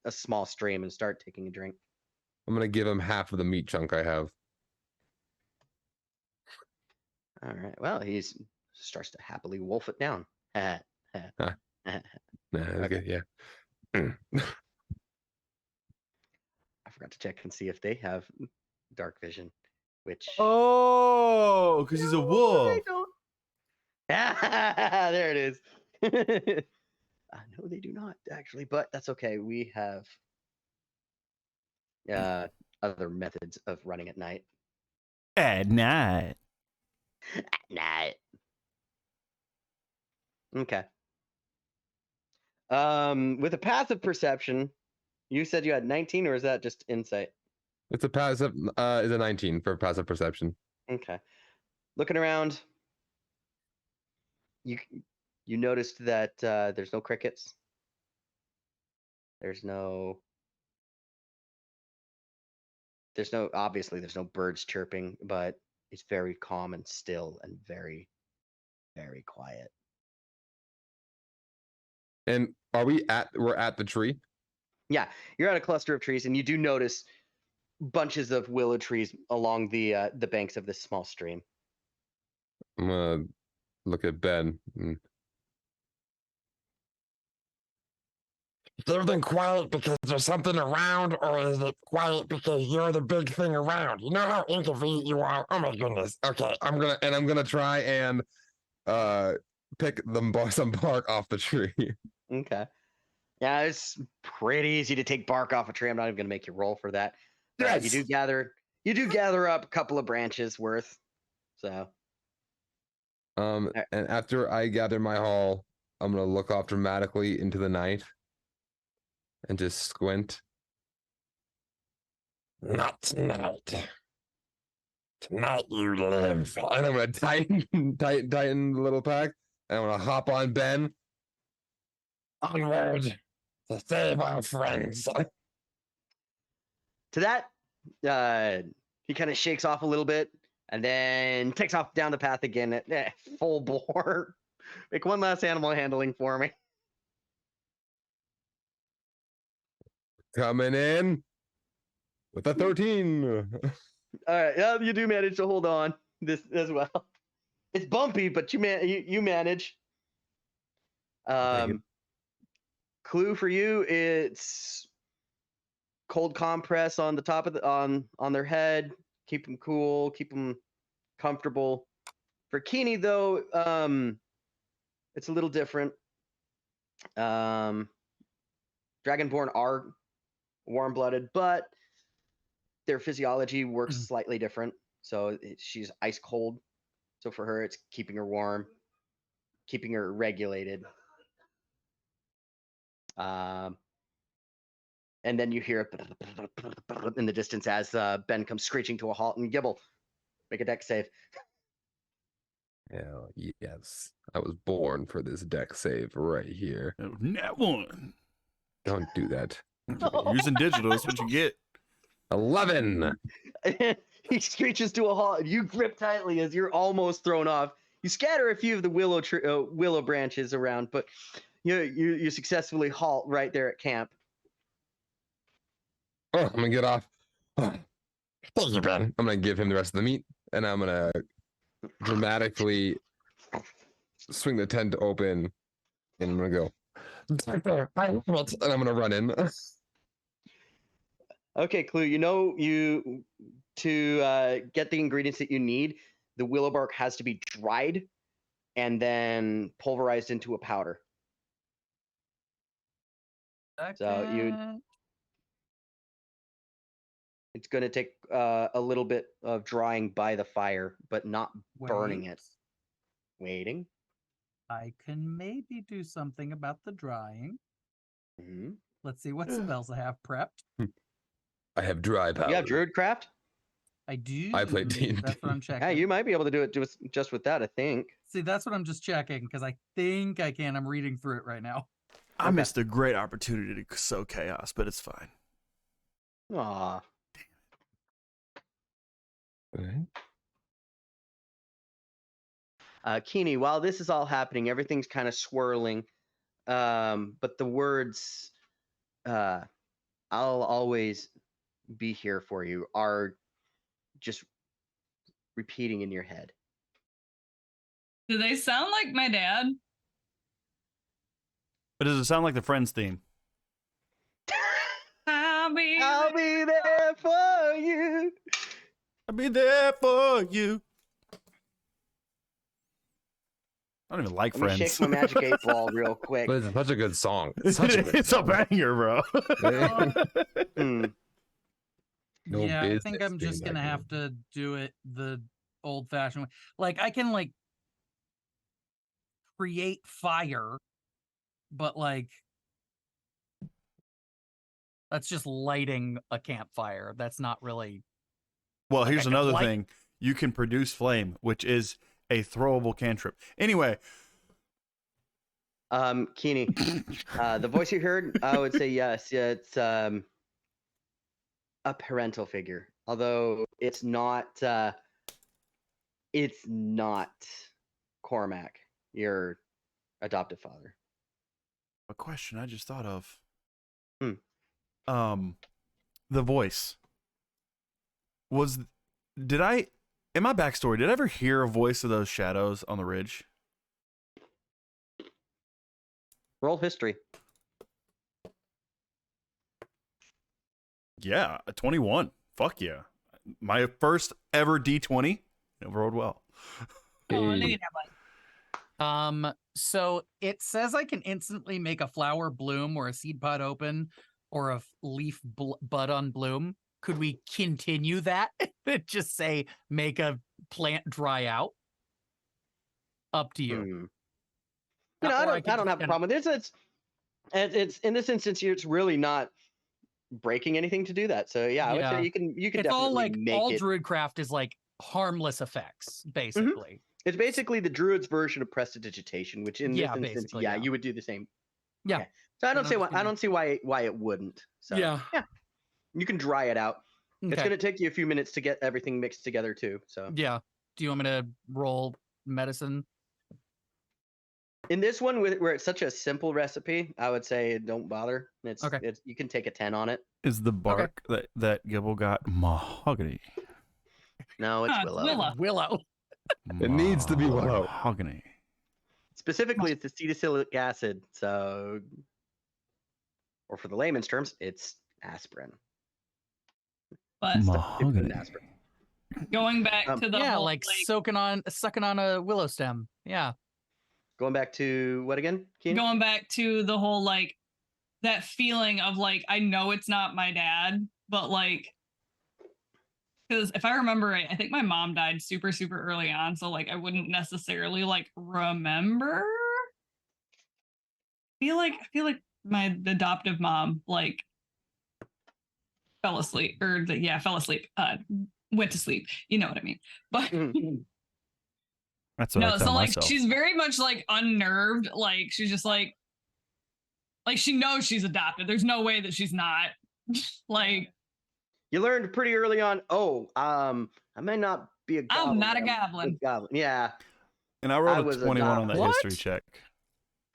a small stream and start taking a drink. I'm gonna give him half of the meat chunk I have. All right. Well, he starts to happily wolf it down. Nah, okay, yeah. I forgot to check and see if they have dark vision, which Oh, because he's a No, wolf. they don't. There it is. No, they do not actually, but that's okay. We have other methods of running at night. At night. Night. Okay. With a passive perception, you said you had 19, or is that just insight? It's a passive. Is a 19 for passive perception. Okay. Looking around, you noticed that there's no crickets. There's no obviously there's no birds chirping, but it's very calm and still and very, very quiet. And we're at the tree? Yeah, you're at a cluster of trees, and you do notice bunches of willow trees along the banks of this small stream. I'm gonna look at Ben. Is everything quiet because there's something around, or is it quiet because you're the big thing around? You know how inconvenient you are? Oh my goodness. Okay. I'm gonna try and pick some bark off the tree. Okay. Yeah, it's pretty easy to take bark off a tree. I'm not even gonna make you roll for that. But you do gather up a couple of branches worth. So And after I gather my haul, I'm gonna look off dramatically into the night and just squint. Not tonight. Tonight you live. And I'm gonna tighten the little pack. And I'm gonna hop on Ben. Onward to save our friends. to that, he kind of shakes off a little bit and then takes off down the path again at full bore. Make one last animal handling for me. Coming in with a 13. All right, yeah, you do manage to hold on this as well. It's bumpy, but you manage. Clue for you: it's cold compress on the top of on their head. Keep them cool, keep them comfortable. For Keeney, though, it's a little different. Dragonborn are warm-blooded, but their physiology works slightly different. So she's ice cold. So for her, it's keeping her warm, keeping her regulated. And then you hear in the distance as Ben comes screeching to a halt, and Gibble, make a dex save. Hell yes. I was born for this deck save right here. Net one. Don't do that. Using digital is what you get. 11. He screeches to a halt. You grip tightly as you're almost thrown off. You scatter a few of the willow branches around, but you successfully halt right there at camp. Oh, I'm gonna get off. Thank you, Ben. I'm gonna give him the rest of the meat, and I'm gonna dramatically swing the tent open, and I'm gonna go. Doctor, I love it. And I'm gonna run in. Okay, Clue. You to get the ingredients that you need. The willow bark has to be dried and then pulverized into a powder. So it's going to take a little bit of drying by the fire, but not burning it. Waiting. I can maybe do something about the drying. Mm-hmm. Let's see what spells I have prepped. I have dry powder. You have Druidcraft? I do. I play D&D. That's what I'm checking. Yeah, you might be able to do it just with that, I think. See, that's what I'm just checking because I think I can. I'm reading through it right now. I missed a great opportunity to sow chaos, but it's fine. Aw. Keeney, while this is all happening, everything's kind of swirling. But the words, I'll always be here for you, are just repeating in your head. Do they sound like my dad? But does it sound like the Friends theme? I'll be there for you. I'll be there for you. I don't even like Let me Friends. shake my magic 8 ball real quick. But it's such a good song. Such a good It's a song. banger, bro. No yeah, I think business I'm just being gonna that have good. to do it the old-fashioned way. Like I can like create fire, but like that's just lighting a campfire. That's not really. Well, Like, here's I can another light- thing. You can produce flame, which is a throwable cantrip. Anyway. Keeney, the voice you heard, I would say yes. Yeah, it's a parental figure, although it's not. It's not Cormac, your adoptive father. A question I just thought of. Hmm. The voice was. Did I? In my backstory, did I ever hear a voice of those shadows on the ridge? Roll history. Yeah, a 21. Fuck yeah. My first ever D20. It rolled well. Oh, Hey. negative one. So it says I can instantly make a flower bloom or a seed pod open or a leaf bud on bloom. Could we continue that? Just say make a plant dry out. Up to you. You know, I don't have a problem with this. It's in this instance, it's really not breaking anything to do that. So yeah, I would say you can It's definitely all like make all it. Druidcraft is like harmless effects, basically. It's basically the druid's version of prestidigitation, which in Yeah, this instance, basically, yeah, yeah. you would do the same. Yeah. Okay. So I don't And see I'm why just gonna- I don't see why it wouldn't. So Yeah. you can dry it out. It's Okay. going to take you a few minutes to get everything mixed together too. So Yeah. Do you want me to roll medicine? in this one, where it's such a simple recipe, I would say don't bother. Okay. You can take a 10 on it. Is the bark that Gibble got mahogany? No, it's Huh, willow. Willow. It needs to be willow. Mahogany. Specifically, it's acetylsalicylic acid. So, or for the layman's terms, it's aspirin. But Mahogany. Aspirin. going back Um, to the Yeah, whole, like sucking on a willow stem. Yeah. Going back to what again? Keenan? going back to the whole like that feeling of like I know it's not my dad, but like because if I remember right, I think my mom died super early on, so like I wouldn't necessarily like remember. I feel like my adoptive mom like fell asleep went to sleep. You know what I mean? But Mhm. That's what I No, tell so like myself. she's very much like unnerved. Like she's just like she knows she's adopted. There's no way that she's not. Like You learned pretty early on. Oh, I may not be a goblin. I'm not a but goblin. good goblin. Yeah. And I I rolled was a 21 on adopted. that What? history check.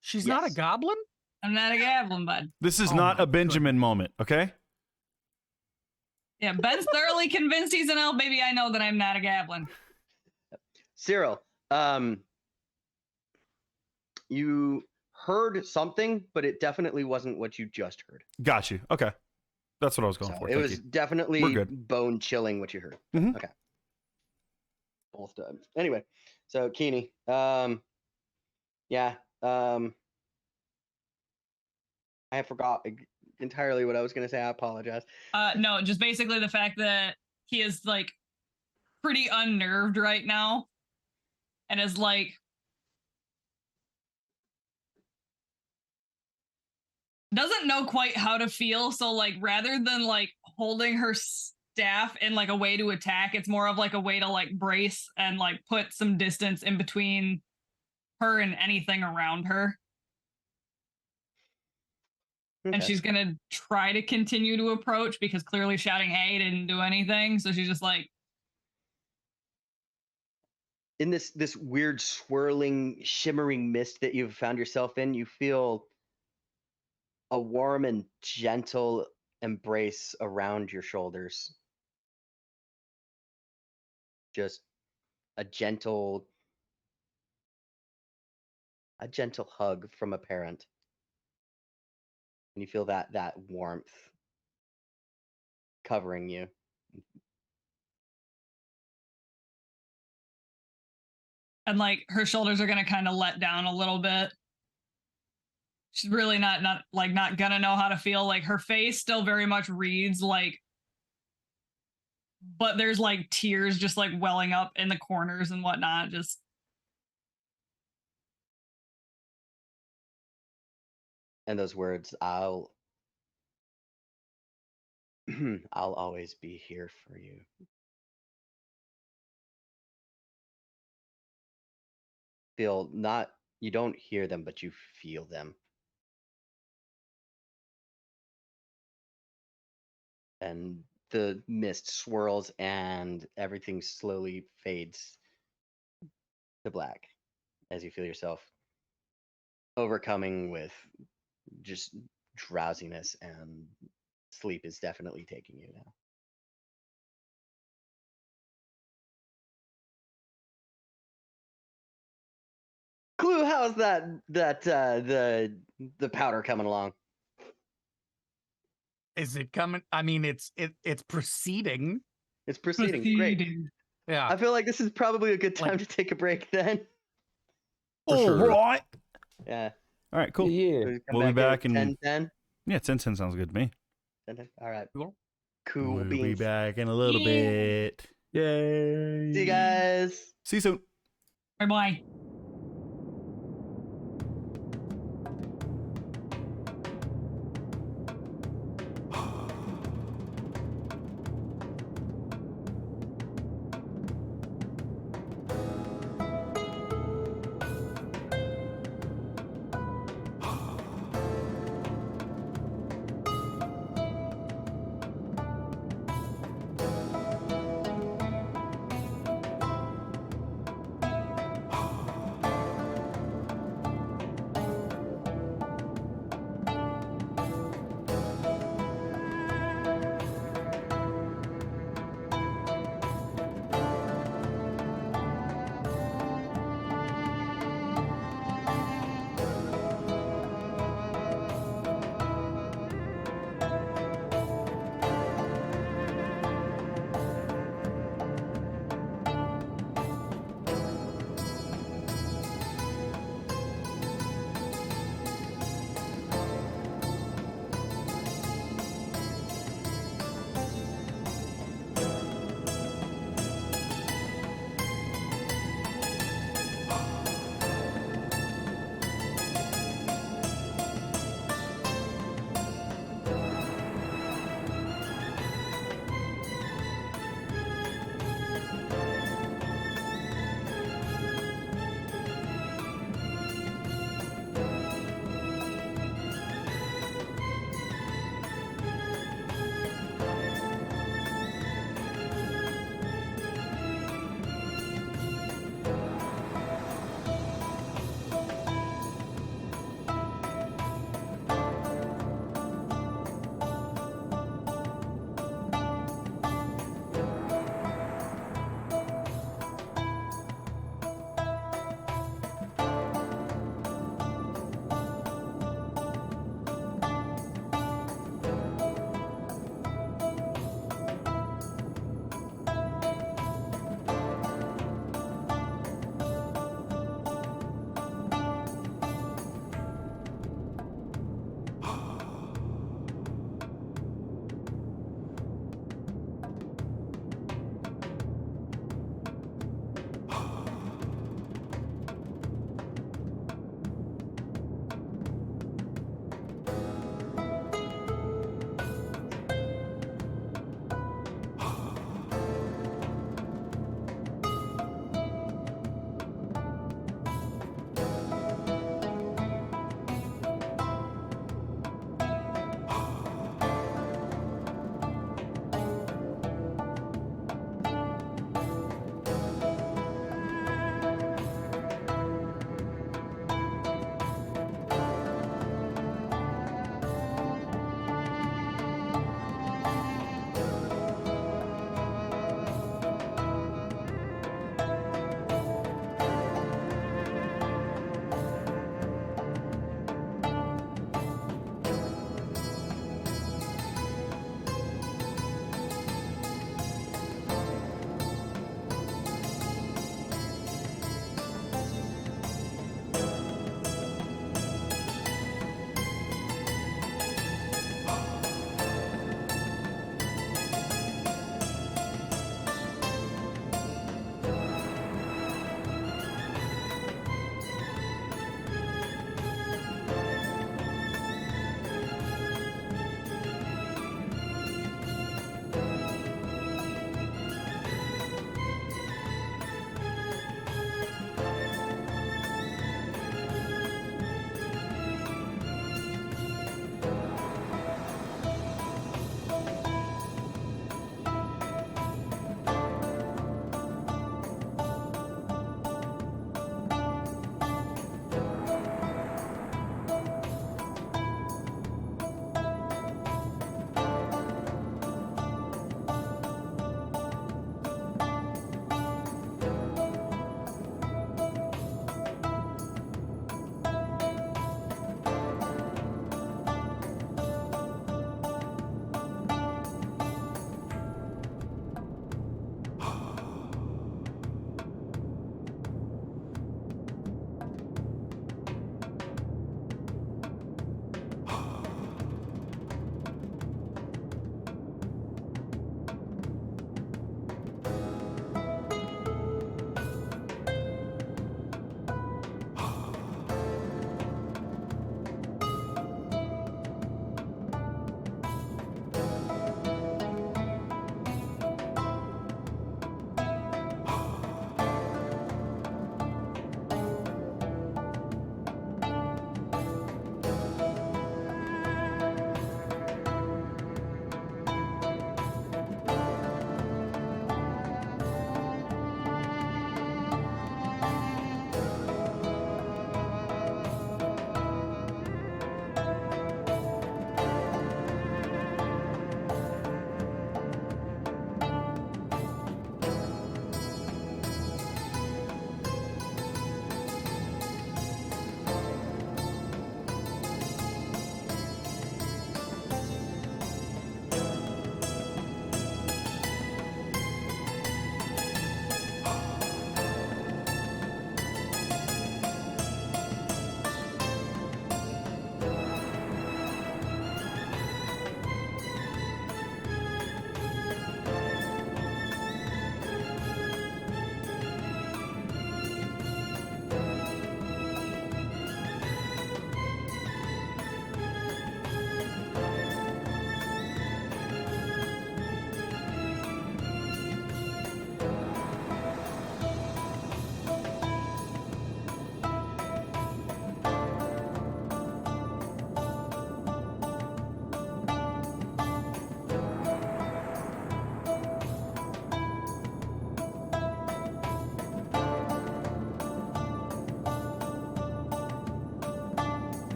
She's not a Yes. goblin? I'm not a goblin, bud. This is Oh not my a Benjamin moment, okay? Yeah, Ben's thoroughly convinced he's an elf. Maybe I know that I'm not a goblin. Cyril, you heard something, but it definitely wasn't what you just heard. Got you. Okay. That's what I was going So for. it Thank was you. definitely We're good. bone chilling what you heard. Mhm. Okay. Both done. Anyway, so Keeney, yeah, I forgot entirely what I was going to say. I apologize. No, just basically the fact that he is like pretty unnerved right now and is like doesn't know quite how to feel. So like rather than like holding her staff in like a way to attack, it's more of like a way to like brace and like put some distance in between her and anything around her. And Okay. she's gonna try to continue to approach because clearly shouting "Hey" didn't do anything. So she's just like, In this weird swirling, shimmering mist that you've found yourself in, you feel a warm and gentle embrace around your shoulders. Just a gentle hug from a parent. And you feel that warmth covering you. and like her shoulders are gonna kind of let down a little bit. She's really not gonna know how to feel. Like her face still very much reads like, but there's like tears just like welling up in the corners and whatnot. Just And those words, I'll always be here for you. Feel not, you don't hear them, but you feel them. And the mist swirls and everything slowly fades to black as you feel yourself overcoming with just drowsiness, and sleep is definitely taking you now. Clue, how's the powder coming along? Is it coming? I mean, it's proceeding. It's proceeding. Great. proceeding. Yeah. I feel like this is probably a good time Like- to take a break then. For All sure. right. Yeah. All right, cool. Yeah. So come We'll be back in in 10, Yeah, 10 sounds good to me. 10. All right. Cool. Cool We'll be beans. back in a little Yeah. bit. Yay. See you guys. See you soon. Bye bye.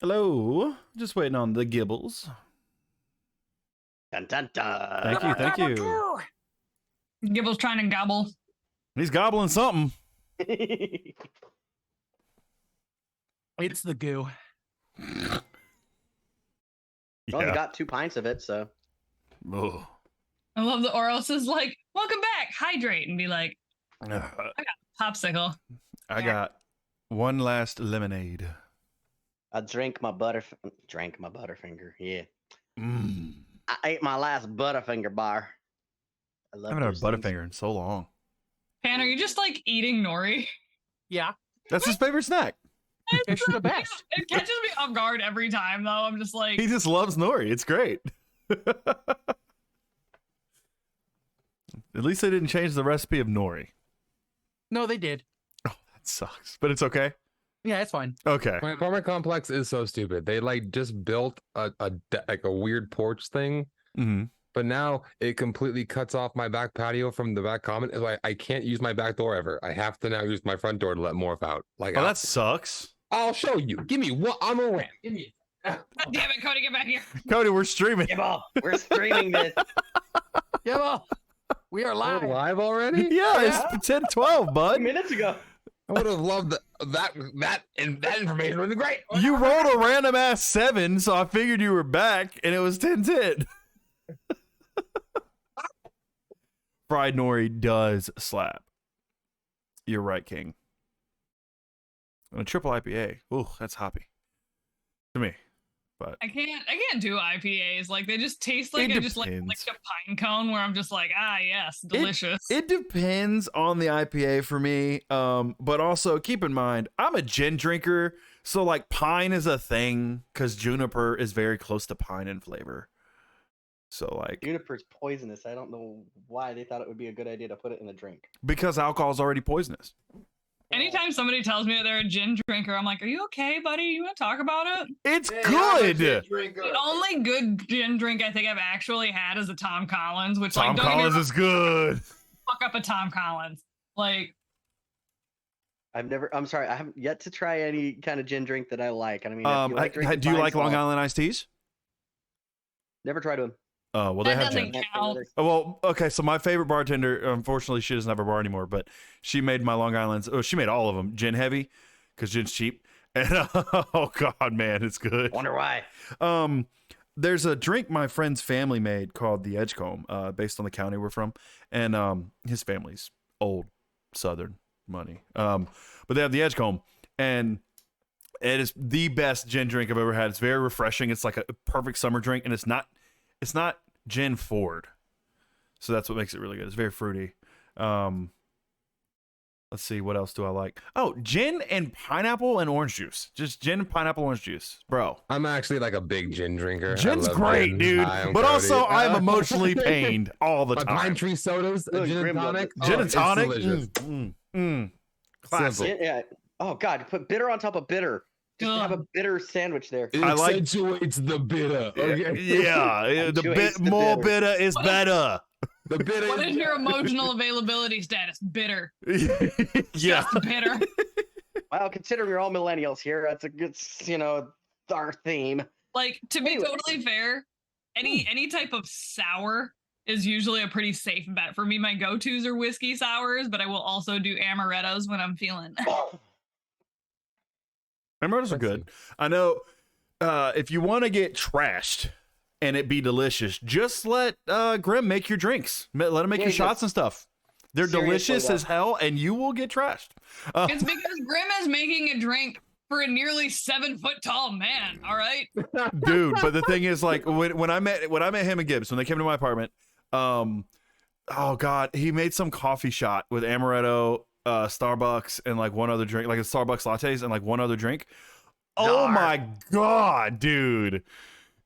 Hello. Just waiting on the Gibbles. Dun, dun, dun. Thank you. Thank you. Gibble's trying to gobble. He's gobbling something. It's the goo. Well, he got 2 pints of it, so. Oh. I love the Oros is like, welcome back, hydrate, and be like, popsicle. I got one last lemonade. I drank my Butterfinger. Yeah. Mm. I ate my last Butterfinger bar. I I love haven't had a those things. Butterfinger in so long. Pan, are you just like eating nori? Yeah, That's his favorite snack. fish are the best. It catches me off guard every time, though. I'm just like, He just loves nori. It's great. At least they didn't change the recipe of nori. No, they did. Oh, that sucks. But it's okay. Yeah, it's fine. Okay. My apartment complex is so stupid. They like just built a weird porch thing, Mm-hmm. but now it completely cuts off my back patio from the back common. So I can't use my back door ever. I have to now use my front door to let Morph out. Like, Oh, that sucks. I'll show you. Give me one. I'm a ramp. Give me. God damn it, Cody, get back here. Cody, we're streaming. Gibble, we're streaming this. Yeah, well, we are We're live. live already. Yeah, it's 10-12, 2 bud. minutes ago. I would have loved that information would be great. You rolled a random ass 7, so I figured you were back, and it was 10-10. Fried nori does slap. You're right, King. And a triple IPA. Ooh, that's hoppy to me. But I can't do IPAs. Like they just taste like It I just like depends. a pine cone where I'm just like, ah yes, delicious. it depends on the IPA for me. But also keep in mind, I'm a gin drinker, so like pine is a thing because juniper is very close to pine in flavor. So like Juniper's poisonous. I don't know why they thought it would be a good idea to put it in a drink. because alcohol is already poisonous. Anytime somebody tells me that they're a gin drinker, I'm like, are you okay, buddy? You want to talk about it? It's good. The only good gin drink I think I've actually had is a Tom Collins, which Tom like don't get me Collins wrong, is good. fuck up a Tom Collins. Like I'm sorry, I haven't yet to try any kind of gin drink that I like. I mean, if you like drinking do you fine like Long salt, Island iced teas? Never tried them. Oh, well, they that have doesn't gin. count. Oh, well, okay. So my favorite bartender, unfortunately, she doesn't have a bar anymore, but she made my Long Island's. Oh, she made all of them gin heavy because gin's cheap. And oh god, man, it's good. Wonder why. There's a drink my friend's family made called the Edgecombe, based on the county we're from, and his family's old Southern money. But they have the Edgecombe, and it is the best gin drink I've ever had. It's very refreshing. It's like a perfect summer drink, and it's not gin forward, so that's what makes it really good. It's very fruity. Let's see, what else do I like? Oh, gin and pineapple and orange juice. Just gin and pineapple orange juice, bro. I'm actually like a big gin drinker. I Gin's love great, gin. dude. Hi, I'm But Cody. also, I'm emotionally pained all the My time. pine tree sodas, Look, gin and Grim loves tonic. it. Gin Oh, and it's tonic. delicious. Classic. Simple. Yeah. Oh god, put bitter on top of bitter. Just to have a bitter sandwich there. It I like- accentuates the bitter. Okay? Yeah, the Accentuates bit the more bitter. bitter is better. The bitter. What is your emotional availability status? Bitter. Yeah. Just bitter. Well, considering we're all millennials here, that's a good, our theme. Like to be Anyway. totally fair, any type of sour is usually a pretty safe bet for me. My go-tos are whiskey sours, but I will also do amarettos when I'm feeling. Amarettos are good. I know if you want to get trashed and it be delicious, just let Grim make your drinks. Let him make Yeah, your he shots does. and stuff. They're Seriously, delicious though. as hell, and you will get trashed. It's because Grim is making a drink for a nearly 7-foot tall man. All right. Dude, but the thing is, like, when I met him and Gibbs, when they came to my apartment, oh god, he made some coffee shot with amaretto, Starbucks, and like one other drink, like a Starbucks lattes and like one other drink. Oh Czar. my god, dude,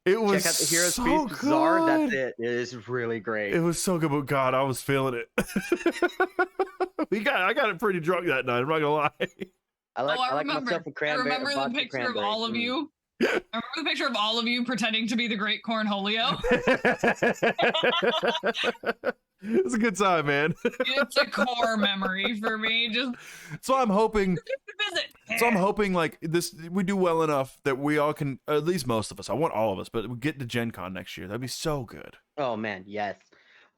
it was Check out the Heroes so Feast good. Czar. That's it. It is really great. It was so good, but god, I was feeling it. I got it pretty drunk that night. I'm not gonna lie. I like, Oh, I like myself a I cranberry. remember the vodka picture of cranberry. all of you. I remember the picture of all of you pretending to be the Great Cornholio. It's a good time, man. It's a core memory for me. Just So I'm hoping. visit. So I'm hoping like this, we do well enough that we all can, at least most of us. I want all of us, but we get to Gen Con next year. That'd be so good. Oh man, yes.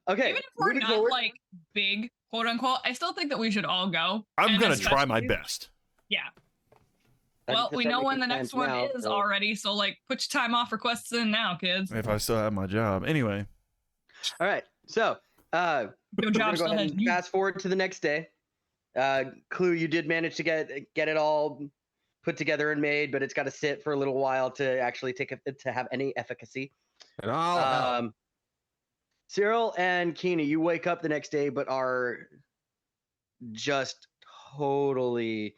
Okay, Even if we're moving not forward. like big, quote unquote, I still think that we should all go. I'm And gonna try my especially- best. Yeah. I Well, just we start know when making the next plans one now, is so- already, so like put your time off requests in now, kids. If I still have my job. Anyway, All right, so Your we're job gonna go still ahead has and you. fast forward to the next day. Clue, you did manage to get it all put together and made, but it's got to sit for a little while to actually to have any efficacy. And all help. Cyril and Keena, you wake up the next day, but are just totally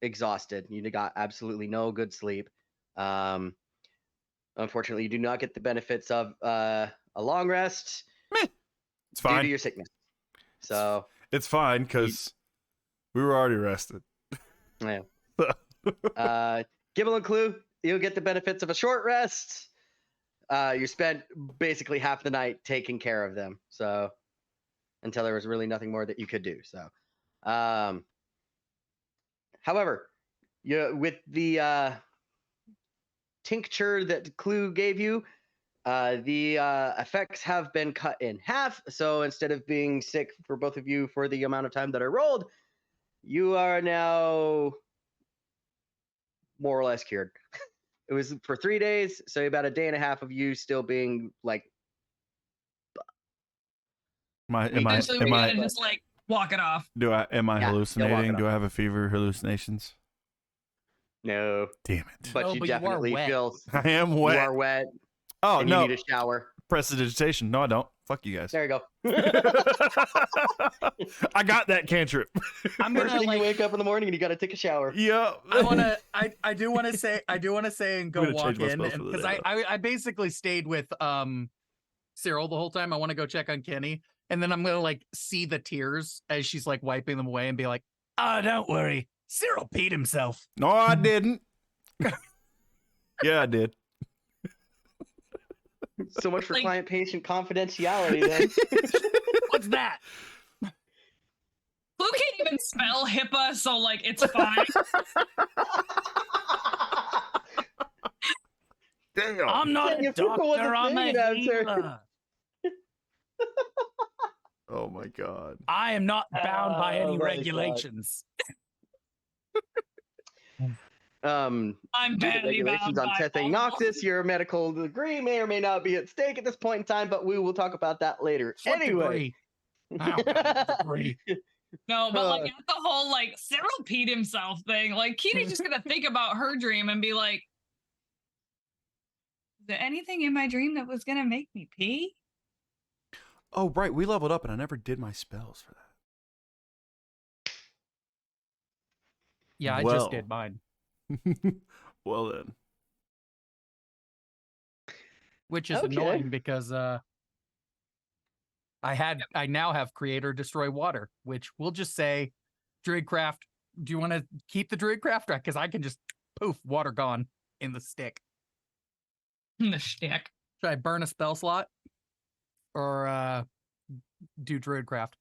exhausted. You got absolutely no good sleep. Unfortunately, you do not get the benefits of a long rest it's due to fine. your sickness. So, It's fine because we were already rested. yeah. Gibble and Clue, you'll get the benefits of a short rest. You spent basically half the night taking care of them. So, until there was really nothing more that you could do. So, however, with the tincture that Clue gave you, the effects have been cut in half. So instead of being sick for both of you for the amount of time that I rolled, you are now more or less cured. It was for 3 days, so about a day and a half of you still being like. Am I Eventually, we am gotta I just like walk it off. am I Yeah, you'll walk it hallucinating? off. Do I have a fever hallucinations? No, Damn it. but No, you but you are definitely wet. feel I am you wet. are wet Oh and no. you need a shower. Prestidigitation. No, I don't. Fuck you guys. There you go. I got that cantrip. I'm First gonna thing you like. wake up in the morning and you got to take a shower. Yeah. I do want to say and go I'm gonna walk change my in spells for the because day, I basically stayed with Cyril the whole time. I want to go check on Kenny, and then I'm gonna like see the tears as she's like wiping them away and be like, "Oh, don't worry, Cyril peed himself." No, I didn't. Yeah, I did. So much for Like- client-patient confidentiality, then. What's that? Blue can't even spell HIPAA, so like it's fine. Damn. I'm not Yeah, a if people wasn't doctor. I'm saying a it, I'm sure. healer. Oh my god. I am not bound by Oh any my regulations. I'm Due to badly regulations bound on by Tethane law. Noctis, your medical degree may or may not be at stake at this point in time, but we will talk about that later. What Anyway, degree? I don't have a degree. No, but like Uh. at the whole like Cyril peed himself thing, like Kitty's just gonna think about her dream and be like, "Is there anything in my dream that was gonna make me pee?" Oh right, we leveled up and I never did my spells for that. Yeah, I Well. just did mine. Well then. Which is Okay. annoying because I now have creator destroy water, which we'll just say Druidcraft. Do you want to keep the Druidcraft? Because I can just poof, water gone in the stick. The shtick. Should I burn a spell slot? Or do Druidcraft?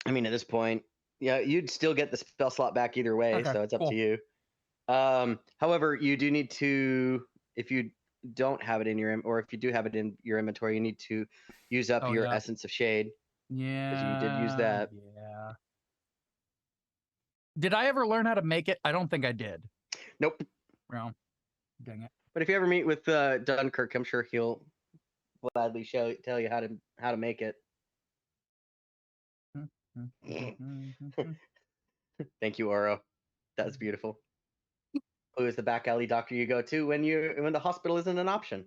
I mean, at this point, yeah, you'd still get the spell slot back either way, Okay, so it's up cool. to you. However, you do need to, if you don't have it in your, or if you do have it in your inventory, you need to use up Oh, your yeah. Essence of Shade. Yeah. you did use that. Yeah. Did I ever learn how to make it? I don't think I did. Nope. Well, dang it. But if you ever meet with Dunkirk, I'm sure he'll gladly tell you how to make it. Thank you, Oro. That's beautiful. Who is the back alley doctor you go to when the hospital isn't an option?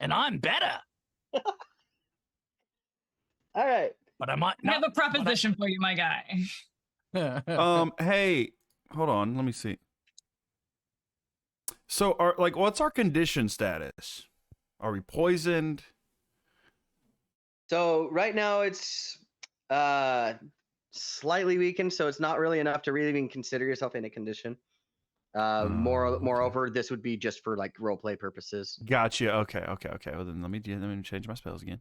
And I'm better, All right. but I might I have not. a proposition for you, my guy. Hey, hold on, let me see. So what's our condition status? Are we poisoned? So right now it's slightly weakened, so it's not really enough to really even consider yourself in a condition. Moreover, this would be just for like role play purposes. Gotcha. Okay. Well, then let me change my spells again.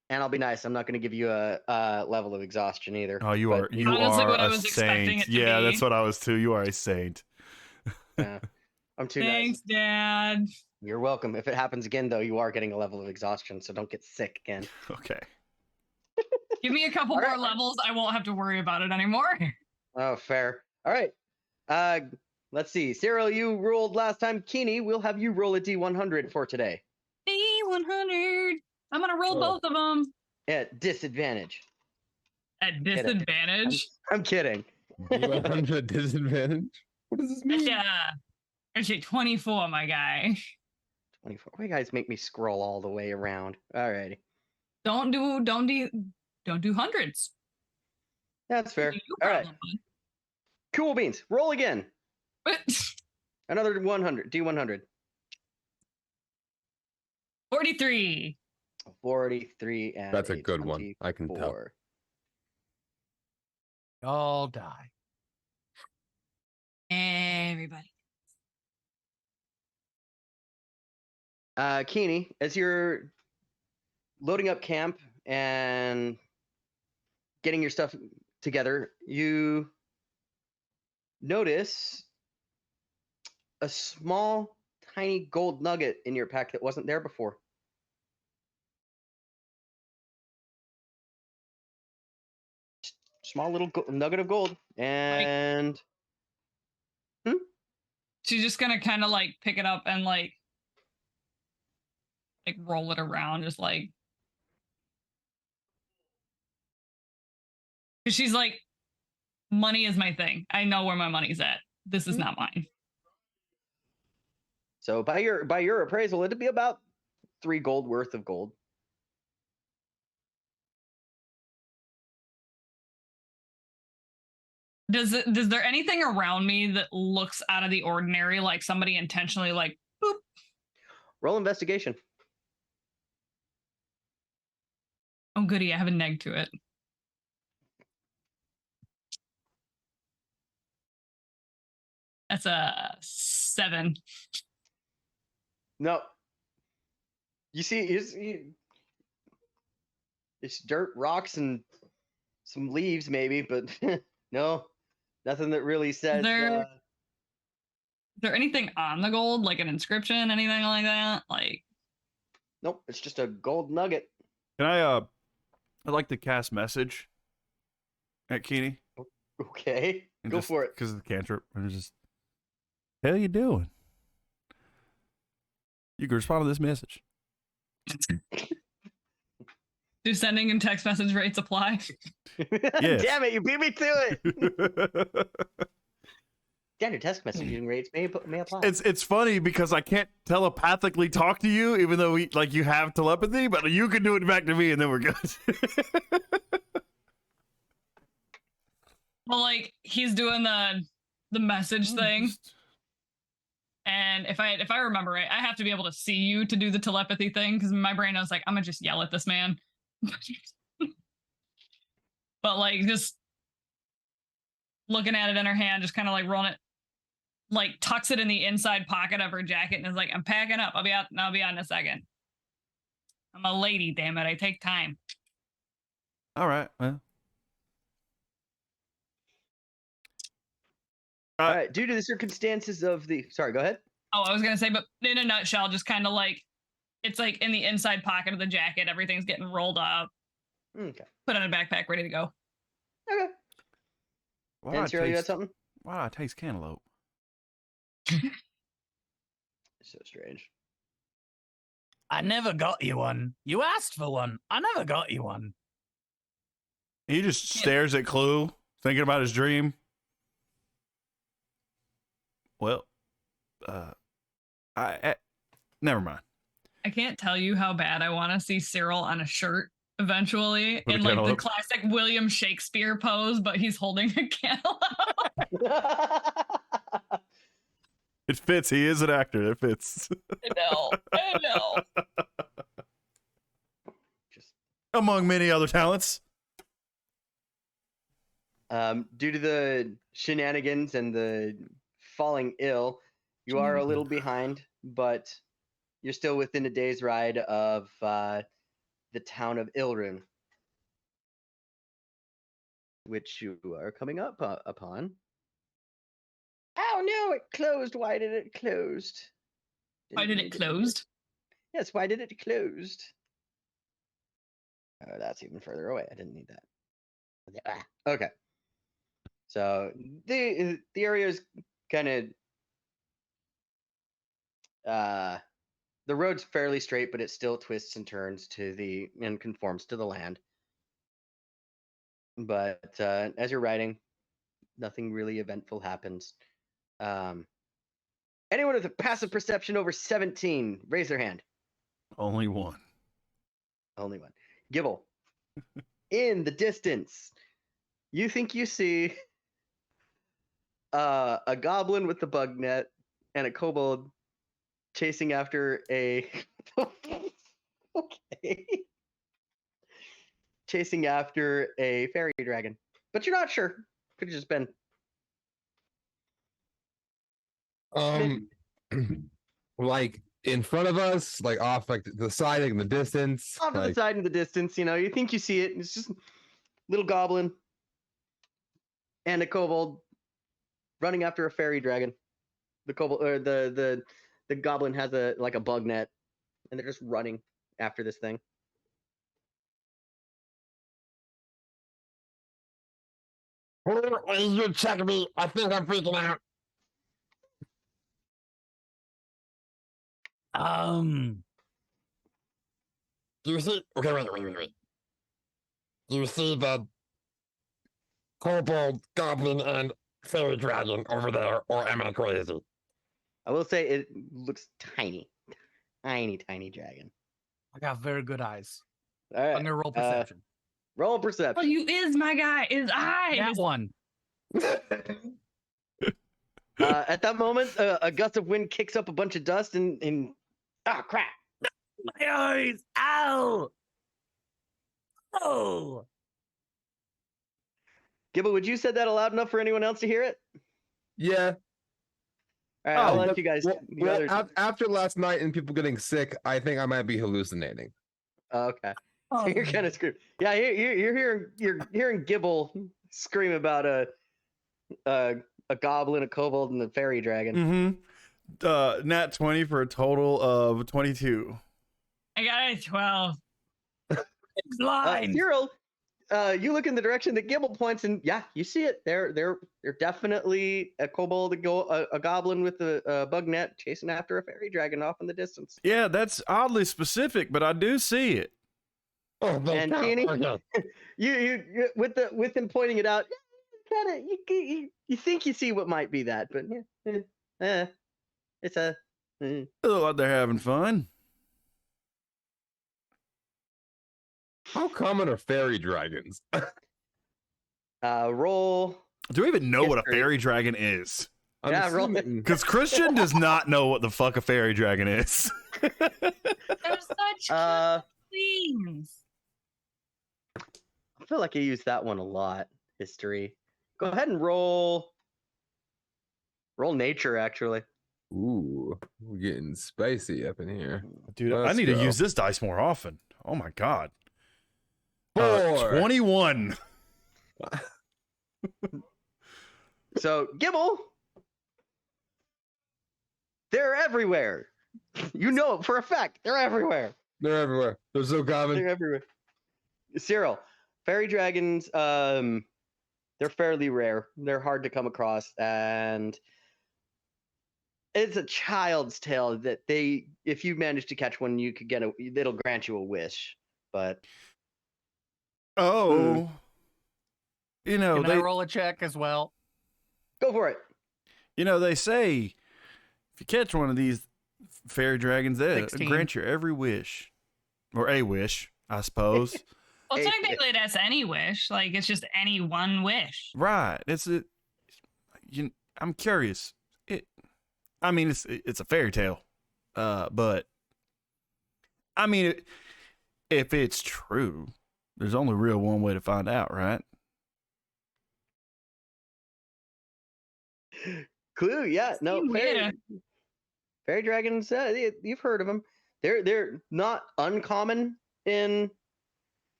And I'll be nice. I'm not going to give you a level of exhaustion either. Oh, you but are you Honestly, are what I a was expecting saint. it to Yeah, be. that's what I was too. You are a saint. Yeah, I'm too Thanks, nice. Dad. You're welcome. If it happens again, though, you are getting a level of exhaustion, so don't get sick again. Okay. Give me a couple All more right. levels. I won't have to worry about it anymore. Oh, fair. All right. Let's see. Cyril, you rolled last time. Keeney, we'll have you roll a D100 for today. D100. I'm gonna roll both of them At disadvantage. at disadvantage. I'm kidding. D100 disadvantage. What does this mean? Yeah. Actually, 24, my guy. 24. Why you guys make me scroll all the way around? All righty. Don't do hundreds. That's fair. You All right. problem, Cool beans. Roll again. bud. Another 100. D100. 43. 43 and That's a good one. I can tell. 24. All die. Everybody. Keeney, as you're loading up camp and getting your stuff together, you notice a small, tiny gold nugget in your pack that wasn't there before. Small little nugget of gold. And She's just gonna kind of like pick it up and like roll it around, just like. 'Cause she's like, money is my thing. I know where my money's at. This is not mine. so by your appraisal, it'd be about 3 gold worth of gold. Does there anything around me that looks out of the ordinary, like somebody intentionally like boop? Roll investigation. Oh goody, I have a neg to it. That's a 7. No. You see, it's dirt, rocks, and some leaves, maybe, but no, nothing that really says. Is there anything on the gold, like an inscription, anything like that? Like, Nope, it's just a gold nugget. Can I'd like to cast message at Keeney. Okay, go for it. Because of the cantrip. And just, how you doing? You can respond to this message. do sending and text message rates apply? Yes. Damn it, you beat me to it. Standard text messaging rates may apply. It's funny because I can't telepathically talk to you, even though you have telepathy, but you can do it back to me, and then we're good. Well, like he's doing the message thing, and if I remember right, I have to be able to see you to do the telepathy thing because my brain was like, I'm gonna just yell at this man. But like just looking at it in her hand, just kind of like rolling it, like tucks it in the inside pocket of her jacket, and is like, I'm packing up. I'll be out in a second. I'm a lady, damn it. I take time. All right. Well. All right, due to the circumstances of the... Sorry, go ahead. Oh, I was gonna say, but in a nutshell, just kind of like, it's like in the inside pocket of the jacket, everything's getting rolled up, Okay. put in a backpack, ready to go. Okay. Why do I And Cyril, you had taste- something? Why do I taste cantaloupe? So strange. I never got you one. You asked for one. I never got you one. He just stares at Clue, thinking about his dream. Well, never mind. I can't tell you how bad I want to see Cyril on a shirt eventually With a in like the cantaloupe. classic William Shakespeare pose, but he's holding a cantaloupe. It fits. He is an actor. It fits. I know. Just Among many other talents. Due to the shenanigans and the falling ill, you are a little behind, but you're still within a day's ride of the town of Ilrun, which you are coming up upon. Oh no, it closed. Why did it closed? Why did it closed? Yes, why did it closed? Oh, that's even further away. I didn't need that. Okay. So the area is kind of the road's fairly straight, but it still twists and turns and conforms to the land. But as you're riding, nothing really eventful happens. Anyone with a passive perception over 17, raise their hand. Only one. Only one. Gibble. In the distance, you think you see a goblin with the bug net and a kobold chasing after a okay. Chasing after a fairy dragon. But you're not sure. Could have just been Like in front of us, like off like the side, like in the distance. off to the Like, side in the distance, you think you see it. It's just a little goblin and a kobold running after a fairy dragon. The kobold or the goblin has a bug net, and they're just running after this thing. You check me. I think I'm freaking out. Do you see? Okay, wait. Do you see the kobold, goblin, and fairy dragon over there, or am I crazy? I will say it looks tiny, tiny dragon. I got very good eyes. All right, I'm gonna roll perception. Roll Oh, perception. you is my guy. His eyes. That one. At that moment, a gust of wind kicks up a bunch of dust and crap. My eyes. Ow. Oh. Gibble, would you said that loud enough for anyone else to hear it? yeah. All right, I'll Oh, let you guys. the others- After last night and people getting sick, I think I might be hallucinating. Okay. Oh. You're kind of screwed. Yeah, you're hearing Gibble scream about a goblin, a kobold, and a fairy dragon. Mm-hmm. Nat 20 for a total of 22. I got a 12. It's blind. Cyril, you look in the direction that Gibble points, and yeah, you see it. They're definitely a kobold, a goblin with a bug net chasing after a fairy dragon off in the distance. Yeah, that's oddly specific, but I do see it. Oh, thank And God. Kenny? Okay. You with him pointing it out, kind of you think you see what might be that, but it's a. They look like they're having fun. How common are fairy dragons? Roll. Do we even know what a History. fairy dragon is? I'm Yeah, roll it. assuming- Because Christian does not know what the fuck a fairy dragon is. They're such Uh, things. I feel like I use that one a lot. History. Go ahead and roll. Roll nature, actually. Ooh, we're getting spicy up in here. Dude, I Let's need go. to use this dice more often. Oh my god. 4. 21. So Gibble, they're everywhere. You know it for a fact. They're everywhere. They're everywhere. They're so common. They're everywhere. Cyril, fairy dragons, they're fairly rare. They're hard to come across, and it's a child's tale that if you manage to catch one, you could it'll grant you a wish. But Oh. You know, Can I they roll a check as well? go for it. they say if you catch one of these fairy dragons, they 16. grant you every wish. Or a wish, I suppose. Well, Hey, technically, that's any wish. Like, it's just any one wish. Right. I'm curious. It's a fairy tale. But I mean, if it's true, there's only real one way to find out, right? Clue, yeah, no, Seem fairy, weird. fairy dragons. You've heard of them. They're not uncommon in.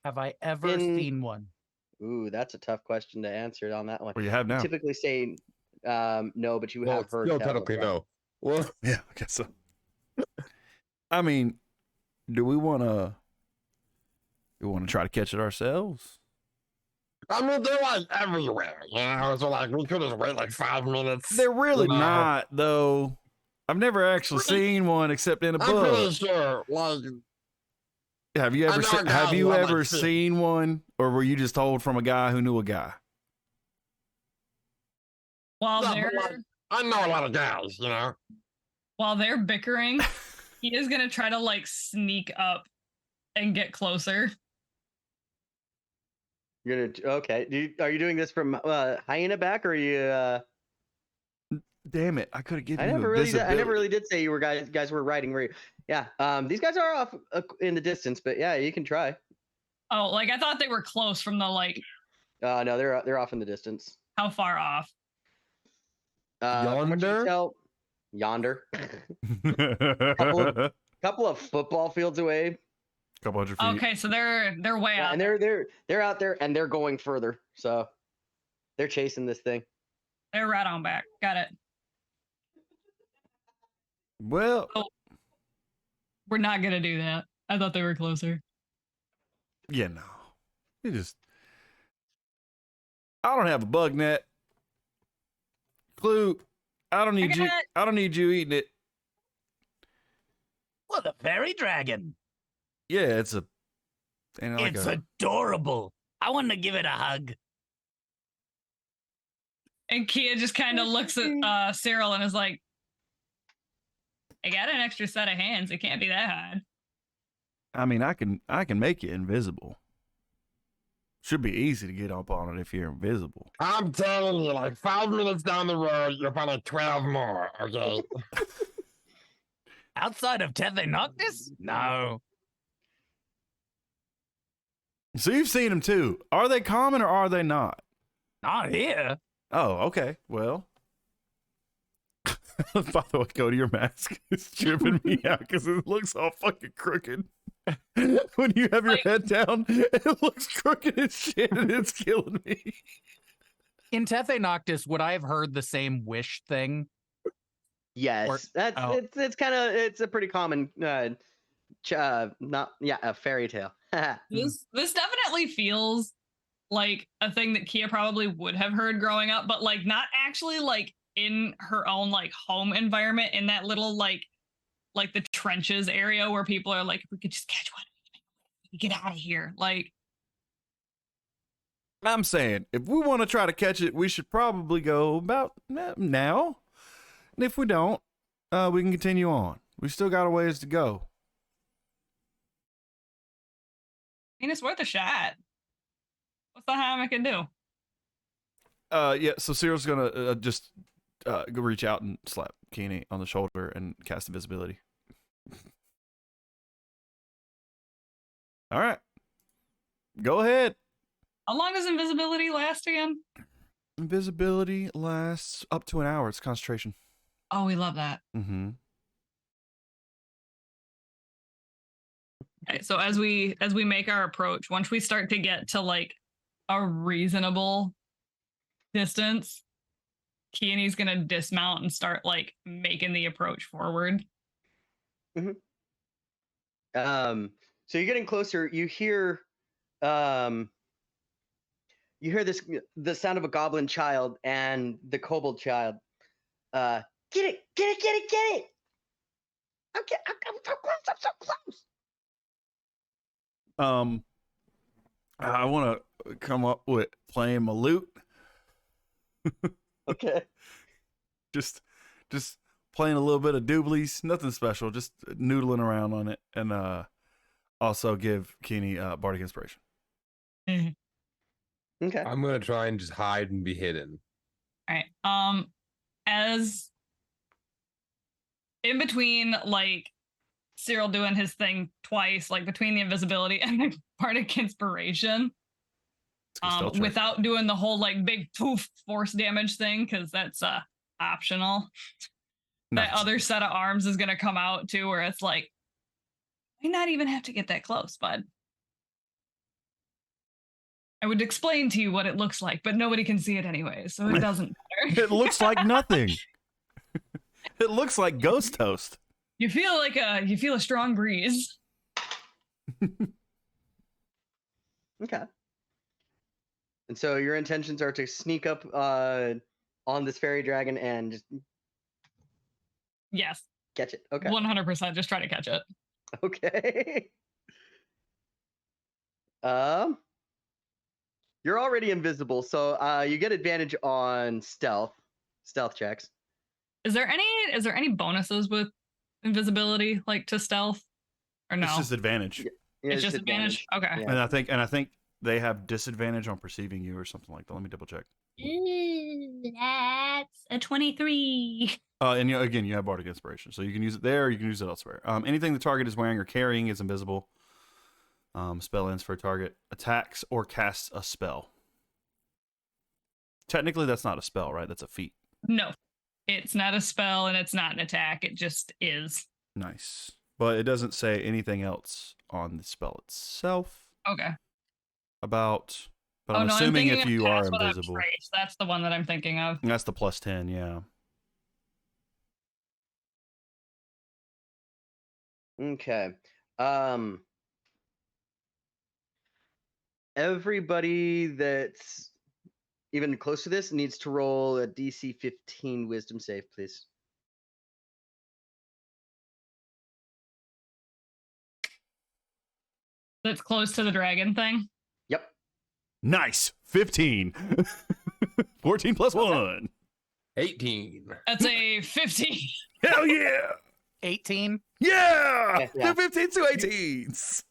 Have I ever In- seen one? Ooh, that's a tough question to answer on that one. What you have now? Typically say no, but you Well, have heard still tell of technically them. no. Well, Yeah, I guess so. I mean, do we want to? You want to try to catch it ourselves? I mean, they're like everywhere, you know. So like, we could just wait like 5 minutes. They're really you know? not, though. I've never actually seen one except in a I'm pretty book. sure, like, Have you I ever know a seen? guy Have you who had, ever like, six. seen one, or were you just told from a guy who knew a guy? While Yeah, they're but, like, I know a lot of guys, you know. while they're bickering, he is gonna try to like sneak up and get closer. You're gonna okay. Are you doing this from hyena back, or are you? Damn it! I could have given I you never invisibility. really did say you were guys were riding. Were you? Yeah. These guys are off in the distance, but yeah, you can try. Oh, like I thought they were close from the like No, they're off in the distance. how far off? From what you Yonder? can tell, yonder, couple of football fields away. Couple hundred feet. Okay, so they're way Yeah, out. and they're out there and they're going further. So they're chasing this thing. They're right on back. Got it. Well, We're not gonna do that. I thought they were closer. yeah, no. We just. I don't have a bug net. Clue. I don't need got you. it. I don't need you eating it. Well, the fairy dragon. Yeah, it's a. And like It's a, adorable. I want to give it a hug. And Kia just kind of looks at Cyril and is like, I got an extra set of hands. It can't be that hard. I mean, I can make you invisible. Should be easy to get up on it if you're invisible. I'm telling you, like 5 minutes down the road, you'll find like 12 more, okay? Outside of Tethe Noctis? No. So you've seen them too. Are they common or are they not? Not here. Oh, okay. Well, by the way, go to your mask. It's tripping me out because it looks all fucking crooked. When you have your Like- head down, it looks crooked as shit, and it's killing me. In Tethe Noctis, would I have heard the same wish thing? Yes, that's oh. it's kind of it's a pretty common a fairy tale. This definitely feels like a thing that Kia probably would have heard growing up, but like not actually like in her own like home environment in that little like the trenches area where people are like, if we could just catch one, we get out of here. Like, I'm saying, if we want to try to catch it, we should probably go about now. And if we don't, we can continue on. We still got a ways to go. I mean, it's worth a shot. What's the harm I can do? Yeah, so Cyril's gonna just go reach out and slap Keeney on the shoulder and cast invisibility. All right, go ahead. How long does invisibility last again? Invisibility lasts up to an hour. It's concentration. Oh, we love that. Mm-hmm. Okay, so as we make our approach, once we start to get to like a reasonable distance, Keane's gonna dismount and start like making the approach forward. So you're getting closer. You hear the sound of a goblin child and the kobold child. Get it! I'm so close. I want to come up with playing my lute. Okay. Just playing a little bit of doublies, nothing special, just noodling around on it, and also give Keene bardic inspiration. Okay. I'm gonna try and just hide and be hidden. All right. As in between, like Cyril doing his thing twice, like between the invisibility and the bardic inspiration, It's a stealth check. without doing the whole like big poof force damage thing, because that's optional. Nice. That other set of arms is gonna come out too, where it's like, I not even have to get that close, bud. I would explain to you what it looks like, but nobody can see it anyway, so it doesn't matter. It looks like nothing. It looks like ghost toast. You feel a strong breeze. Okay. And so your intentions are to sneak up on this fairy dragon and just Yes, catch it. Okay. 100%. Just try to catch it. Okay. You're already invisible, so you get advantage on stealth checks. Is there any bonuses with invisibility, like to stealth, or no? It's just advantage. Yeah, It's just advantage. Okay. Yeah. And I think they have disadvantage on perceiving you or something like that. Let me double check. That's a 23. And again, you have bardic inspiration, so you can use it there. Or you can use it elsewhere. Anything the target is wearing or carrying is invisible. Spell ends for a target attacks or casts a spell. Technically, that's not a spell, right? That's a feat. No, it's not a spell and it's not an attack. It just is. Nice, but it doesn't say anything else on the spell itself Okay. about. But Oh I'm no, assuming I'm if thinking you of are Cast Without invisible, Trace. That's the one that I'm thinking of. that's the +10. Yeah. Okay. Everybody that's even close to this needs to roll a DC 15 Wisdom save, please. That's close to the dragon thing. Yep. Nice. 15. 14 plus 1. 18. That's a 15. Hell yeah. 18. Yeah. Yeah. The 15 to 18s.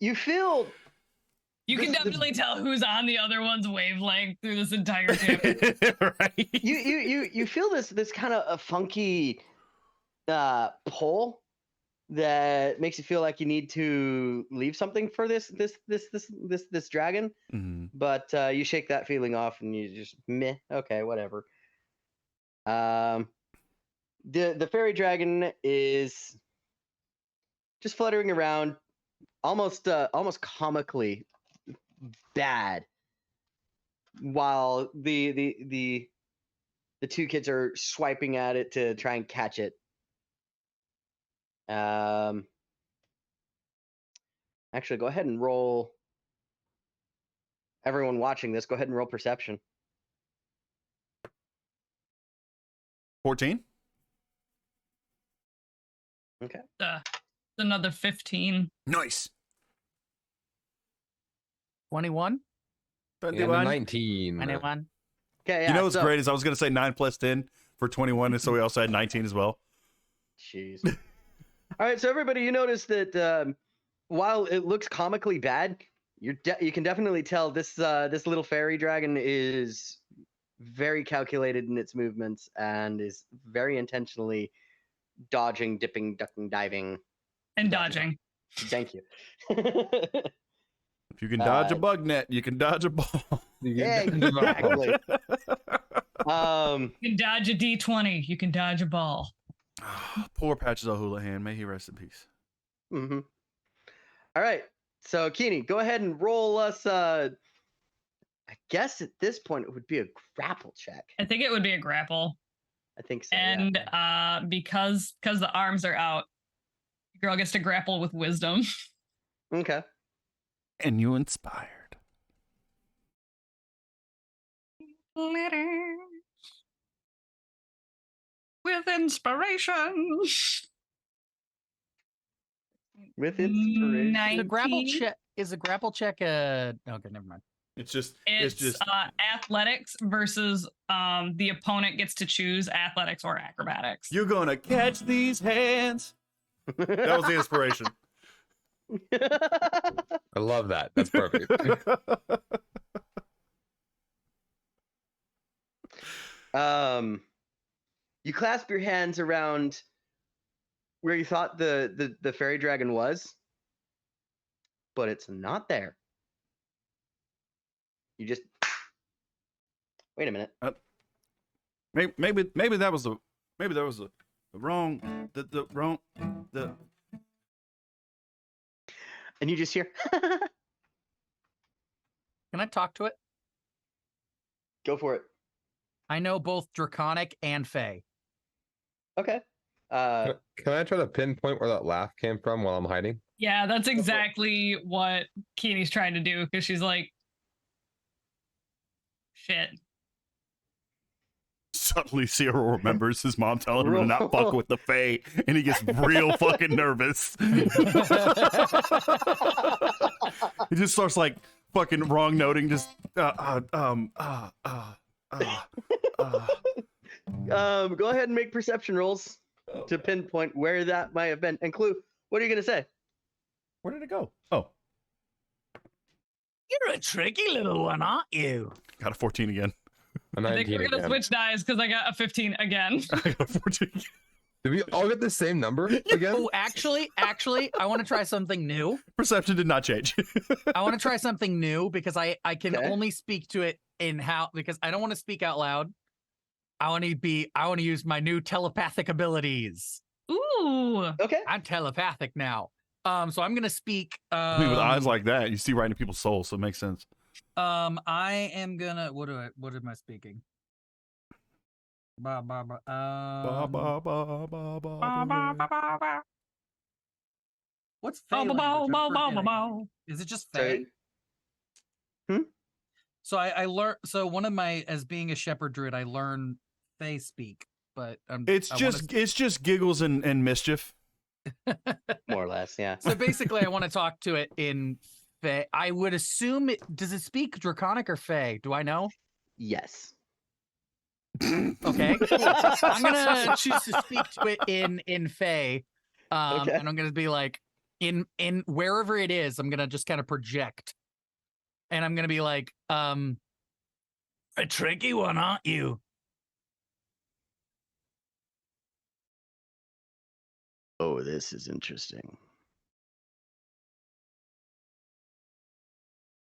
You feel You can This- definitely tell who's on the other one's wavelength through this entire campaign. Right. you feel this kind of a funky pull that makes you feel like you need to leave something for this dragon, Mhm. but you shake that feeling off and you just meh, okay, whatever. The fairy dragon is just fluttering around, almost comically bad, while the two kids are swiping at it to try and catch it. Actually, go ahead and roll. Everyone watching this, go ahead and roll perception. 14. Okay. Another 15. Nice. 21. And 21. 19. 21. Okay. Yeah, You know what's so- great is I was going to say 9 plus 10 for 21, and so we also had 19 as well. Jeez. All right, so everybody, you notice that while it looks comically bad, you can definitely tell this little fairy dragon is very calculated in its movements and is very intentionally dodging, dipping, ducking, diving. And dodging. Thank you. If you can dodge a bug net, you can dodge a ball. Exactly. You can dodge a D20. You can dodge a ball. Poor Patches O'Houlihan. May he rest in peace. Mm-hmm. All right. So, Keeney, go ahead and roll us. I guess at this point it would be a grapple check. I think it would be a grapple. I think so. And yeah. because the arms are out, girl gets to grapple with wisdom. Okay. And you inspired. With inspiration. With inspiration. The grapple 19. check is a grapple check. Okay, never mind. It's just, It's athletics versus the opponent gets to choose athletics or acrobatics. you're gonna catch these hands. That was the inspiration. I love that. That's perfect. You clasp your hands around where you thought the fairy dragon was, but it's not there. You just wait a minute. Maybe that was the wrong the wrong the And you just hear, Can I talk to it? go for it. I know both Draconic and Fey. Okay. Can I try to pinpoint where that laugh came from while I'm hiding? Yeah, that's exactly what Keeney's trying to do because she's like, shit. Suddenly Cyril remembers his mom telling him to not fuck with the Fae, and he gets real fucking nervous. He just starts like fucking wrong noting, just Go ahead and make perception rolls to pinpoint where that might have been. And Clue, what are you gonna say? Where did it go? Oh, You're a tricky little one, aren't you? got a 14 again. A I think 19 we're gonna again. switch dice because I got a 15 again. I got a 14 again. Did we all get the same number again? Oh, actually, I want to try something new. Perception did not change. I want to try something new because I can Okay. only speak to it in how because I don't want to speak out loud. I want to use my new telepathic abilities. Ooh. Okay. I'm telepathic now. So I'm gonna speak. I mean, with eyes like that, you see right into people's souls, so it makes sense. I am gonna. What am I speaking? Ba ba ba. Ba, ba, ba, ba, ba, ba. What's Bow, Fey bow, bow, language? I'm bow, bow, forgetting. bow. Is it just Sorry. Fey? So I learned. So one of my, as being a shepherd druid, I learned Fey speak, but It's just giggles and mischief. More or less, yeah. So basically, I want to talk to it in Fey. I would assume it. Does it speak Draconic or Fey? Do I know? Yes. Okay, cool. I'm gonna choose to speak to it in Fey, Okay. and I'm gonna be like, in wherever it is, I'm gonna just kind of project, and I'm gonna be like, a tricky one, aren't you? Oh, this is interesting.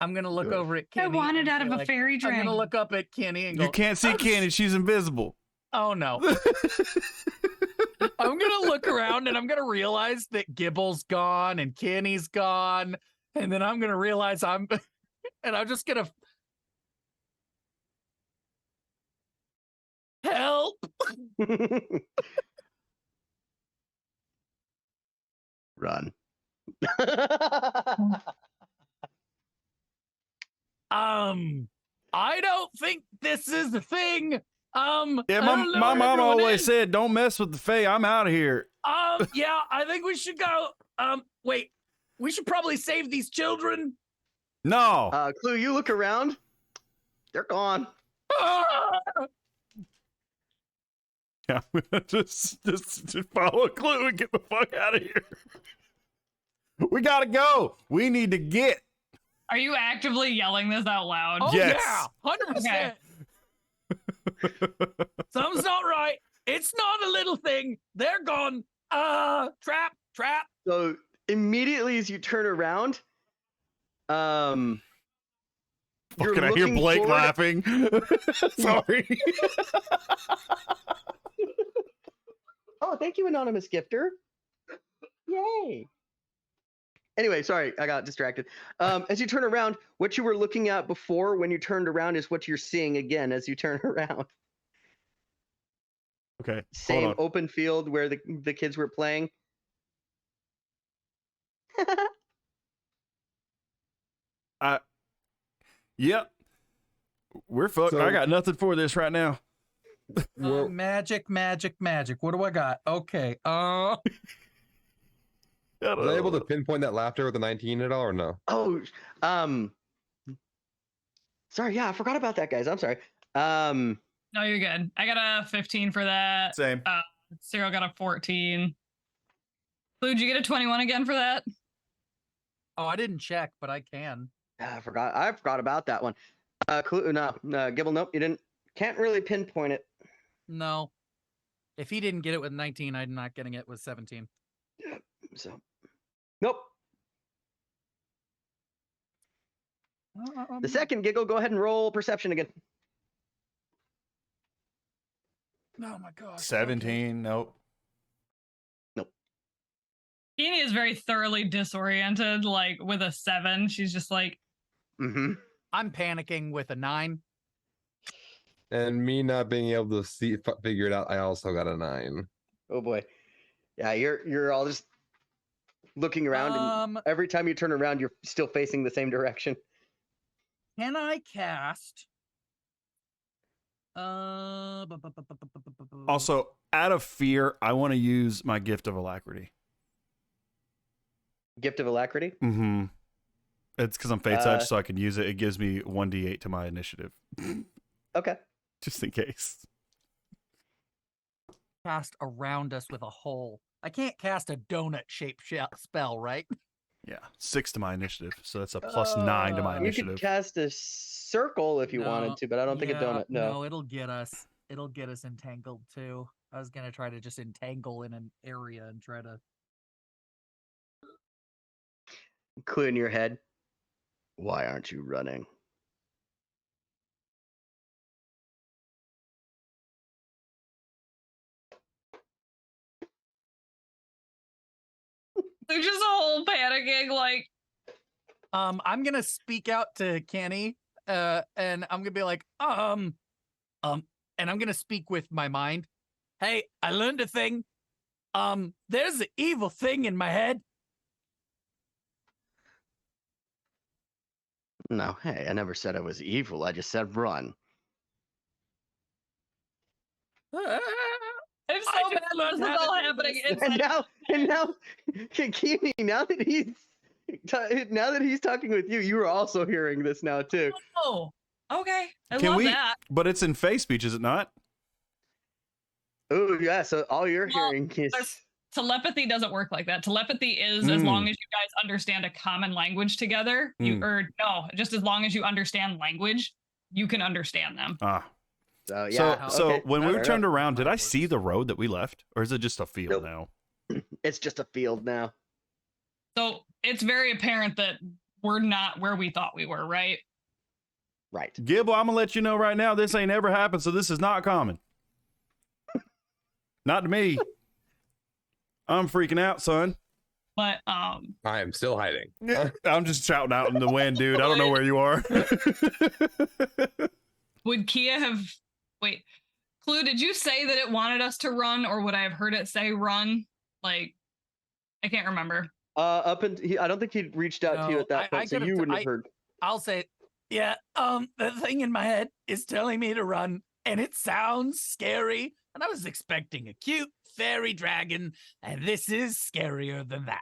I'm gonna look Good. over at I Kenny. wanted and out be of a like- fairy I'm dragon. gonna look up at Kenny and go, You can't see "I'm Candy, she's invisible. Oh no. I'm gonna look around and I'm gonna realize that Gibble's gone and Kenny's gone, and then I'm gonna realize and I'm just gonna help. Run. I don't think this is the thing. Yeah, I my don't know where mom everyone always is. said, "Don't mess with the Fae. I'm out of here." Yeah, I think we should go. Wait, we should probably save these children. No. Clue, you look around. They're gone. Ah! Yeah, just follow a clue and get the fuck out of here. We gotta go. We need to get. Are you actively yelling this out loud? Oh Yes. yeah, 100%. Something's not right. It's not a little thing. They're gone. Trap. So immediately as you turn around, you're Fucking, I hear looking Blake forward- laughing. Sorry. Oh, thank you, anonymous gifter. Yay. Anyway, sorry, I got distracted. As you turn around, what you were looking at before when you turned around is what you're seeing again as you turn around. Okay. Same Hold on. open field where the kids were playing. Yep. We're fucked. So- I got nothing for this right now. Well, Magic. What do I got? Okay. was I able to pinpoint that laughter with the 19 at all or no? Oh, sorry, yeah, I forgot about that, guys. I'm sorry. No, you're good. I got a 15 for that. Same. Cyril got a 14. Blue, did you get a 21 again for that? Oh, I didn't check, but I can. I forgot about that one. Clue, no, Gibble, nope, you didn't. Can't really pinpoint it. No. If he didn't get it with 19, I'm not getting it with 17. So, nope. The second giggle, go ahead and roll perception again. Oh my gosh. 17. Nope. Keenie is very thoroughly disoriented, like with a 7. She's just like, Mm-hmm. I'm panicking with a 9. And me not being able to figure it out, I also got a 9. Oh boy. Yeah, you're all just looking around, and every time you turn around, you're still facing the same direction. Can I cast? Also, out of fear, I want to use my gift of alacrity. Gift of alacrity. Mm-hmm. It's because I'm fate touch, so I can use it. It gives me 1d8 to my initiative. Okay. Just in case. Cast around us with a hole. I can't cast a donut-shaped spell, right? Yeah, 6 to my initiative, so that's a plus 9 to my You initiative. could cast a circle if you wanted to, but I don't think a donut. No. No, it'll get us. It'll get us entangled too. I was gonna try to just entangle in an area and try to. Clue in your head. Why aren't you running? they're just a whole panicking, like, I'm gonna speak out to Kenny, and I'm gonna be like, and I'm gonna speak with my mind. Hey, I learned a thing. There's an evil thing in my head. No, hey, I never said I was evil. I just said run. I'm so I just mad that learned this is how to all do happening this. inside. And now, Kimi, now that he's talking with you, you are also hearing this now too. Oh, okay. I Can love we? that. But it's in face speech, is it not? Oh yeah, so all you're Well, hearing is Telepathy doesn't work like that. Telepathy is as long as you guys understand a common language together. Just as long as you understand language, you can understand them. Ah. so yeah. So okay. when we Fair turned enough. around, did I see the road that we left, or is it just a field Nope. now? It's just a field now. So it's very apparent that we're not where we thought we were, right? Right. Gibble, I'm gonna let you know right now, this ain't ever happened, so this is not common. Not to me. I'm freaking out, son. But I am still hiding. I'm just shouting out in the wind, dude. I don't know where you are. would Kia have Clue, did you say that it wanted us to run, or would I have heard it say run? Like, I can't remember. I don't think he'd reached out to you No, at that point, so you wouldn't have heard. I'll say, yeah. The thing in my head is telling me to run, and it sounds scary. And I was expecting a cute fairy dragon, and this is scarier than that.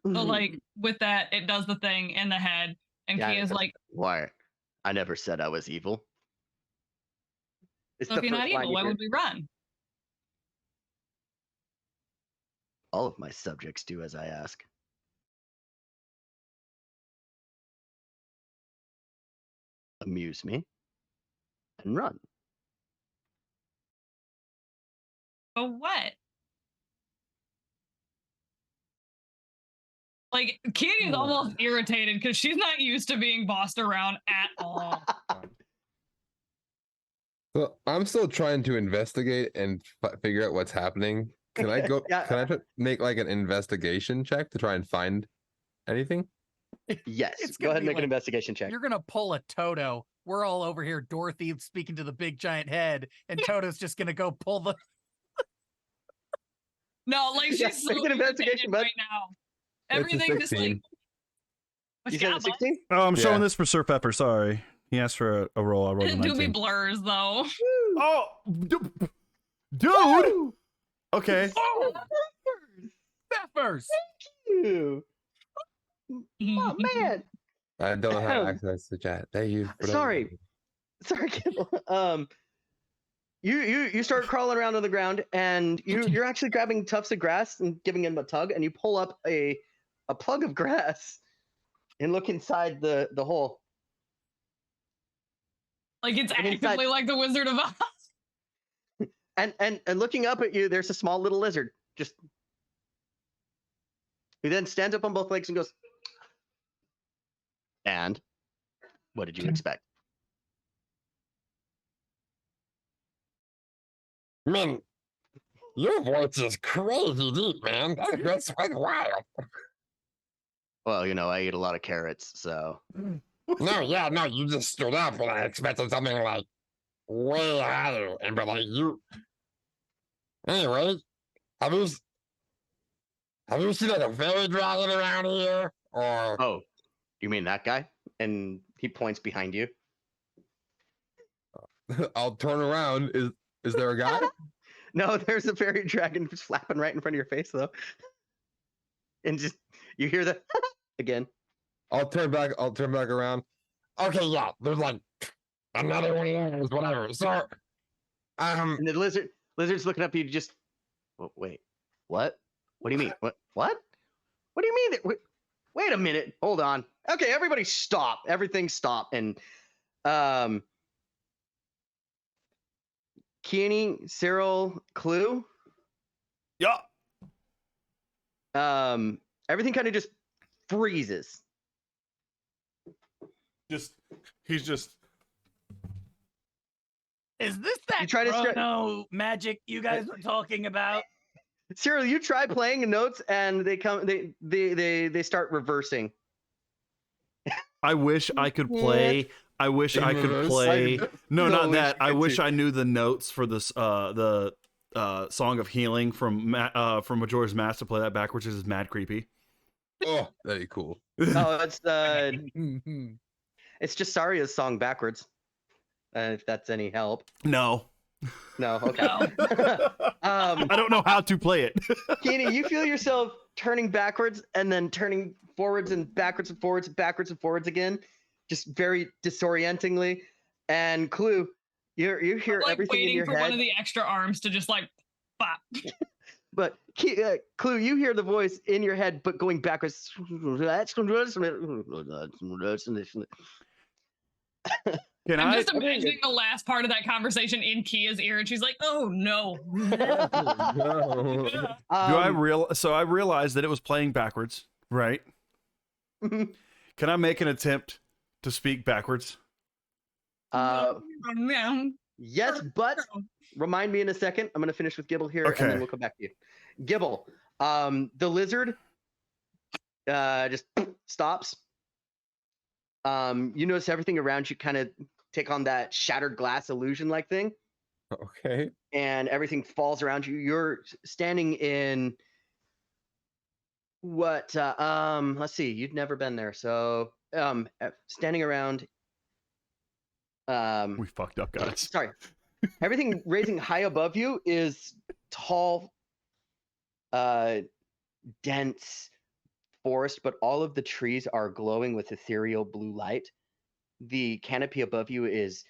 So, like, with that, it does the thing in the head, and Yeah, Kia's like, why? I never said I was evil. It's so the if you're not first line evil, you why hear. would we run? All of my subjects do as I ask. Amuse me and run. But what? Like, Kitty's almost irritated because she's not used to being bossed around at all. So I'm still trying to investigate and figure out what's happening. Can I go? Yeah. Can I make like an investigation check to try and find anything? Yes. It's Go gonna ahead and be make an like, investigation check. You're gonna pull a Toto. We're all over here, Dorothy speaking to the big giant head, and Toto's just gonna go pull the. No, like, she's Yeah, so make an investigation, irritated bud. right now. It's a Everything just like 16. You said 16? Oh, I'm showing Yeah. this for Sir Pepper. Sorry. He asked for a roll. I rolled a do be 19. blurs though. Oh, dude. Okay. Oh, Peppers! Ew. Oh man. I don't know how to access the chat. Thank you. Sorry. Sorry, Kimball. You start crawling around on the ground, and you're actually grabbing tufts of grass and giving him a tug, and you pull up a plug of grass and look inside the hole. Like, it's And inside- actively like the Wizard of Oz. And looking up at you, there's a small little lizard. Just he then stands up on both legs and goes, "And what did you expect?" Man, your voice is crazy deep, man. That's wild. Well, I eat a lot of carrots, so. No, yeah, no, you just stood up and I expected something like way higher. And but like you anyway, have you have you seen like a fairy dragon around here? Or Oh, you mean that guy? And he points behind you. I'll turn around. Is there a guy? No, there's a fairy dragon just flapping right in front of your face, though. And just you hear the again. I'll turn back around. okay, yeah, there's like another one of those, whatever. So And the lizard's looking up at you. Just wait, what? What do you mean? What? What do you mean? Wait a minute. Hold on. Okay, everybody, stop. Everything stop. And Keany, Cyril, Clue. Yeah. Everything kind of just freezes. He's just. Is this that try to chrono magic you guys were talking about? Cyril, you try playing notes, and they start reversing. I wish I could play. I wish I could play. No, not that. I wish I knew the notes for this. The Song of Healing from Majora's Mask to play that backwards is mad creepy. Oh, that'd be cool. Oh, it's just Saria's song backwards. If that's any help. No. No. Okay. No. I don't know how to play it. Keany, you feel yourself turning backwards and then turning forwards and backwards and forwards and backwards and forwards again, just very disorientingly. And Clue, you hear I'm, like, everything in waiting your for head. one of the extra arms to just like bop. But Clue, you hear the voice in your head, but going backwards. Can I'm I? just imagining the last part of that conversation in Kia's ear, and she's like, "Oh no." No. So I realized that it was playing backwards, right? Can I make an attempt to speak backwards? Yes, but remind me in a second. I'm going to finish with Gibble here, and Okay. then we'll come back to you. Gibble, the lizard just stops. You notice everything around you kind of take on that shattered glass illusion-like thing, Okay. and everything falls around you. You're standing in what? Let's see. You've never been there, so standing around. We fucked up, guys. Sorry. Everything raising high above you is tall, dense forest, but all of the trees are glowing with ethereal blue light. The canopy above you is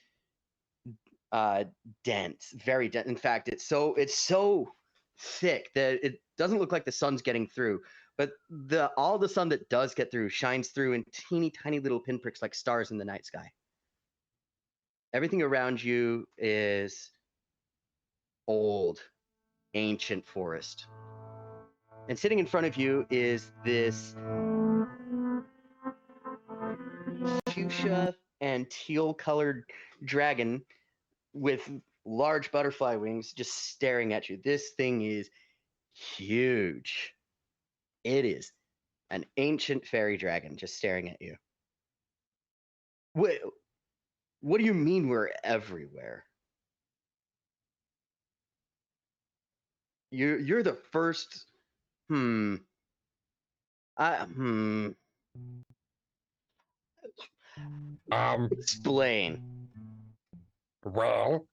dense, very dense. In fact, it's so thick that it doesn't look like the sun's getting through. But all the sun that does get through shines through in teeny tiny little pinpricks like stars in the night sky. Everything around you is old, ancient forest. And sitting in front of you is this fuchsia and teal colored dragon with large butterfly wings just staring at you. This thing is huge. It is an ancient fairy dragon just staring at you. What do you mean we're everywhere? You're the first. Explain. well,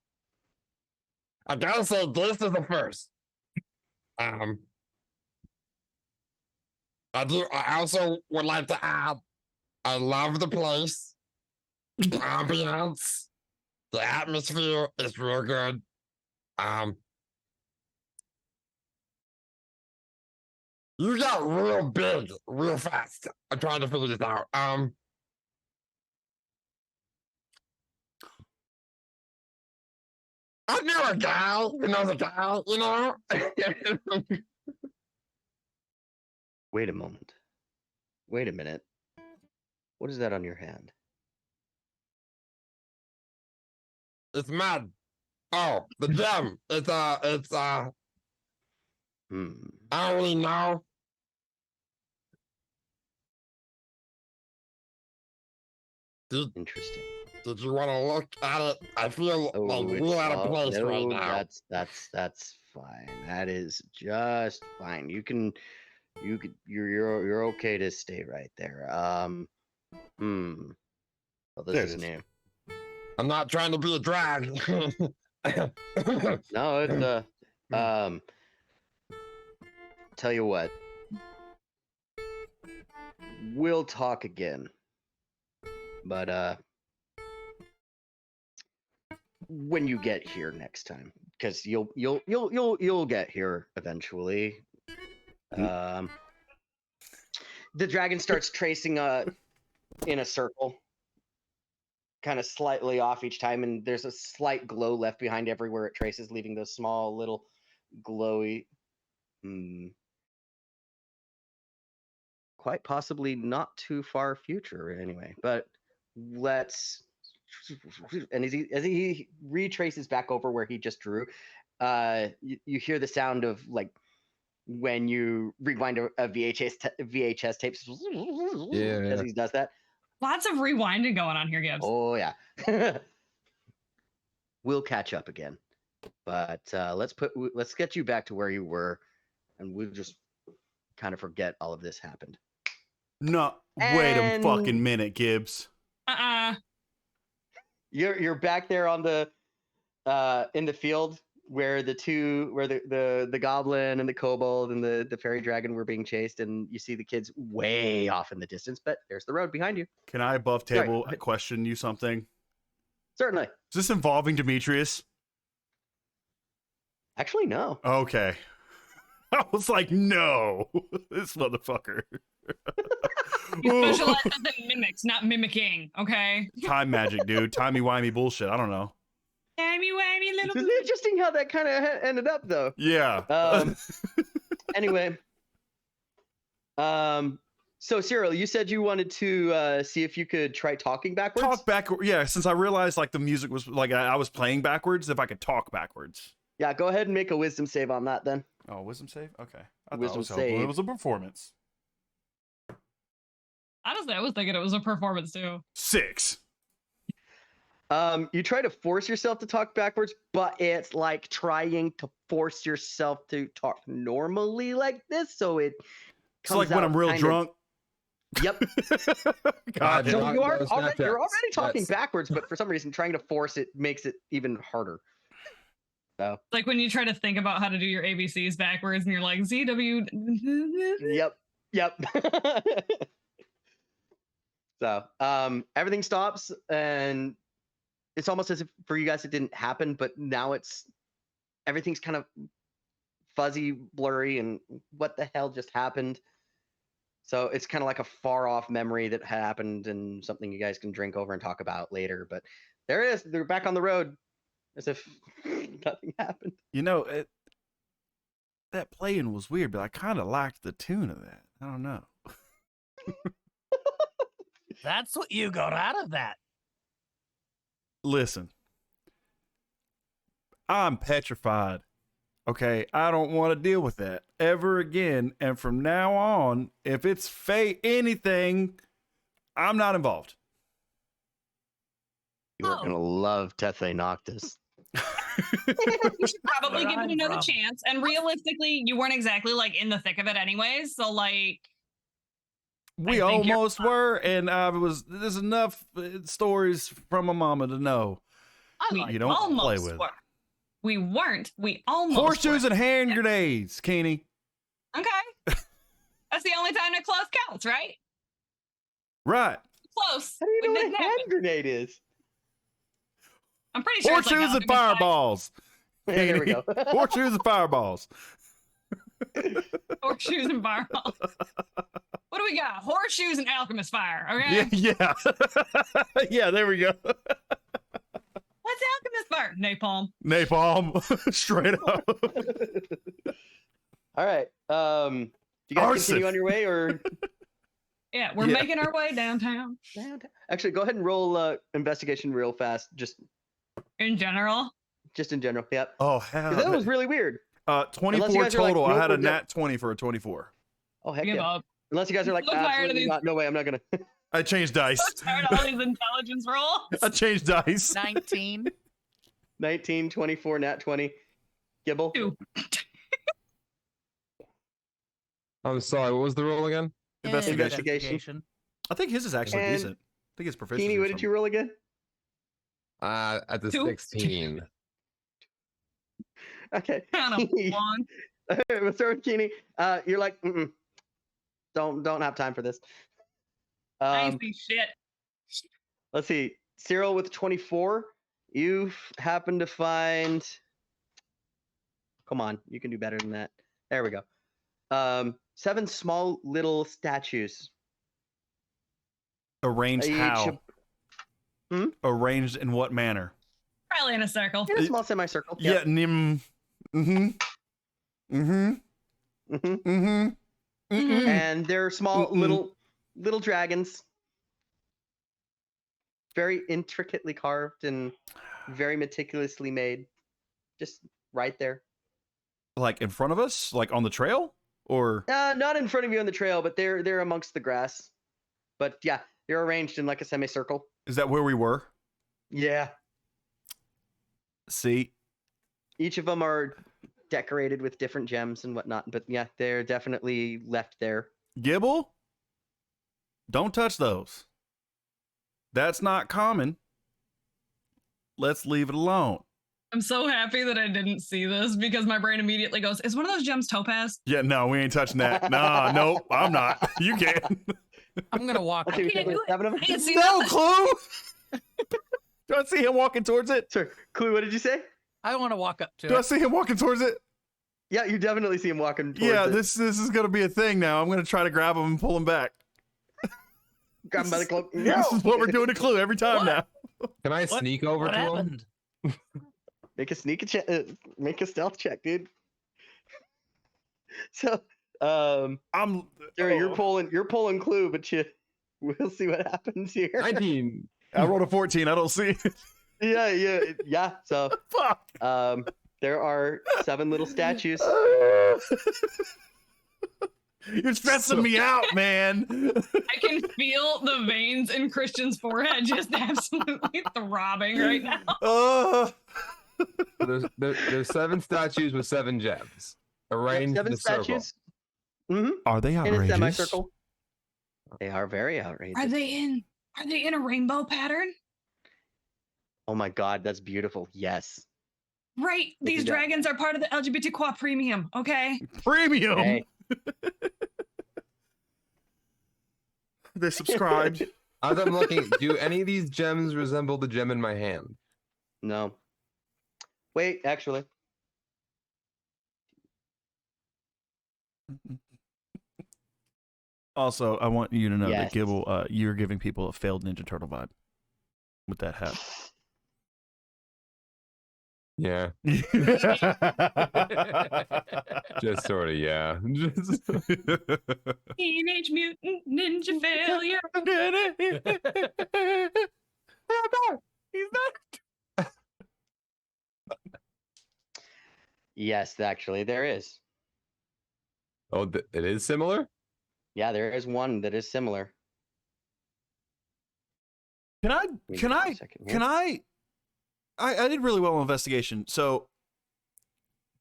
I gotta say this is the first. I also would like to add, I love the place. The ambiance, the atmosphere is real good. You got real big, real fast. I'm trying to figure this out. I know a guy who knows a guy, you know? Wait a moment. Wait a minute. What is that on your hand? It's mad. Oh, the gem. Hmm. I don't really know. Interesting. Did you want to look at it? I feel like it's real out of place no, right now. that's fine. That is just fine. You're okay to stay right there. Well, There this it is is. new. I'm not trying to be a drag. No, it's tell you what. We'll talk again. But when you get here next time, because you'll get here eventually. The dragon starts tracing in a circle, kind of slightly off each time, and there's a slight glow left behind everywhere it traces, leaving those small little glowy. Quite possibly not too far future anyway, but let's. And as he retraces back over where he just drew, you hear the sound of like when you rewind a VHS tapes. As he does that. Lots of rewinding going on here, Gibbs. Oh yeah. We'll catch up again, but let's get you back to where you were, and we'll just kind of forget all of this happened. No, wait a fucking minute, Gibbs. You're back there on the in the field where the goblin and the kobold and the fairy dragon were being chased, and you see the kids way off in the distance, but there's the road behind you. Can I above table question you something? Certainly. Is this involving Demetrius? Actually, no. Okay. I was like, no, this motherfucker. You specialize in mimics, not mimicking, okay? Time magic, dude. Timey-wimey bullshit. I don't know. Timey-wimey little... It's interesting how that kind of ended up, though. Yeah. Anyway. So, Cyril, you said you wanted to see if you could try talking backwards? Talk backward. Yeah, since I realized like the music was like I was playing backwards, if I could talk backwards. Yeah, go ahead and make a wisdom save on that then. Oh, wisdom save? Okay. I Wisdom thought it was helpful. save. It was a performance. Honestly, I was thinking it was a performance too. 6. You try to force yourself to talk backwards, but it's like trying to force yourself to talk normally like this, so it It's comes like when out I'm real kind of- drunk. Yep. God, So Not you're those already Snapchats. talking That's- backwards, but for some reason trying to force it makes it even harder. So Like when you try to think about how to do your ABCs backwards and you're like, ZW. Yep. So everything stops, and it's almost as if for you guys it didn't happen, but now everything's kind of fuzzy, blurry, and what the hell just happened? So it's kind of like a far off memory that happened and something you guys can drink over and talk about later. But there it is. They're back on the road as if nothing happened. You know, that playing was weird, but I kind of liked the tune of that. I don't know. That's what you got out of that. Listen, I'm petrified. Okay, I don't want to deal with that ever again. And from now on, if it's anything, I'm not involved. You are gonna love Tethe Noctis. You should probably give it another From. chance. And realistically, you weren't exactly like in the thick of it anyways. So like, We I think you're almost were, and there's enough stories from my mama to know. You don't play almost with it. were. We weren't. We almost Horseshoes were. and hand grenades, Kenny. Okay. That's the only time that close counts, right? Right. Close. How do you know It what didn't a hand happen. grenade is? I'm pretty sure it's like Horseshoes and alchemist fire. fireballs. Yeah, there we go. Horseshoes and fireballs. Horseshoes and fireballs. What do we got? Horseshoes and alchemist fire. Okay. Yeah. Yeah, there we go. What's alchemist fire? Napalm. Napalm. Straight up. All right. You guys Arson. continue on your way, or Yeah, we're Yeah. making our way downtown. actually go ahead and roll investigation real fast, just In general. just in general. Yep. Oh 'Cause hell. that was really weird. 24 guys are like, total. I nope, had a we're good. nat 20 for a 24. Oh heck Give yeah. up. Unless you guys are like, So tired of absolutely these- not. No way, I'm not gonna. I changed dice. So tired of all these intelligence rolls. I changed dice. 19. 19, 24, nat 20. Gibble. 2. I'm sorry. What was the roll again? Investigation. I think his is actually And decent. I think it's proficient. Teeny, what did you roll again? At the 2. 16. Okay. Kind of Keeney. one. We'll start with Keeney. You're like, don't have time for this. I see shit. Let's see. Cyril with 24. You happen to find. Come on, you can do better than that. There we go. 7 small little statues. Arranged Each how? Hmm? Arranged in what manner? Probably in a circle. in a small semicircle. Yeah, Yep. nim. Mm-hmm. Mm-hmm. Mhm. Mm-hmm. Mm-hmm. And they're small little dragons. Very intricately carved and very meticulously made. Just right there. Like in front of us? Like on the trail? Or Not in front of you on the trail, but they're amongst the grass. But yeah, they're arranged in like a semicircle. is that where we were? Yeah. See? Each of them are decorated with different gems and whatnot. But yeah, they're definitely left there. Gibble? Don't touch those. That's not common. Let's leave it alone. I'm so happy that I didn't see this because my brain immediately goes, is one of those gems topaz? Yeah, no, we ain't touching that. Nah, nope, I'm not. You can. I'm gonna walk. Okay, can't do it. 7 of them? I didn't see No nothing. clue. Do I see him walking towards it? Sorry, Clue, what did you say? I want to walk up to Do I it. see him walking towards it? Yeah, you definitely see him walking towards Yeah, it. this is gonna be a thing now. I'm gonna try to grab him and pull him back. Grab him by the cloak. This is what we're doing to Clue every time What? now. Can I What- sneak over What to him? happened? Make a sneak check. Make a stealth check, dude. So, I'm. Jerry, oh. you're pulling Clue, but we'll see what happens here. 19. I rolled a 14. I don't see it. Yeah. So, Fuck. there are 7 little statues. You're stressing me out, man. I can feel the veins in Christian's forehead just absolutely throbbing right now. There's 7 statues with 7 gems arranged in 7 a circle. statues. Mm-hmm. Are they In a outrageous? semicircle. They are very outrageous. Are they in a rainbow pattern? Oh my god, that's beautiful. Yes. Right. Look These at that. dragons are part of the LGBTQ premium, okay? Premium. Hey. They subscribed. As I'm looking, do any of these gems resemble the gem in my hand? No. Wait, actually. Also, I want you to know Yes. that Gibble, you're giving people a failed Ninja Turtle vibe with that hat. Yeah, just sort of. Yeah. Teenage Mutant Ninja Failure. He's not. Yes, actually, there is. Oh, it is similar. Yeah, there is one that is similar. Can I? Give me Can just a I? second Can here. I did really well on investigation. So,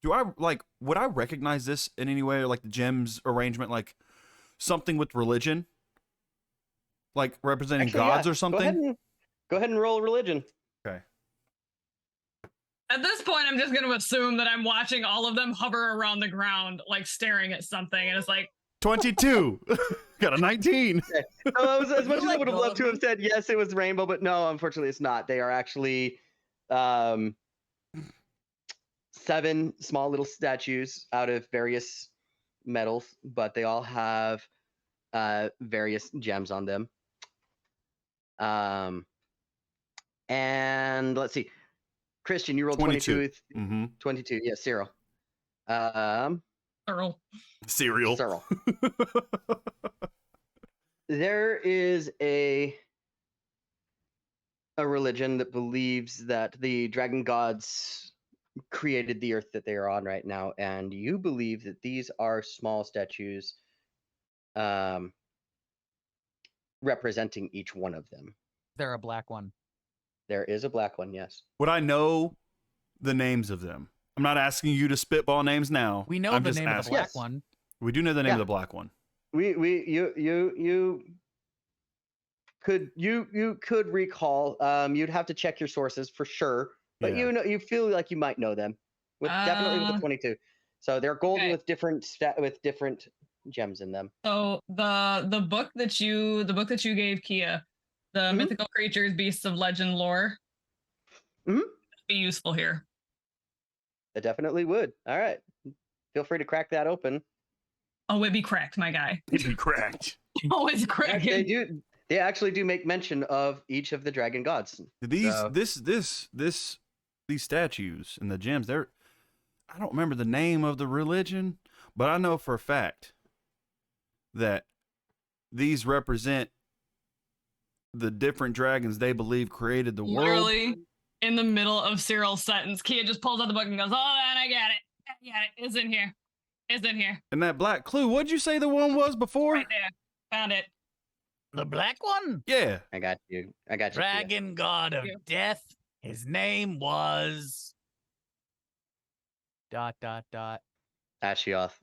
do I like? Would I recognize this in any way, or like the gems arrangement, like something with religion, like representing Actually, gods yeah, or something? Go ahead and roll religion. Okay. At this point, I'm just going to assume that I'm watching all of them hover around the ground, like staring at something, and it's like, 22. Got a 19. As much as I like would have loved to have Gollum. said yes, it was rainbow, but no, unfortunately, it's not. They are actually 7 small little statues out of various metals, but they all have various gems on them. And let's see, Christian, you rolled 22. 22. Mm-hmm. 22, yeah, Cyril. Earl. Cereal. Cyril. There is a religion that believes that the dragon gods created the earth that they are on right now, and you believe that these are small statues representing each one of them. They're a black one. There is a black one, yes. Would I know the names of them? I'm not asking you to spitball names now. We know I'm the just name of the asking. black Yes. one. We do know the name Yeah. of the black one. You could recall. You'd have to check your sources for sure, but Yeah. you feel like you might know them definitely with the 22. So they're golden Okay. with different gems in them. So the book that you gave Kia, the Mhm. mythical creatures, beasts of legend lore, Mhm. be useful here. It definitely would. All right, feel free to crack that open. Oh, it'd be cracked, my guy. It'd be cracked. Oh, it's cracking. They do. They actually do make mention of each of the dragon gods. These So- these statues and the gems, I don't remember the name of the religion, but I know for a fact that these represent the different dragons they believe created the world. Literally in the middle of Cyril's sentence, Kia just pulls out the book and goes, "Hold on, I got it. It's in here. It's in here. And that black clue, what'd you say the one was before? Right there. Found it." The black one? Yeah. I got you. Kia. Dragon god of Yeah. death. His name was... ... Ashioth.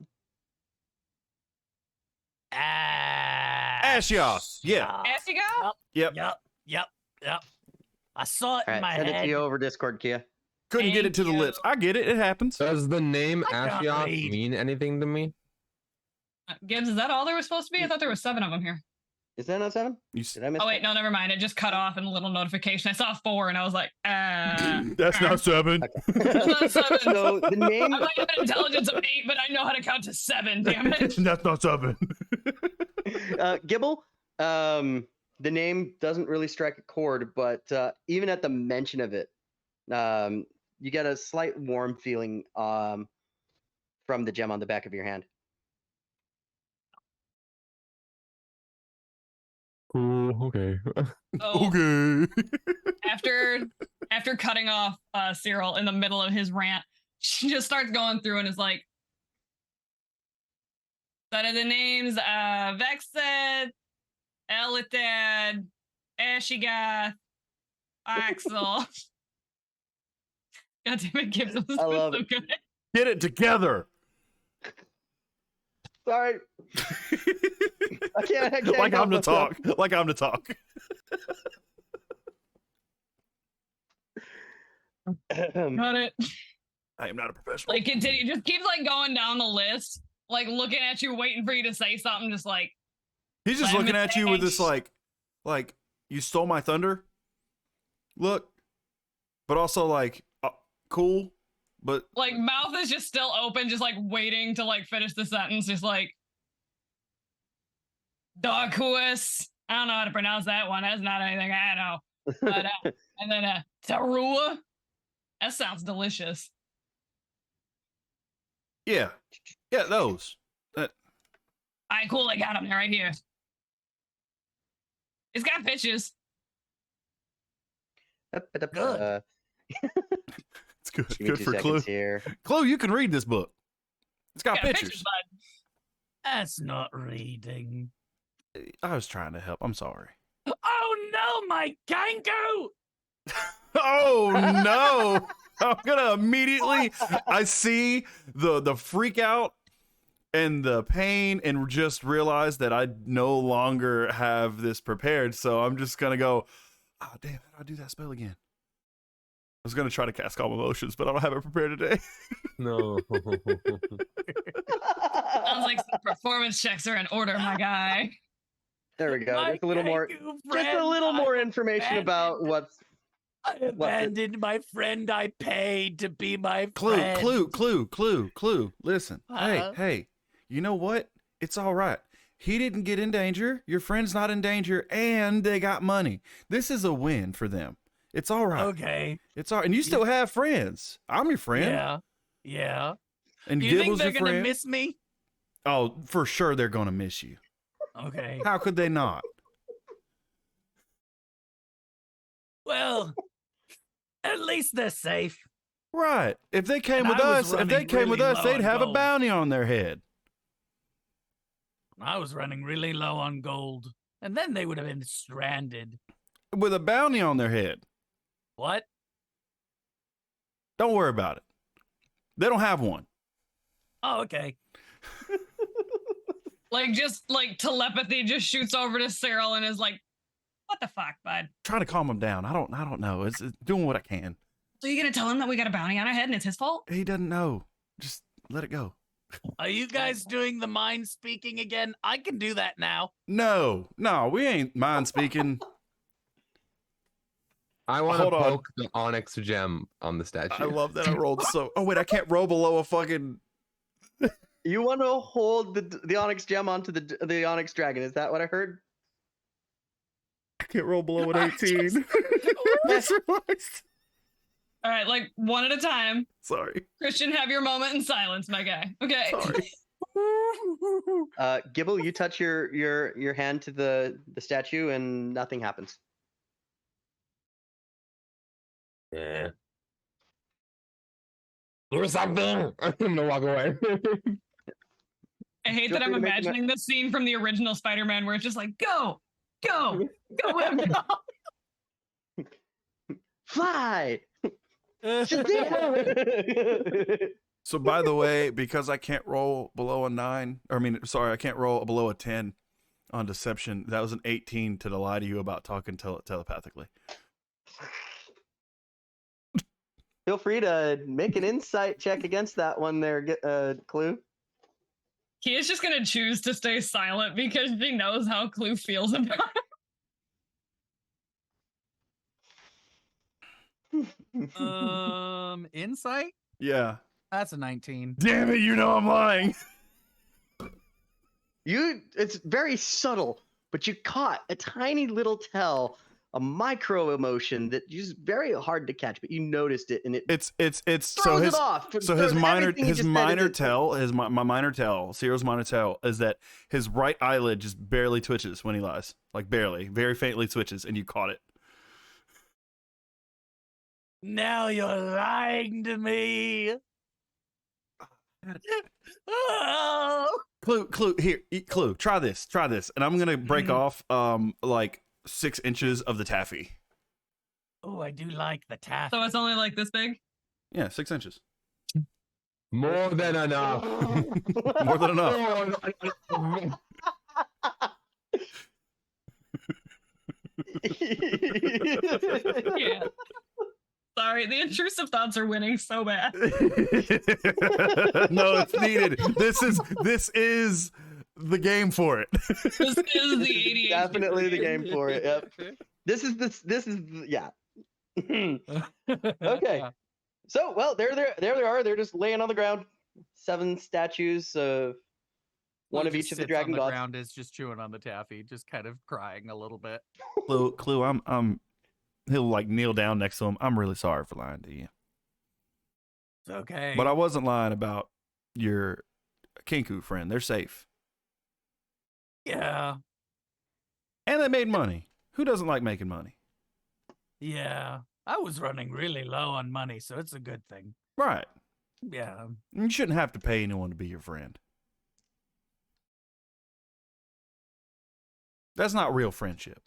Ashioth. Yeah. Ass you go? Yep. Yep. I saw it All in right, my send it head. to you over Discord, Kia. Couldn't get it Thank to the you. lips. I get it. It happens. Does the name I can't Ashioth read. mean anything to me? Gibbs, is that all there was supposed to be? I thought there was 7 of them here. Is that not 7? You s- Did I miss? Oh wait, no, never mind. It just cut off in a little notification. I saw 4 and I was like, That's not 7. That's not 7. So the name. I might have an intelligence of 8, but I know how to count to 7. Damn it. That's not 7. Gibble, the name doesn't really strike a chord, but even at the mention of it, you get a slight warm feeling from the gem on the back of your hand. Cool. Okay. So Okay. after cutting off Cyril in the middle of his rant, she just starts going through and is like, "That are the names: Vexed, Elitad, Ashigath, Axel." God damn it, Gibbs, this is I love so it. good. Get it together. Sorry, I can't. Like help I'm to myself. talk. Like I'm to talk. Got it. I am not a professional. Like, continue. Just keeps like going down the list, like looking at you, waiting for you to say something. Just like, He's just Lemon looking at you with this eggs. like you stole my thunder. Look, but also like cool, but mouth is just still open, just like waiting to like finish the sentence. Just like, Darkuus. I don't know how to pronounce that one. That's not anything I know. But, and then Tarua. That sounds delicious. yeah, those. All right, cool. I got them right here. It's got pictures. Good. It's good. Give me Good 2 for Clue. seconds here. Clue, you can read this book. It's got pictures. bud. That's not reading. I was trying to help. I'm sorry. Oh no, my Kango! Oh no! I'm gonna immediately. I see the freak out and the pain, and just realize that I no longer have this prepared. So I'm just gonna go. Oh damn! How do I do that spell again? I was gonna try to cast Calm Emotions, but I don't have it prepared today. No. Sounds like some performance checks are in order, my guy. There we go. My Just a little more. Kango Just a friend, little I more information about abandoned- what's. I abandoned my friend I paid to be my friend. Clue. Listen. Uh-huh. Hey. You know what? It's all right. He didn't get in danger. Your friend's not in danger, and they got money. This is a win for them. It's all right. Okay. It's all right. And you still have friends. I'm your friend. Yeah. And You think Gibble's they're your gonna friend. miss me? Oh, for sure they're gonna miss you. Okay. How could they not? Well, at least they're safe. Right. If they came And with I was us, running really low they'd on have a gold. bounty on their head. I was running really low on gold, and then they would have been stranded. With a bounty on their head. What? Don't worry about it. They don't have one. Oh, okay. Like, just like telepathy just shoots over to Cyril and is like, what the fuck, bud? Trying to calm him down. I don't know. It's doing what I can. So you gonna tell him that we got a bounty on our head and it's his fault? He doesn't know. Just let it go. Are you guys doing the mind speaking again? I can do that now. No, we ain't mind speaking. I want to Hold on. poke the onyx gem on the statue. I love that I rolled so. Oh wait, I can't roll below a fucking. You want to hold the onyx gem onto the onyx dragon? Is that what I heard? I can't roll below an 18. All right, like one at a time. Sorry. Christian, have your moment in silence, my guy. Okay. Sorry. Gibble, you touch your hand to the statue and nothing happens. Yeah. Do something. I'm gonna walk away. I hate Feel that I'm free to make imagining the scene from the original Spider-Man where it's just like, go, Web, go. Fly. So by the way, because I can't roll below a 9, I can't roll below a 10 on deception. That was an 18 to lie to you about talking telepathically. Feel free to make an insight check against that one there, Clue. He is just gonna choose to stay silent because she knows how Clue feels about Mm-hmm. it. Insight? Yeah. That's a 19. Damn it, you know I'm lying. It's very subtle, but you caught a tiny little tell, a micro emotion that is very hard to catch, but you noticed it and it It's so throws his it off. so his minor Everything you just said minor is- tell my minor tell, Cyril's minor tell is that his right eyelid just barely twitches when he lies. Like barely, very faintly twitches, and you caught it. Now you're lying to me. Oh. Clue, here, Clue, try this, and I'm gonna break off like 6 inches of the taffy. Oh, I do like the taffy. So it's only like this big? Yeah, 6 inches. More than enough. More than enough. Yeah. Sorry, the intrusive thoughts are winning so bad. No, it's needed. This is the game for it. This is the ADHD. Definitely the game for it. Yep. This is yeah. Okay. So, well, there they are. They're just laying on the ground. 7 statues of one of each of the dragon on the gods. ground is just chewing on the taffy, just kind of crying a little bit. Clue, he'll like kneel down next to him. I'm really sorry for lying to you. It's okay. But I wasn't lying about your Kinku friend. They're safe. Yeah. And they made money. Who doesn't like making money? Yeah. I was running really low on money, so it's a good thing. Right. Yeah. You shouldn't have to pay anyone to be your friend. That's not real friendship.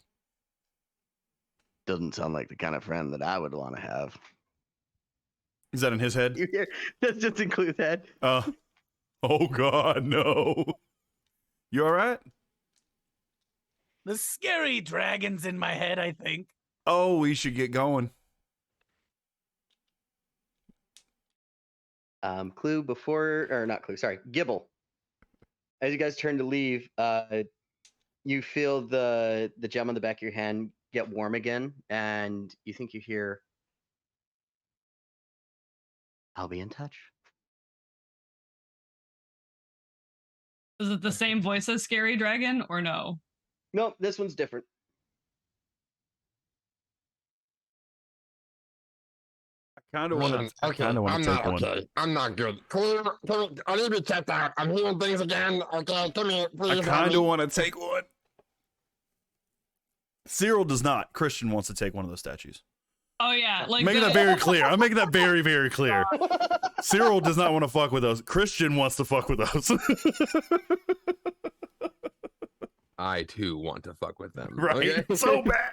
Doesn't sound like the kind of friend that I would want to have. Is that in his head? You hear? Let's just include that. Oh God, no. You all right? The scary dragon's in my head, I think. Oh, we should get going. Clue before, or not Clue, sorry, Gibble. As you guys turn to leave, you feel the gem on the back of your hand get warm again, and you think you hear, "I'll be in touch." Is it the same voice as Scary Dragon or no? Nope, this one's different. I kind of want Man, to. I okay, kind of want I'm to take not one. okay. I'm not good. I need to be checked out. I'm hearing things again. Okay, come here, I please. kind of want to take one. Cyril does not. Christian wants to take one of those statues. Oh yeah, like Making the- that very clear. I'm making that very, very clear. Cyril does not want to fuck with us. Christian wants to fuck with us. I too want to fuck with them. Right? Okay? So bad.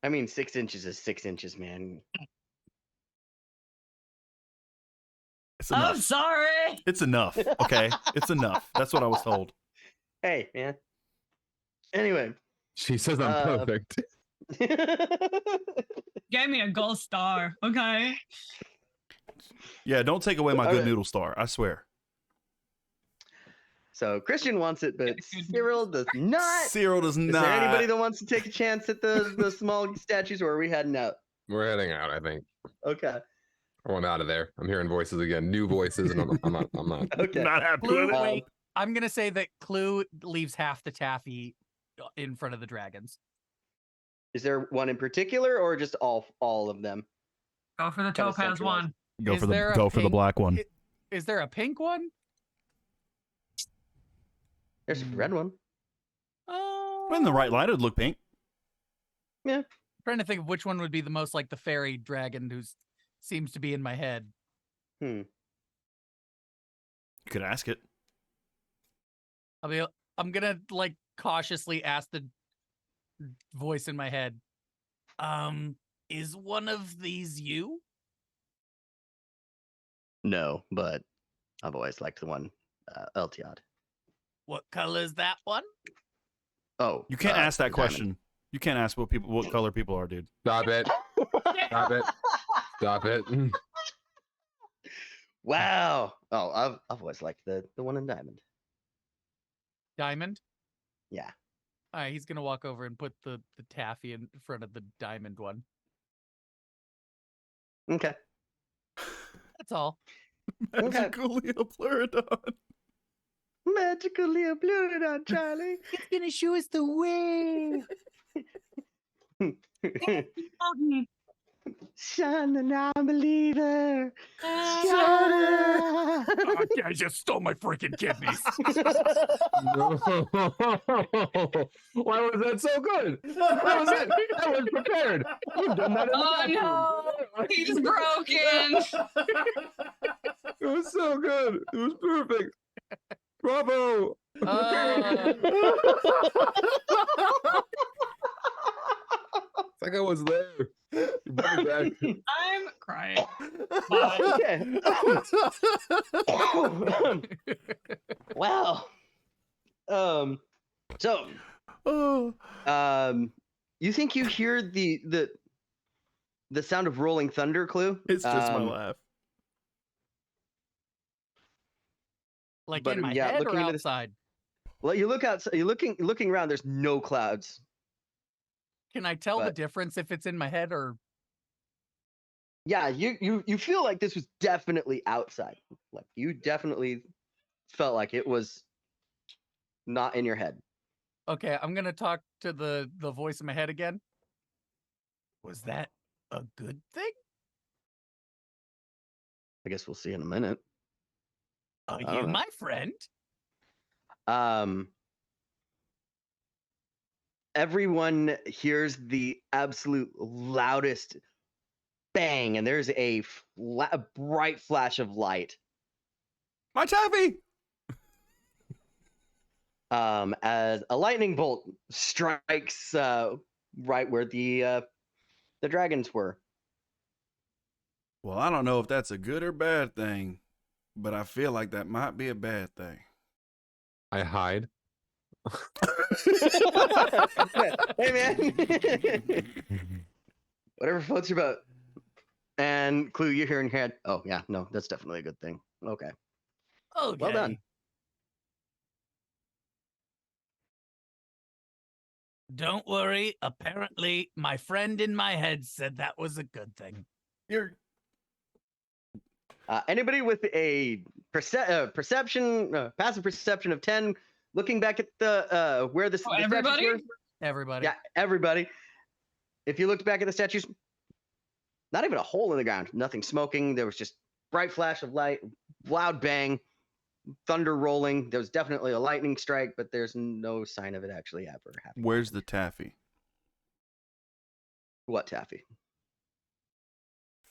I mean, 6 inches is 6 inches, man. It's I'm enough. sorry. It's enough. Okay. It's enough. That's what I was told. Hey, man. Anyway. She says I'm perfect. Gave me a gold star. Okay. Yeah, don't take away my good Okay. noodle star. I swear. So Christian wants it, but Good Cyril does not. Cyril does Is not. there anybody that wants to take a chance at the small statues, or are we heading out? We're heading out, I think. Okay. I want out of there. I'm hearing voices again. New voices, and I'm not. Okay. Not happy Clue, with it. wait. I'm gonna say that Clue leaves half the taffy in front of the dragons. Is there one in particular, or just all of them? Go for the Kinda topaz centralized. one. Go Is for there the a pink- black one. Is there a pink one? There's a red one. In the right light, it'd look pink. Trying to think of which one would be the most like the fairy dragon who seems to be in my head. You could ask it. I'm gonna like cautiously ask the voice in my head. Is one of these you? No, but I've always liked the one Eltiad. What color is that one? Oh, You can't ask that diamond. question. You can't ask what color people are, dude. Stop it. Stop it. Stop it. Wow. Oh, I've always liked the one in diamond. Diamond? Yeah. All right, he's gonna walk over and put the taffy in front of the diamond one. Okay. That's all. Magically a pleurodon. Magically a Pleurodon, Charlie. It's gonna show us the way. Shine the non-believer. Oh, I just stole my freaking kidneys. No. Why was that so good? That was it. That was prepared. You've done that in the Oh bathroom. no, he's broken. It was so good. It was perfect. Bravo. It's like I was there. You brought me back. I'm crying. Okay. Wow. So, Oh. you think you hear the sound of rolling thunder, Clue? It's just my laugh. Like But, in my yeah, head looking or into the- outside? Well, you look outside. You're looking around. There's no clouds. Can I tell the But- difference if it's in my head or? Yeah, you feel like this was definitely outside. Like you definitely felt like it was not in your head. Okay, I'm gonna talk to the voice in my head again. Was that a good thing? I guess we'll see in a minute. Are I don't you know. my friend? Everyone hears the absolute loudest bang, and there's a bright flash of light. My taffy. As a lightning bolt strikes right where the dragons were. Well, I don't know if that's a good or bad thing, but I feel like that might be a bad thing. I hide. Hey man, whatever floats your boat. And Clue, you're hearing head. Oh yeah, no, that's definitely a good thing. Okay, Okay. well done. Don't worry. Apparently, my friend in my head said that was a good thing. You're Anybody with a perception, passive perception of 10, looking back at the where the statues everybody? were? Everybody. Yeah, everybody. If you looked back at the statues, not even a hole in the ground, nothing smoking. There was just bright flash of light, loud bang, thunder rolling. There was definitely a lightning strike, but there's no sign of it actually ever happening. where's the taffy? What, Taffy?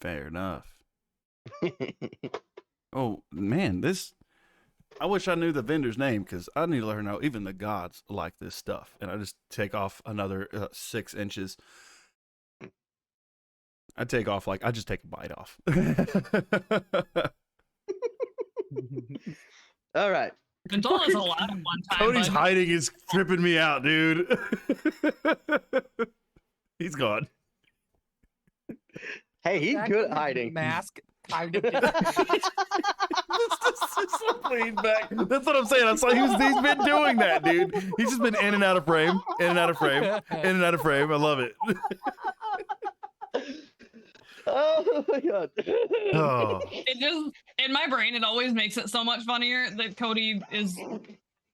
Fair enough. Oh man, I wish I knew the vendor's name because I need to let her know even the gods like this stuff. And I just take off another 6 inches. I just take a bite off. All right. You told us a lot at one time. Cody's bud. hiding is tripping me out, dude. He's gone. Hey, he's Back good in at his hiding. Mask kind of. Just lean back. That's what I'm saying. He's been doing that, dude. He's just been in and out of frame, in and out of frame, in and out of frame. I love it. Oh my god. Oh, It just in my brain, it always makes it so much funnier that Cody is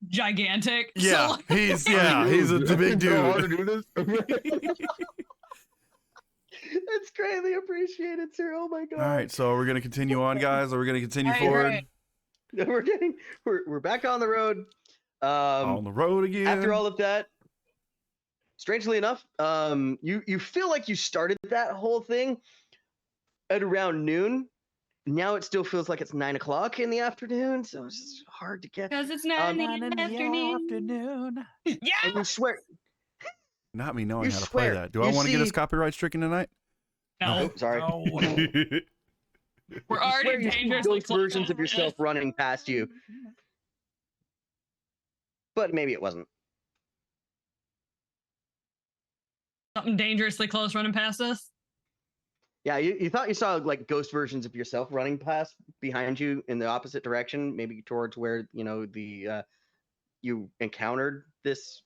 gigantic. yeah, So, he's a big It's so hard to dude. do this. It's greatly appreciated, sir. Oh my god. All right, so we're gonna continue on, guys. Or we're gonna continue Right, forward right. We're back on the road. on the road again. After all of that, strangely enough, you feel like you started that whole thing at around noon. Now it still feels like it's 9 o'clock in the afternoon, so it's just hard to get. Because it's 9 9 in the afternoon. And Yeah. you swear. Not me knowing You how to swear. play that. Do I You want to get us see- copyright stricken tonight? No, Oh, sorry. No. we're You swear already you see dangerously those close. versions of yourself running past you, but maybe it wasn't. Something dangerously close running past us. Yeah, you thought you saw like ghost versions of yourself running past behind you in the opposite direction, maybe towards where the you encountered this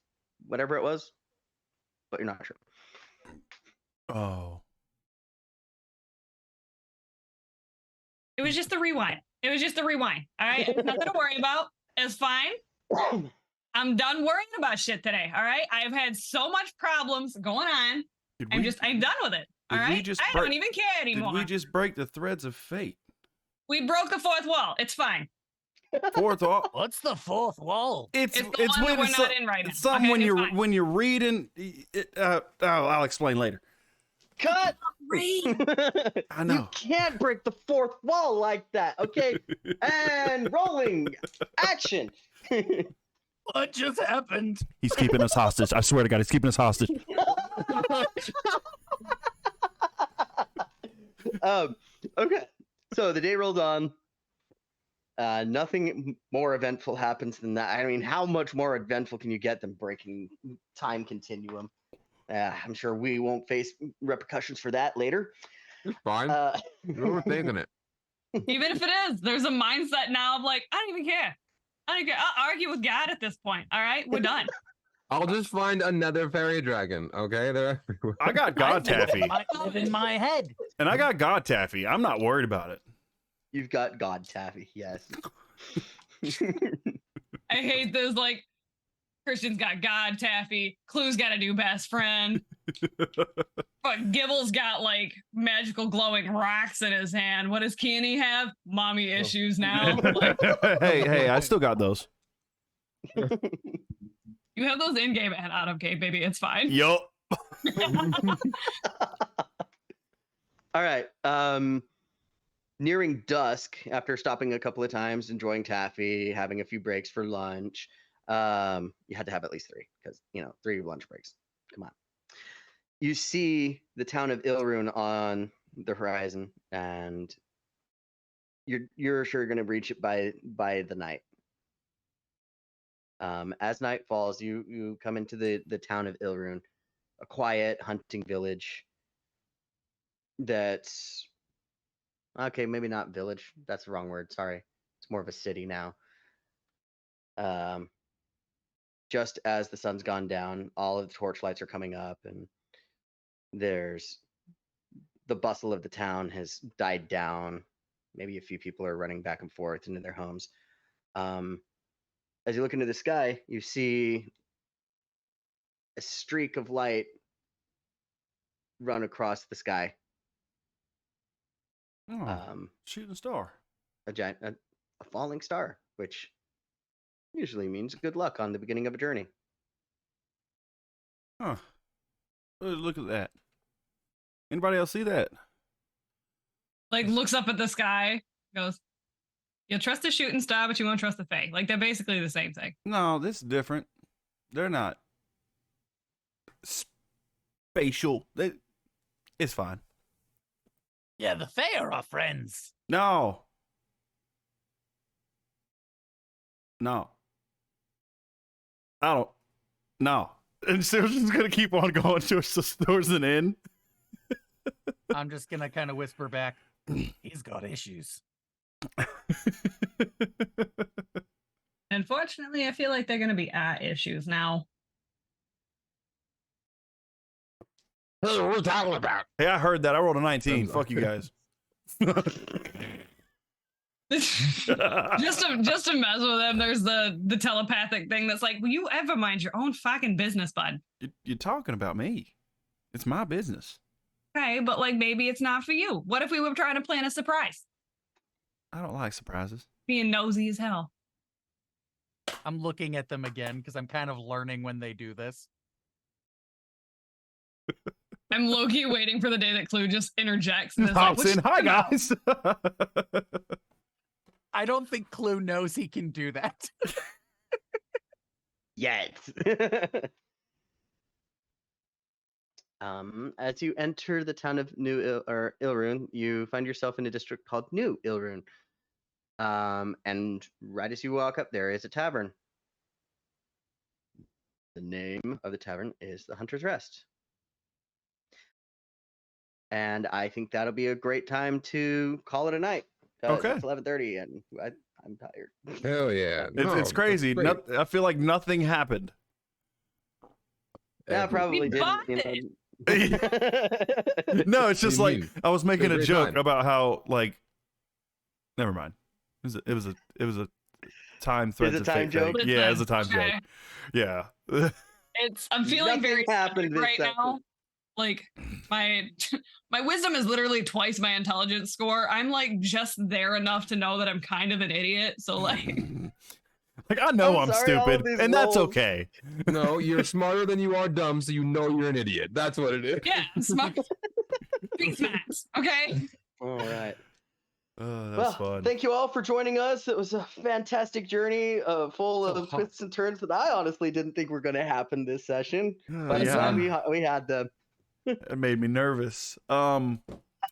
whatever it was, but you're not sure. Oh, It was just the rewind. It was just the rewind. All right. It's nothing to worry about. It's fine. I'm done worrying about shit today. All right. I've had so much problems going on. I'm done with it. All did we right. just I break- don't even care did anymore. we just break the threads of fate? We broke the fourth wall. It's fine. Fourth wall. What's the fourth wall? It's the one that we're not in right now. It's something Okay, when it's fine. when you're reading. I'll explain later. Cut. I know. You can't break the fourth wall like that. Okay. And rolling. Action. What just happened? He's keeping us hostage. I swear to God, he's keeping us hostage. Okay. So the day rolled on. Nothing more eventful happens than that. I mean, how much more eventful can you get than breaking time continuum? I'm sure we won't face repercussions for that later. It's fine. You're overthinking it. Even if it is, there's a mindset now of like, I don't even care. I don't care. I'll argue with God at this point. All right. We're done. I'll just find another fairy dragon. Okay, they're everywhere. I got God Taffy, I live in my head. and I got God Taffy. I'm not worried about it. You've got God Taffy, yes. I hate this. Like, Christian's got God Taffy. Clue's got a new best friend. But Gibble's got like magical glowing rocks in his hand. What does Keany have? Mommy issues now. Like, hey, I still got those. you have those in game and out of game, baby. It's fine. Yup. All right. Nearing dusk, after stopping a couple of times, enjoying taffy, having a few breaks for lunch. You had to have at least 3 because 3 lunch breaks. Come on. You see the town of Ilrune on the horizon, and you're sure going to reach it by the night. As night falls, you come into the town of Ilrune, a quiet hunting village. That's okay, maybe not village. That's the wrong word. Sorry. It's more of a city now. Just as the sun's gone down, all of the torchlights are coming up, and there's the bustle of the town has died down. Maybe a few people are running back and forth into their homes. As you look into the sky, you see a streak of light run across the sky. Oh, shooting star. A falling star, which usually means good luck on the beginning of a journey. Huh. Look at that. Anybody else see that? Like looks up at the sky, goes, "You trust the shooting star, but you won't trust the fae." Like they're basically the same thing. No, this is different. They're not spatial. It's fine. Yeah, the Fae are our friends. No. No. I don't. No. And Susan's gonna keep on going towards an end. I'm just gonna kind of whisper back. He's got issues. Unfortunately, I feel like they're gonna be issues now. Hey, what are we talking about? Hey, I heard that. I rolled a 19. Fuck you guys. just to mess with him, there's the telepathic thing that's like, will you ever mind your own fucking business, bud? You're talking about me. It's my business. Okay, but like maybe it's not for you. What if we were trying to plan a surprise? I don't like surprises. Being nosy as hell. I'm looking at them again because I'm kind of learning when they do this. I'm low-key waiting for the day that Clue just interjects and is Pops like, in. Hi, guys. I don't think Clue knows he can do that. Yet. As you enter the town of Ilrune, you find yourself in a district called New Ilrune. And right as you walk up, there is a tavern. The name of the tavern is the Hunter's Rest. And I think that'll be a great time to call it a night. Okay. It's 11:30, and I'm tired. Hell yeah. It's crazy. great. I feel like nothing happened. Yeah, Every- probably We didn't. bonded. No, it's just What do like you mean? I was making a Great joke time. about how like. Never mind. It was a time thread. a time joke? Yeah, it was a time Okay. joke. Yeah. I'm feeling Nothing very happened happened this right now. episode. Like my wisdom is literally twice my intelligence score. I'm like just there enough to know that I'm kind of an idiot. So like Like I know I'm I'm sorry, all of stupid, these and that's rolls. okay. No, you're smarter than you are dumb, so you know you're an idiot. That's what it is. yeah, smart. Street smarts, okay? All right. Oh, Well, that's fun. thank you all for joining us. It was a fantastic journey, full So of fun. twists and turns that I honestly didn't think were going to happen this session. Oh, But yeah, we had them. it made me nervous. I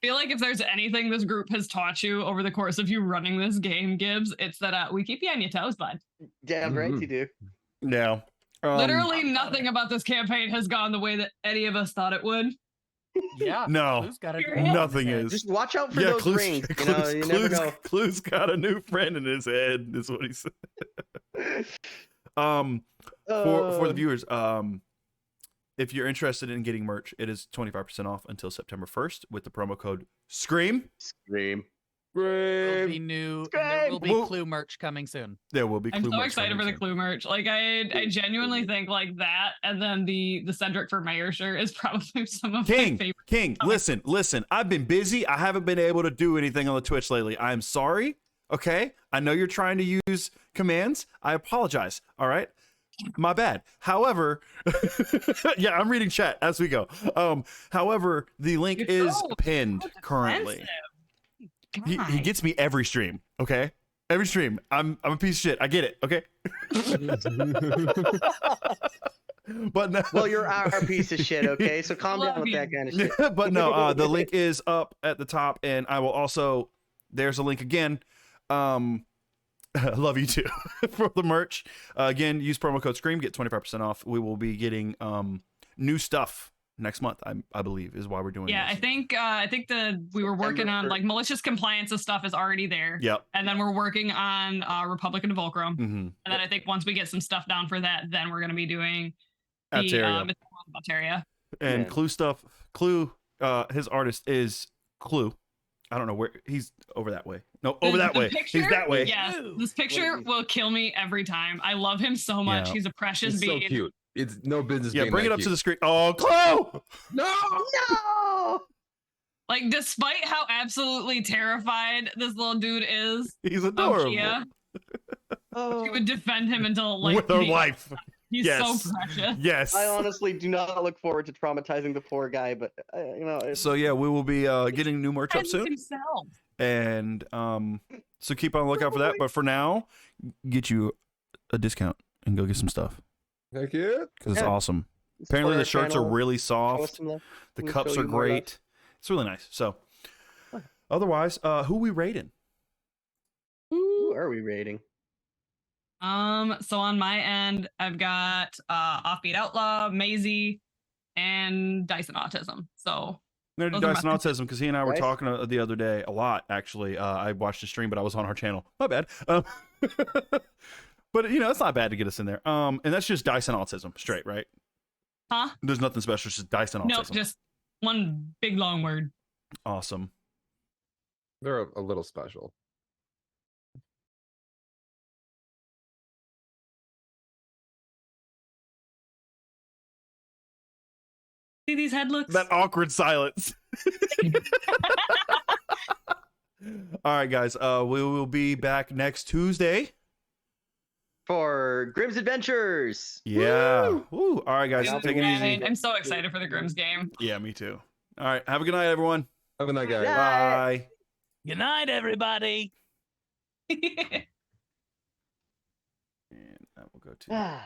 feel like if there's anything this group has taught you over the course of you running this game, Gibbs, it's that we keep you on your toes, bud. Damn right Mhm. you do. Yeah. Literally nothing about this campaign has gone the way that any of us thought it would. Yeah. No, Clue's got a Period. drum in nothing his head. is. Just watch out for Yeah, those Clue's, rings. Clue's, You never know. Clue's got a new friend in his head. Is what he said. For the viewers, if you're interested in getting merch, it is 25% off until September 1st with the promo code SCREAM. Scream. There'll be new. And there will be Well- Clue merch coming soon. There will be. I'm Clue so merch excited coming for the soon. Clue merch. Like I genuinely think like that, and then the Cedric for Mayor shirt is probably some of my favorite. King, listen. I've been busy. I haven't been able to do anything on the Twitch lately. I'm sorry. Okay, I know you're trying to use commands. I apologize. All right, my bad. However, yeah, I'm reading chat as we go. However, the link You're is so pinned currently. Offensive. He God. gets me every stream. Okay, every stream. I'm a piece of shit. I get it. Okay. But no. Well, you're our piece of shit, okay? So calm down Love with you. that kind of shit. But no, the link is up at the top, and I will also. There's a link again. I love you too for the merch. Again, use promo code SCREAM, get 25% off. We will be getting new stuff next month. I believe is why we're doing. Yeah, this. I think we were working on September like malicious compliance and stuff is already there. Yep. And then we're working on Republic and Volcrum. Mm-hmm. And then I think once we get some stuff down for that, then we're gonna be doing the Avteria. Mythical Avteria. And Yeah. Clue stuff. Clue. His artist is Clue. I don't know where he's over that way. No, over that The way. picture, He's that way. Yes, Ew. this picture will kill me every time. I love him so much. Yeah. He's a precious It's so being. cute. It's no business. Yeah, being bring that it up to cute. the screen. Oh, Clue! No. No! Like, despite how absolutely terrified this little dude is He's of adorable. Kia, Oh. she would defend him until like With her the life. He's Yes. so precious. Yes. I honestly do not look forward to traumatizing the poor guy, but So yeah, we will be getting new merch up Presents soon, himself. and so keep on the lookout for that. But for now, get you a discount and go get some stuff Heck yeah. because it's Yeah. awesome. Apparently the shirts are really soft. The cups are great. It's really nice. So otherwise, who we rating? Who are we rating? So on my end, I've got Offbeat Outlaw, Maisie, and Dyson Autism. So I'm gonna do Those are Dyson my- Autism because he and I were Nice. talking the other day a lot. Actually, I watched the stream, but I was on our channel. My bad. But it's not bad to get us in there. And that's just Dyson Autism, straight, right? huh? There's nothing special. It's just Dyson Autism. No, just one big long word. Awesome. They're a little special. See these head looks? That awkward silence. All right, guys. We will be back next Tuesday. For Grimm's Adventures. Yeah. Woo! Woo. All right, guys. Yeah, Take it easy. I'm so excited for the Grimm's game. Yeah, me too. All right. Have a good night, everyone. Have a night, guys. Yeah. Bye. Good night, everybody. And I will go to.